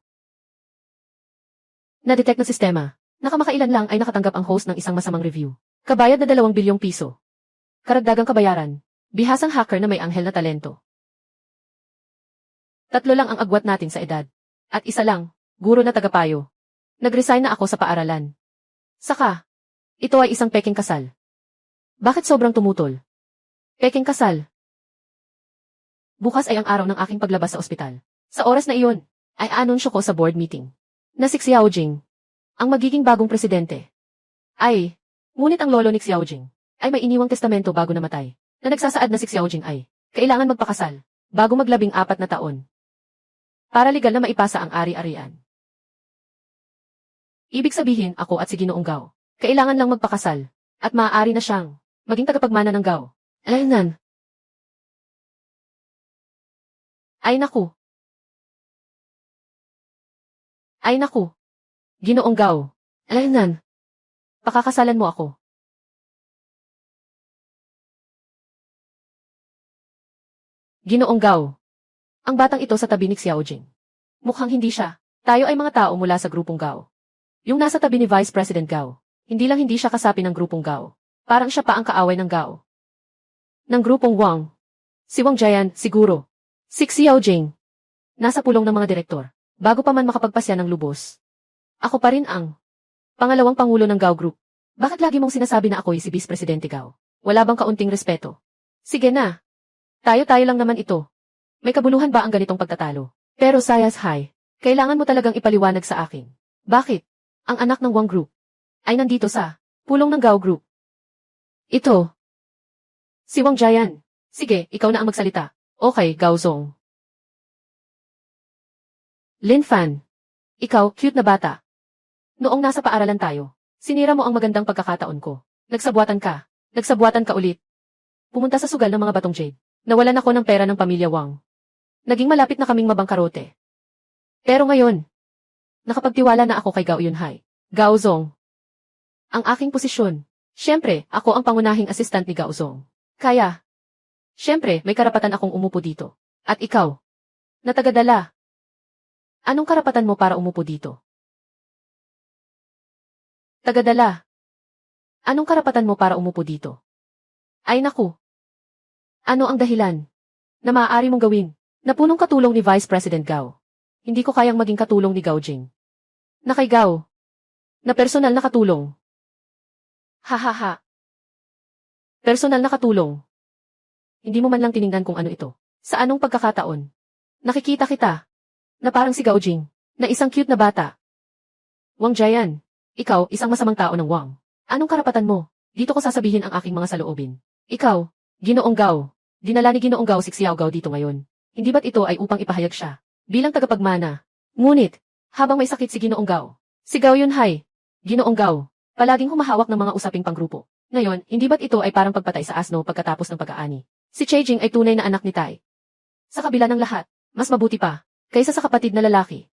Na-detect na sistema. Nakamakailan lang ay nakatanggap ang host ng isang masamang review. Kabayad na 2 bilyong piso. Karagdagang kabayaran. Bihasang hacker na may anghel na talento. 3 lang ang agwat natin sa edad. At isa lang, guro na tagapayo. Nag-resign na ako sa paaralan. Saka, ito ay isang peking kasal. Bakit sobrang tumutol? Peking kasal. Bukas ay ang araw ng aking paglabas sa ospital. Sa oras na iyon, ay anunsyo ko sa board meeting na si Xiaojing ang magiging bagong presidente. Ngunit ang lolo ni Xiaojing ay may iniwang testamento bago namatay na nagsasaad na si Xiaojing ay kailangan magpakasal bago mag-14 na taon para legal na maipasa ang ari-arian. Ibig sabihin ako at si Ginoong Gao, kailangan lang magpakasal at maaari na siyang maging tagapagmana ng Gao. Alaynan. Ay naku. Ginoong Gao. Alaynan. Pakakasalan mo ako. Ginoong Gao. Ang batang ito sa tabi ni Xiaojing. Mukhang hindi siya. Tayo ay mga tao mula sa grupong Gao. Yung nasa tabi ni Vice President Gao. Hindi siya kasapi ng grupong Gao. Parang siya pa ang kaaway ng Gao. Ng grupong Wang. Si Wang Jian, siguro. Si Xiao Jing. Nasa pulong ng mga direktor. Bago pa man makapagpasya ng lubos. Ako pa rin ang pangalawang pangulo ng Gao Group. Bakit lagi mong sinasabi na ako'y si Vice Presidente Gao? Wala bang kaunting respeto? Sige na. Tayo lang naman ito. May kabuluhan ba ang ganitong pagtatalo? Pero Sayas Hai, kailangan mo talagang ipaliwanag sa akin. Bakit? Ang anak ng Wang Group ay nandito sa pulong ng Gao Group. Ito. Si Wang Jian. Sige, ikaw na ang magsalita. Okay, Gao Zong. Lin Fan. Ikaw, cute na bata. Noong nasa paaralan tayo, sinira mo ang magandang pagkakataon ko. Nagsabuatan ka. Nagsabuatan ka ulit. Pumunta sa sugal ng mga batong jade. Nawalan ako ng pera ng pamilya Wang. Naging malapit na kaming mabangkarote. Pero ngayon, nakapagtiwala na ako kay Gao Yunhai. Gao Zong. Ang aking posisyon. Siyempre, ako ang pangunahing assistant ni Gao Zong. Kaya, siyempre, may karapatan akong umupo dito. At ikaw, na tagadala. Anong karapatan mo para umupo dito? Tagadala. Anong karapatan mo para umupo dito? Ay naku. Ano ang dahilan na maaari mong gawin na punong katulong ni Vice President Gao? Hindi ko kayang maging katulong ni Gao Jing. Na kay Gao. Na personal na katulong. Hahaha. Personal na katulong. Hindi mo man lang tiningnan kung ano ito. Sa anong pagkakataon? Nakikita kita. Na parang si Gao Jing. Na isang cute na bata. Wang Jian. Ikaw, isang masamang tao ng Wang. Anong karapatan mo? Dito ko sasabihin ang aking mga saloobin. Ikaw, Ginoong Gao. Dinala ni Ginoong Gao si Xiao Gao dito ngayon. Hindi ba't ito ay upang ipahayag siya bilang tagapagmana? Ngunit, habang may sakit si Ginoong Gao, si Gao Yunhai, Ginoong Gao, palaging humahawak ng mga usaping panggrupo. Ngayon, hindi ba't ito ay parang pagpatay sa asno pagkatapos ng pag-aani? Si Che Jing ay tunay na anak ni Tai. Sa kabila ng lahat, mas mabuti pa, kaysa sa kapatid na lalaki.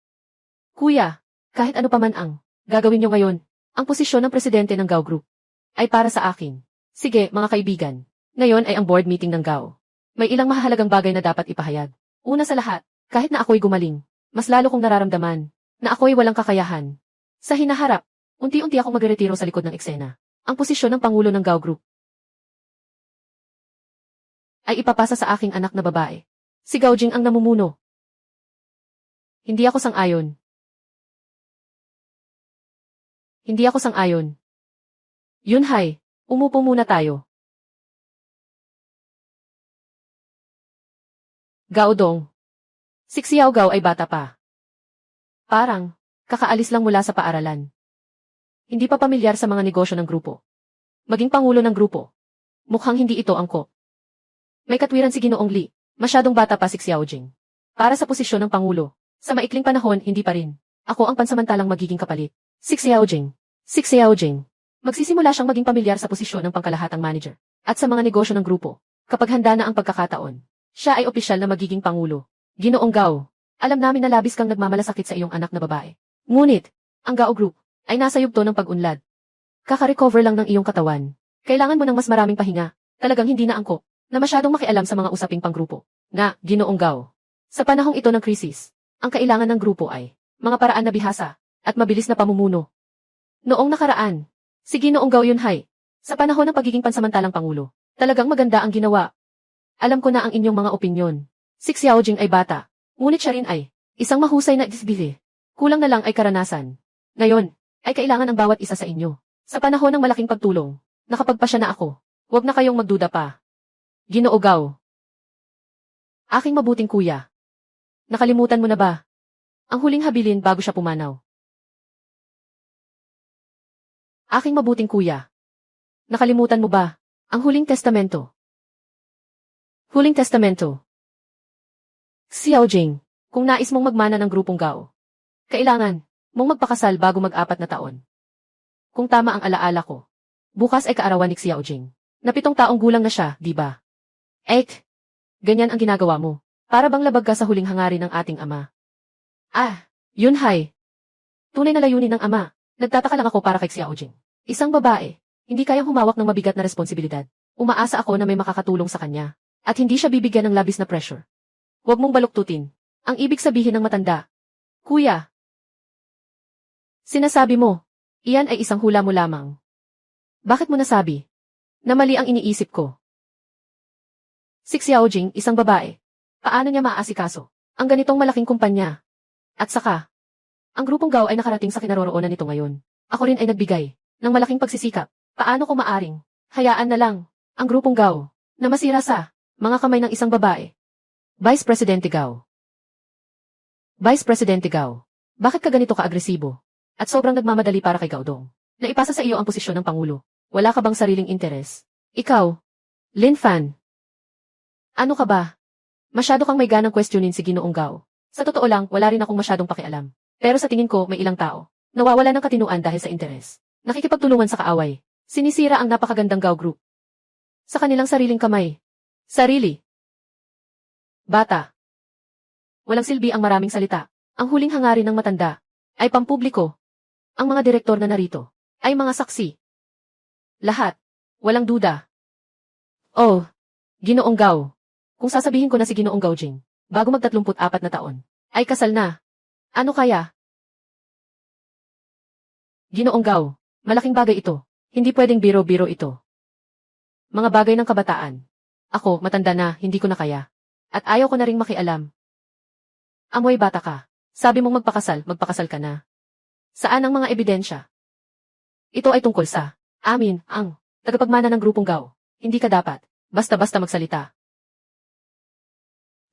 Kuya, kahit ano pa man ang gagawin niyo ngayon, ang posisyon ng presidente ng Gao Group ay para sa akin. Sige, mga kaibigan. Ngayon ay ang board meeting ng Gao. May ilang mahalagang bagay na dapat ipahayag. Una sa lahat, kahit na ako'y gumaling, mas lalo kong nararamdaman na ako'y walang kakayahan. Sa hinaharap, unti-unti akong magretiro sa likod ng eksena. Ang posisyon ng pangulo ng Gao Group ay ipapasa sa aking anak na babae. Si Gao Jing ang namumuno. Hindi ako sang-ayon. Hindi ako sang-ayon. Yunhai, umupo muna tayo. Gao Dong. Si Xiao Gao ay bata pa. Parang, kakaalis lang mula sa paaralan. Hindi pa pamilyar sa mga negosyo ng grupo. Maging pangulo ng grupo. Mukhang hindi ito angkop. May katwiran si Ginoong Li. Masyadong bata pa si Xiao Jing. Para sa posisyon ng pangulo. Sa maikling panahon, hindi pa rin. Ako ang pansamantalang magiging kapalit. Si Xiao Jing. Si Xiao Jing. Magsisimula siyang maging pamilyar sa posisyon ng pangkalahatang manager. At sa mga negosyo ng grupo. Kapag handa na ang pagkakataon. Siya ay opisyal na magiging pangulo. Ginoong Gao. Alam namin na labis kang nagmamalasakit sa iyong anak na babae. Ngunit, ang Gao Group ay nasa yugto ng pag-unlad. Kaka-recover lang ng iyong katawan. Kailangan mo ng mas maraming pahinga. Talagang hindi na angkop na masyadong makialam sa mga usaping panggrupo. Nga, Ginoong Gao. Sa panahong ito ng krisis, ang kailangan ng grupo ay mga paraan na bihasa at mabilis na pamumuno. Noong nakaraan, si Ginoong Gao Yunhai, sa panahon ng pagiging pansamantalang pangulo, talagang maganda ang ginawa. Alam ko na ang inyong mga opinyon. Si Xiao Jing ay bata, ngunit siya rin ay isang mahusay na disbili. Kulang na lang ay karanasan. Ngayon, ay kailangan ang bawat isa sa inyo. Sa panahon ng malaking pagtulong, nakapagpasya na ako. Huwag na kayong magduda pa. Ginoo Gao. Aking mabuting kuya. Nakalimutan mo na ba ang huling habilin bago siya pumanaw? Aking mabuting kuya. Nakalimutan mo ba ang huling testamento? Huling testamento. Xiao Jing, kung nais mong magmana ng grupong Gao, kailangan mong magpakasal bago mag-4 na taon. Kung tama ang alaala ko, bukas ay kaarawan ni Xiao Jing. Na 7 taong gulang na siya, di ba? Ganyan ang ginagawa mo. Para bang labag ka sa huling hangarin ng ating ama. Yunhai. Tunay na layunin ng ama. Nagtataka lang ako para kay Xiao Jing. Isang babae, hindi kayang humawak ng mabigat na responsibilidad. Umaasa ako na may makakatulong sa kanya. At hindi siya bibigyan ng labis na pressure. Huwag mong baluktutin. Ang ibig sabihin ng matanda Kuya, sinasabi mo, iyan ay isang hula mo lamang. Bakit mo nasabi na mali ang iniisip ko? Si Xiaojing, isang babae. Paano niya maaasikaso ang ganitong malaking kumpanya? At saka, ang grupong Gao ay nakarating sa kinaroroonan nito ngayon. Ako rin ay nagbigay ng malaking pagsisikap. Paano ko maaring hayaan na lang ang grupong Gao na masira sa mga kamay ng isang babae? Vice Presidente Gao. Vice Presidente Gao, bakit ka ganito ka-agresibo? At sobrang nagmamadali para kay Gaodong na ipasa sa iyo ang posisyon ng Pangulo. Wala ka bang sariling interes? Ikaw, Lin Fan. Ano ka ba? Masyado kang may ganang questionin si Ginoong Gao. Sa totoo lang, wala rin akong masyadong pakialam. Pero sa tingin ko, may ilang tao nawawala ng katinuan dahil sa interes. Nakikipagtulungan sa kaaway. Sinisira ang napakagandang Gao Group. Sa kanilang sariling kamay. Sarili. Bata. Walang silbi ang maraming salita. Ang huling hangarin ng matanda ay pampubliko. Ang mga direktor na narito ay mga saksi. Lahat. Walang duda. Oh, Ginoong Gao. Kung sasabihin ko na si Ginoong Gao Jing, bago mag-34 na taon, ay kasal na. Ano kaya? Ginoong Gao, malaking bagay ito. Hindi pwedeng biro-biro ito. Mga bagay ng kabataan. Ako, matanda na, hindi ko na kaya. At ayaw ko na ring makialam. Amoy bata ka. Sabi mong magpakasal ka na. Saan ang mga ebidensya? Ito ay tungkol sa amin, ang tagapagmana ng grupong Gao. Hindi ka dapat basta-basta magsalita.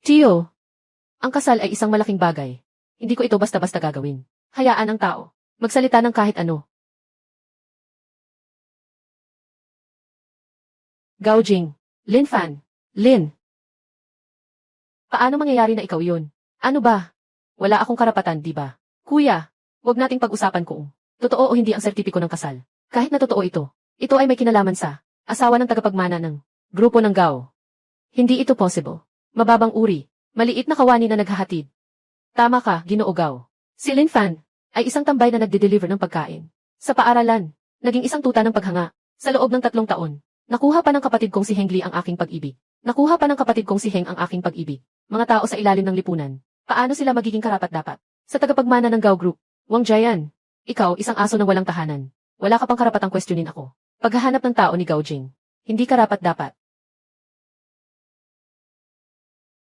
Tio, ang kasal ay isang malaking bagay. Hindi ko ito basta-basta gagawin. Hayaan ang tao magsalita ng kahit ano. Gao Jing, Lin Fan, Lin. Paano mangyayari na ikaw yun? Ano ba? Wala akong karapatan, di ba? Kuya, huwag nating pag-usapan kung totoo o hindi ang sertipiko ng kasal. Kahit na totoo ito, ito ay may kinalaman sa asawa ng tagapagmana ng grupo ng Gao. Hindi ito possible. Mababang uri, maliit na kawani na naghahatid. Tama ka, Ginoo Gao. Si Lin Fan ay isang tambay na nagde-deliver ng pagkain. Sa paaralan, naging isang tuta ng paghanga. Sa loob ng 3 taon, nakuha pa ng kapatid kong si Heng Li ang aking pag-ibig. Nakuha pa ng kapatid kong si Heng ang aking pag-ibig. Mga tao sa ilalim ng lipunan. Paano sila magiging karapat-dapat? Sa tagapagmana ng Gao Group, Wang Jian, ikaw isang aso na walang tahanan. Wala ka pang karapatang questionin ako. Paghahanap ng tao ni Gao Jing, hindi karapat-dapat.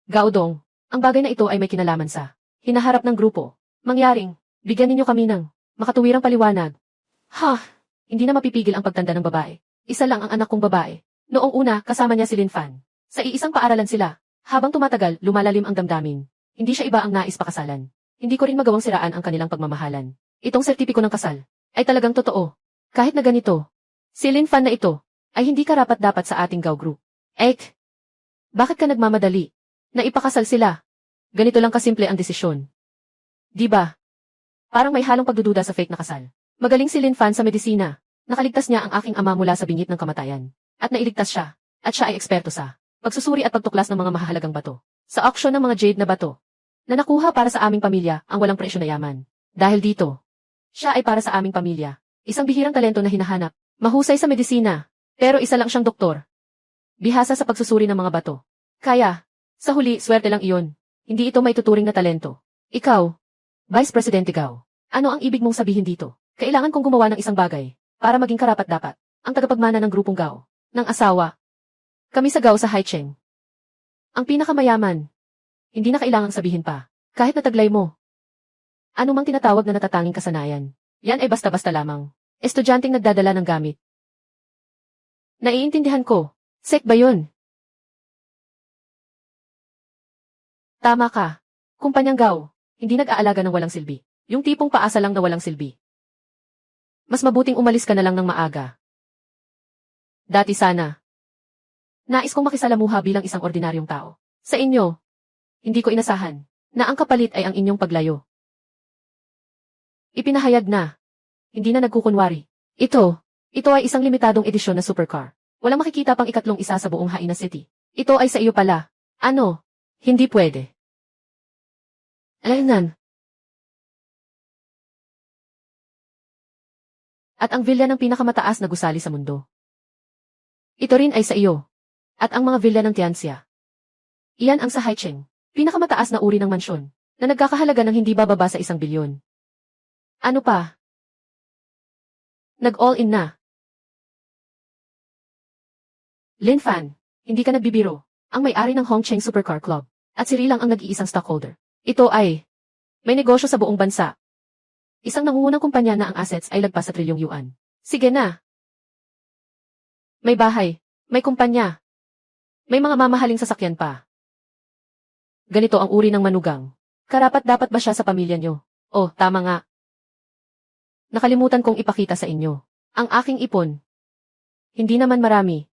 Gaodong, ang bagay na ito ay may kinalaman sa hinaharap ng grupo. Mangyaring, bigyan ninyo kami ng makatuwirang paliwanag. Ha, hindi na mapipigil ang pagtanda ng babae. Isa lang ang anak kong babae. Noong una, kasama niya si Lin Fan. Sa iisang paaralan sila. Habang tumatagal, lumalalim ang damdamin. Hindi siya iba ang nais pakasalan. Hindi ko rin magawang siraan ang kanilang pagmamahalan. Itong sertipiko ng kasal ay talagang totoo. Kahit na ganito, si Lin Fan na ito ay hindi karapat-dapat sa ating Gao Group. Bakit ka nagmamadali na ipakasal sila? Ganito lang kasimple ang desisyon. Di ba? Parang may halong pagdududa sa fake na kasal. Magaling si Lin Fan sa medisina. Nakaligtas niya ang aking ama mula sa bingit ng kamatayan. At nailigtas siya. At siya ay eksperto sa pagsusuri at pagtuklas ng mga mahahalagang bato. Sa auction ng mga jade na bato. Na nakuha para sa aming pamilya ang walang presyo na yaman. Dahil dito, siya ay para sa aming pamilya. Isang bihirang talento na hinahanap. Mahusay sa medisina. Pero isa lang siyang doktor. Bihasa sa pagsusuri ng mga bato. Kaya, sa huli, swerte lang iyon. Hindi ito maituturing na talento. Ikaw, Vice Presidente Gao, ano ang ibig mong sabihin dito? Kailangan kong gumawa ng isang bagay para maging karapat-dapat ang tagapagmana ng grupong Gao, ng asawa. Kami sa Gao sa Haicheng. Ang pinakamayaman. Hindi na kailangang sabihin pa, kahit nataglay mo. Ano mang tinatawag na natatanging kasanayan, yan ay basta-basta lamang. Estudyanteng nagdadala ng gamit. Naiintindihan ko. Sek ba yun? Tama ka. Kumpanyang Gao, hindi nag-aalaga ng walang silbi. Yung tipong paasa lang na walang silbi. Mas mabuting umalis ka na lang ng maaga. Dati sana. Nais kong makisalamuha bilang isang ordinaryong tao. Sa inyo, hindi ko inasahan na ang kapalit ay ang inyong paglayo. Ipinahayag na. Hindi na nagkukunwari. Ito ay isang limitadong edisyon na supercar. Walang makikita pang ikatlong isa sa buong Haina City. Ito ay sa iyo pala. Ano? Hindi pwede. Alaynan. At ang villa ng pinakamataas na gusali sa mundo. Ito rin ay sa iyo. At ang mga villa ng Tianxia. Iyan ang sa Haicheng. Pinakamataas na uri ng mansyon. na nagkakahalaga ng hindi bababa sa 1 bilyon. Ano pa? Nag-all-in na. Lin Fan, hindi ka nagbibiro. Ang may-ari ng Hongcheng Supercar Club at si Ri lang ang nag-iisang stockholder. Ito ay may negosyo sa buong bansa. Isang nangungunang kumpanya na ang assets ay lagpas sa trilyong yuan. Sige na. May bahay, may kumpanya, may mga mamahaling sasakyan pa. Ganito ang uri ng manugang. Karapat-dapat ba siya sa pamilya nyo? Oh, tama nga. Nakalimutan kong ipakita sa inyo. Ang aking ipon. Hindi naman marami.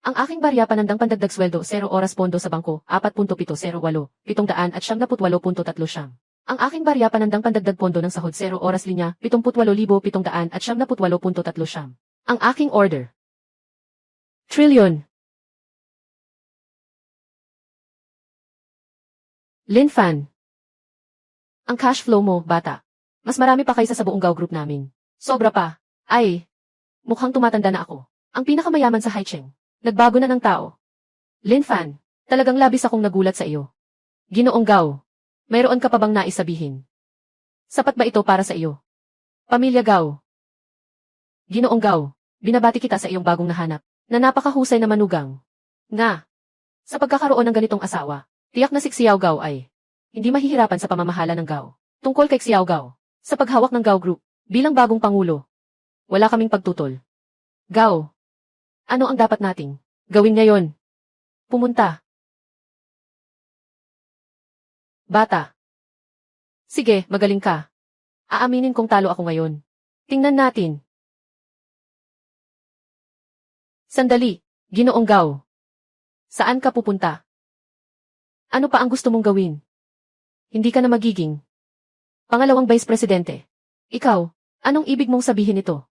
Ang aking barya panandang pandagdag sweldo 0 oras pondo sa bangko 4.708 788.3. Ang aking barya panandang pandagdag pondo ng sahod 0 oras linya 78,788.3. Ang aking order. Trillion. Lin Fan. Ang cash flow mo, bata. Mas marami pa kaysa sa buong Gao Group namin. Sobra pa. Ay, mukhang tumatanda na ako. Ang pinakamayaman sa Haicheng. Nagbago na ng tao. Lin Fan, talagang labis akong nagulat sa iyo. Ginoong Gao, mayroon ka pa bang nais sabihin? Sapat ba ito para sa iyo? Pamilya Gao. Ginoong Gao, binabati kita sa iyong bagong nahanap, na napakahusay na manugang. Nga, sa pagkakaroon ng ganitong asawa, tiyak na si Xiao Gao ay hindi mahihirapan sa pamamahala ng Gao. Tungkol kay Xiao Gao, sa paghawak ng Gao Group, bilang bagong pangulo, wala kaming pagtutol. Gao, ano ang dapat nating gawin ngayon? Pumunta. Bata. Sige, magaling ka. Aaminin kong talo ako ngayon. Tingnan natin. Sandali, Ginoong Gao. Saan ka pupunta? Ano pa ang gusto mong gawin? Hindi ka na magiging pangalawang vice presidente. Ikaw, anong ibig mong sabihin nito?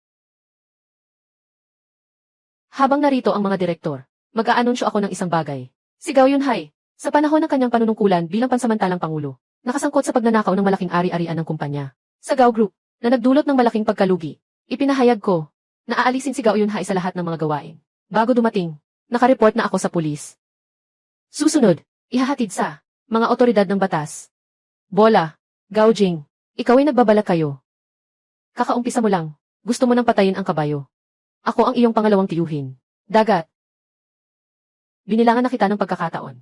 Habang narito ang mga direktor, mag-aanunsyo ako ng isang bagay. Si Gao Yunhai, sa panahon ng kanyang panunungkulan bilang pansamantalang pangulo, nakasangkot sa pagnanakaw ng malaking ari-arian ng kumpanya. Sa Gao Group, na nagdulot ng malaking pagkalugi, ipinahayag ko na aalisin si Gao Yunhai sa lahat ng mga gawain. Bago dumating, nakareport na ako sa pulis. Susunod, ihahatid sa mga otoridad ng batas. Bola, Gao Jing, ikaw ay nagbabalak kayo. Kakaumpisa mo lang, gusto mo nang patayin ang kabayo. Ako ang iyong pangalawang tiyuhin. Dagat. Binilangan na kita ng pagkakataon.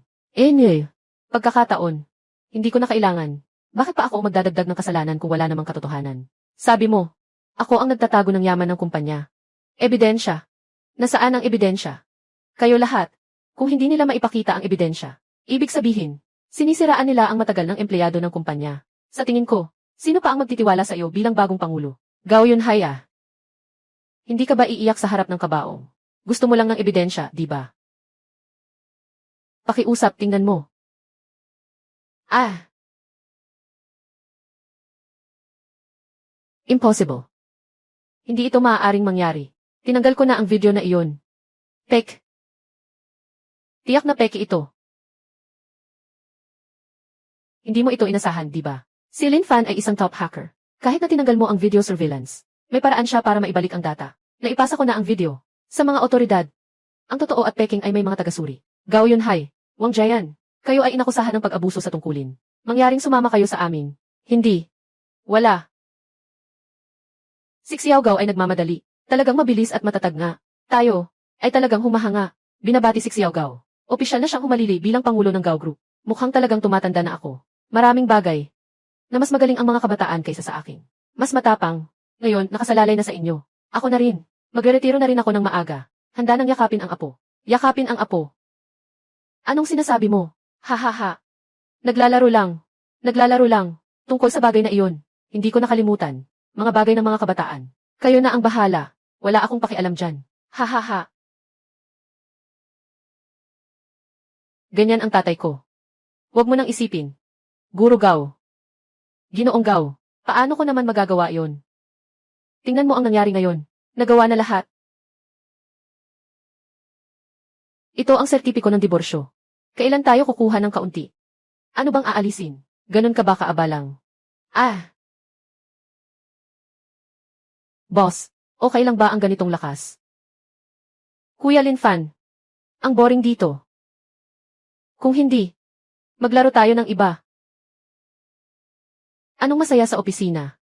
Pagkakataon. Hindi ko na kailangan. Bakit pa ako magdadagdag ng kasalanan kung wala namang katotohanan? Sabi mo, ako ang nagtatago ng yaman ng kumpanya. Ebidensya. Nasaan ang ebidensya? Kayo lahat. Kung hindi nila maipakita ang ebidensya, ibig sabihin, sinisiraan nila ang matagal ng empleyado ng kumpanya. Sa tingin ko, sino pa ang magtitiwala sa iyo bilang bagong pangulo? Gao Yunhai ah. Hindi ka ba iiyak sa harap ng kabaong? Gusto mo lang ng ebidensya, di ba? Pakiusap, tingnan mo. Impossible. Hindi ito maaaring mangyari. Tinanggal ko na ang video na iyon. Pek. Tiyak na peke ito. Hindi mo ito inasahan, di ba? Si Lin Fan ay isang top hacker. Kahit na tinanggal mo ang video surveillance, may paraan siya para maibalik ang data. Naipasa ko na ang video sa mga otoridad. Ang totoo at peking ay may mga tagasuri. Gao Yunhai, Wang Jian, kayo ay inakusahan ng pag-abuso sa tungkulin. Mangyaring sumama kayo sa amin. Hindi. Wala. Si Xiao Gao ay nagmamadali. Talagang mabilis at matatag nga. Tayo ay talagang humahanga. Binabati si Xiao Gao. Opisyal na siyang humalili bilang pangulo ng Gao Group. Mukhang talagang tumatanda na ako. Maraming bagay na mas magaling ang mga kabataan kaysa sa akin. Mas matapang. Ngayon, nakasalalay na sa inyo. Ako na rin. Magre-retiro na rin ako ng maaga. Handa nang yakapin ang apo. Yakapin ang apo. Anong sinasabi mo? Ha ha ha. Naglalaro lang. Naglalaro lang. Tungkol sa bagay na iyon. Hindi ko nakalimutan. Mga bagay ng mga kabataan. Kayo na ang bahala. Wala akong pakialam dyan. Ha ha ha. Ganyan ang tatay ko. Huwag mo nang isipin. Guro Gao. Ginoong Gao, paano ko naman magagawa yon? Tingnan mo ang nangyari ngayon. Nagawa na lahat. Ito ang sertipiko ng diborsyo. Kailan tayo kukuha ng kaunti? Ano bang aalisin? Ganon ka ba kaabalang? Boss, okay lang ba ang ganitong lakas? Kuya Lin Fan, ang boring dito. Kung hindi, Maglaro tayo ng iba. Anong masaya sa opisina?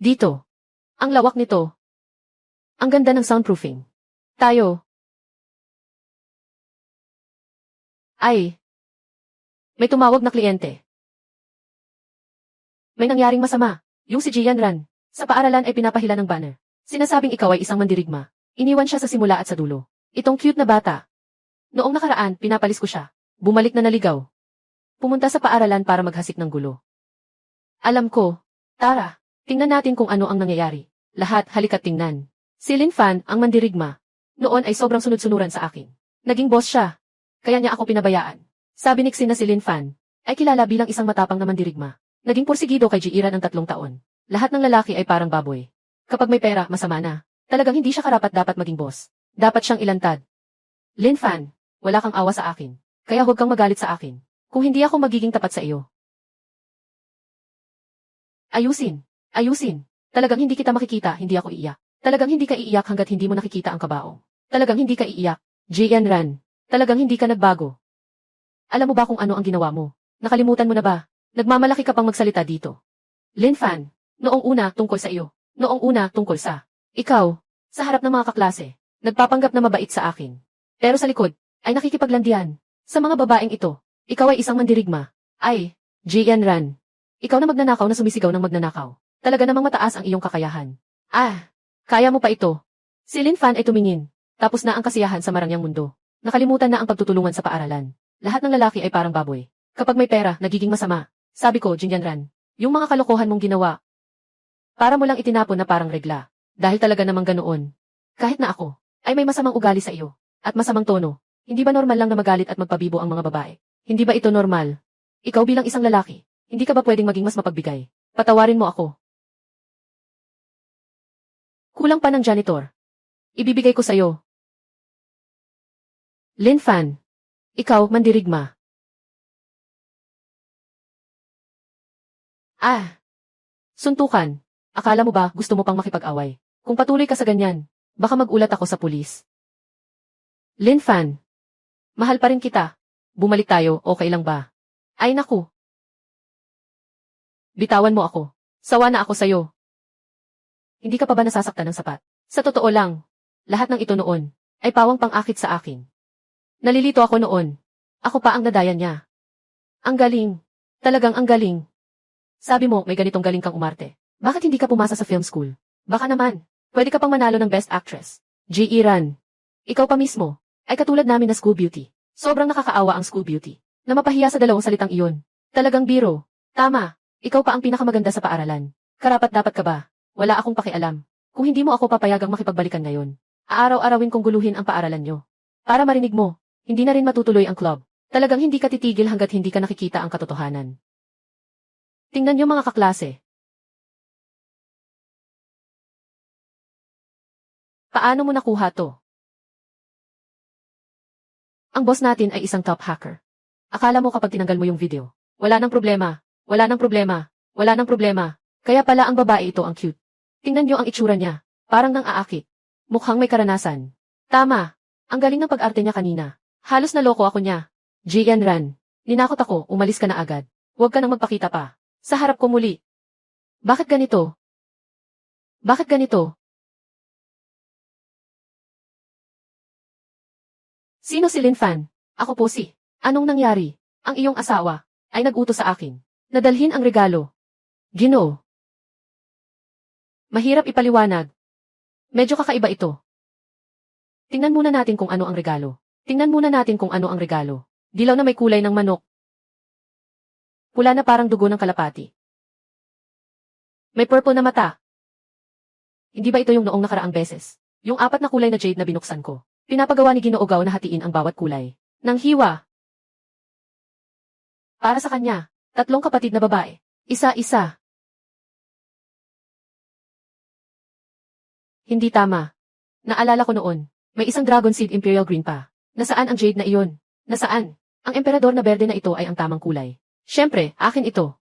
Dito. Ang lawak nito. Ang ganda ng soundproofing. Tayo. Ay. May tumawag na kliyente. May nangyaring masama. Yung si Gian Ran. Sa paaralan ay pinapahila ng banner. Sinasabing ikaw ay isang mandirigma. Iniwan siya sa simula at sa dulo. Itong cute na bata. Noong nakaraan, pinapalis ko siya. Bumalik na naligaw. Pumunta sa paaralan para maghasik ng gulo. Alam ko. Tara, tingnan natin kung ano ang nangyayari. Lahat, halika't tingnan. Si Lin Fan, ang mandirigma. Noon ay sobrang sunod-sunuran sa akin. Naging boss siya. Kaya niya ako pinabayaan. Sabi ni Xin na si Lin Fan ay kilala bilang isang matapang na mandirigma. Naging porsigido kay Jiiran ng 3 taon. Lahat ng lalaki ay parang baboy. Kapag may pera, masama na. Talagang hindi siya karapat-dapat maging boss. Dapat siyang ilantad. Lin Fan, wala kang awa sa akin. Kaya huwag kang magalit sa akin. Kung hindi ako magiging tapat sa iyo. Ayusin. Ayusin. Talagang hindi kita makikita, hindi ako iiyak. Talagang hindi ka iiyak hanggat hindi mo nakikita ang kabaong. Talagang hindi ka iiyak. Jian Ran. Talagang hindi ka nagbago. Alam mo ba kung ano ang ginawa mo? Nakalimutan mo na ba? Nagmamalaki ka pang magsalita dito. Lin Fan, noong una tungkol sa iyo. Noong una tungkol sa ikaw, sa harap ng mga kaklase, nagpapanggap na mabait sa akin. Pero sa likod, ay nakikipaglandian. Sa mga babaeng ito, ikaw ay isang mandirigma. Ay, Jian Ran. Ikaw na magnanakaw na sumisigaw ng magnanakaw. Talaga namang mataas ang iyong kakayahan. Ah, kaya mo pa ito. Si Lin Fan ay tumingin. Tapos na ang kasiyahan sa marangyang mundo. Nakalimutan na ang pagtutulungan sa paaralan. Lahat ng lalaki ay parang baboy. Kapag may pera, nagiging masama. Sabi ko, Jian Ran, yung mga kalokohan mong ginawa, para mo lang itinapon na parang regla. Dahil talaga namang ganoon. Kahit na ako, ay may masamang ugali sa iyo. At masamang tono. Hindi ba normal lang na magalit at magpabibo ang mga babae? Hindi ba ito normal? Ikaw bilang isang lalaki, hindi ka ba pwedeng maging mas mapagbigay? Patawarin mo ako. Kulang pa ng janitor. Ibibigay ko sa'yo. Lin Fan. Ikaw, mandirigma. Ah. Suntukan. Akala mo ba gusto mo pang makipag-away? Kung patuloy ka sa ganyan, baka magulat ako sa pulis. Lin Fan. Mahal pa rin kita. Bumalik tayo, okay lang ba? Ay naku. Bitawan mo ako. Sawa na ako sa'yo. Hindi ka pa ba nasasaktan ng sapat? Sa totoo lang, lahat ng ito noon ay pawang pang-akit sa akin. Nalilito ako noon. Ako pa ang nadaya niya. Ang galing. Talagang ang galing. Sabi mo, may ganitong galing kang umarte. Bakit hindi ka pumasa sa film school? Baka naman, pwede ka pang manalo ng Best Actress. Ji Ran. Ikaw pa mismo, ay katulad namin na school beauty. Sobrang nakakaawa ang school beauty. Na mapahiya sa 2 salitang iyon. Talagang biro. Tama, ikaw pa ang pinakamaganda sa paaralan. Karapat dapat ka ba? Wala akong pakialam. Kung hindi mo ako papayagang makipagbalikan ngayon, aaraw-arawin kong guluhin ang paaralan nyo. Para marinig mo, hindi na rin matutuloy ang club. Talagang hindi ka titigil hanggat hindi ka nakikita ang katotohanan. Tingnan nyo mga kaklase. Paano mo nakuha to? Ang boss natin ay isang top hacker. Akala mo kapag tinanggal mo yung video, wala nang problema, wala nang problema, wala nang problema. Kaya pala ang babae ito ang cute. Tingnan nyo ang itsura niya, parang nang aakit. Mukhang may karanasan. Tama, ang galing ng pag-arte niya kanina. Halos naloko ako niya. Jian Ran, ninakot ako, umalis ka na agad. Huwag ka nang magpakita pa. Sa harap ko muli. Bakit ganito? Bakit ganito? Sino si Lin Fan? Ako po si. Anong nangyari? Ang iyong asawa ay nag-utos sa akin. Nadalhin ang regalo. Ginoo. Mahirap ipaliwanag. Medyo kakaiba ito. Tingnan muna natin kung ano ang regalo. Tingnan muna natin kung ano ang regalo. Dilaw na may kulay ng manok. Pula na parang dugo ng kalapati. May purple na mata. Hindi ba ito yung noong nakaraang beses? Yung 4 na kulay na jade na binuksan ko. Pinapagawa ni Ginoo Gao na hatiin ang bawat kulay. Nang hiwa. Para sa kanya, 3 kapatid na babae. Isa-isa. Hindi tama. Naalala ko noon, may isang Dragon Seed Imperial Green pa. Nasaan ang jade na iyon? Nasaan? Ang emperador na berde na ito ay ang tamang kulay. Siyempre, akin ito.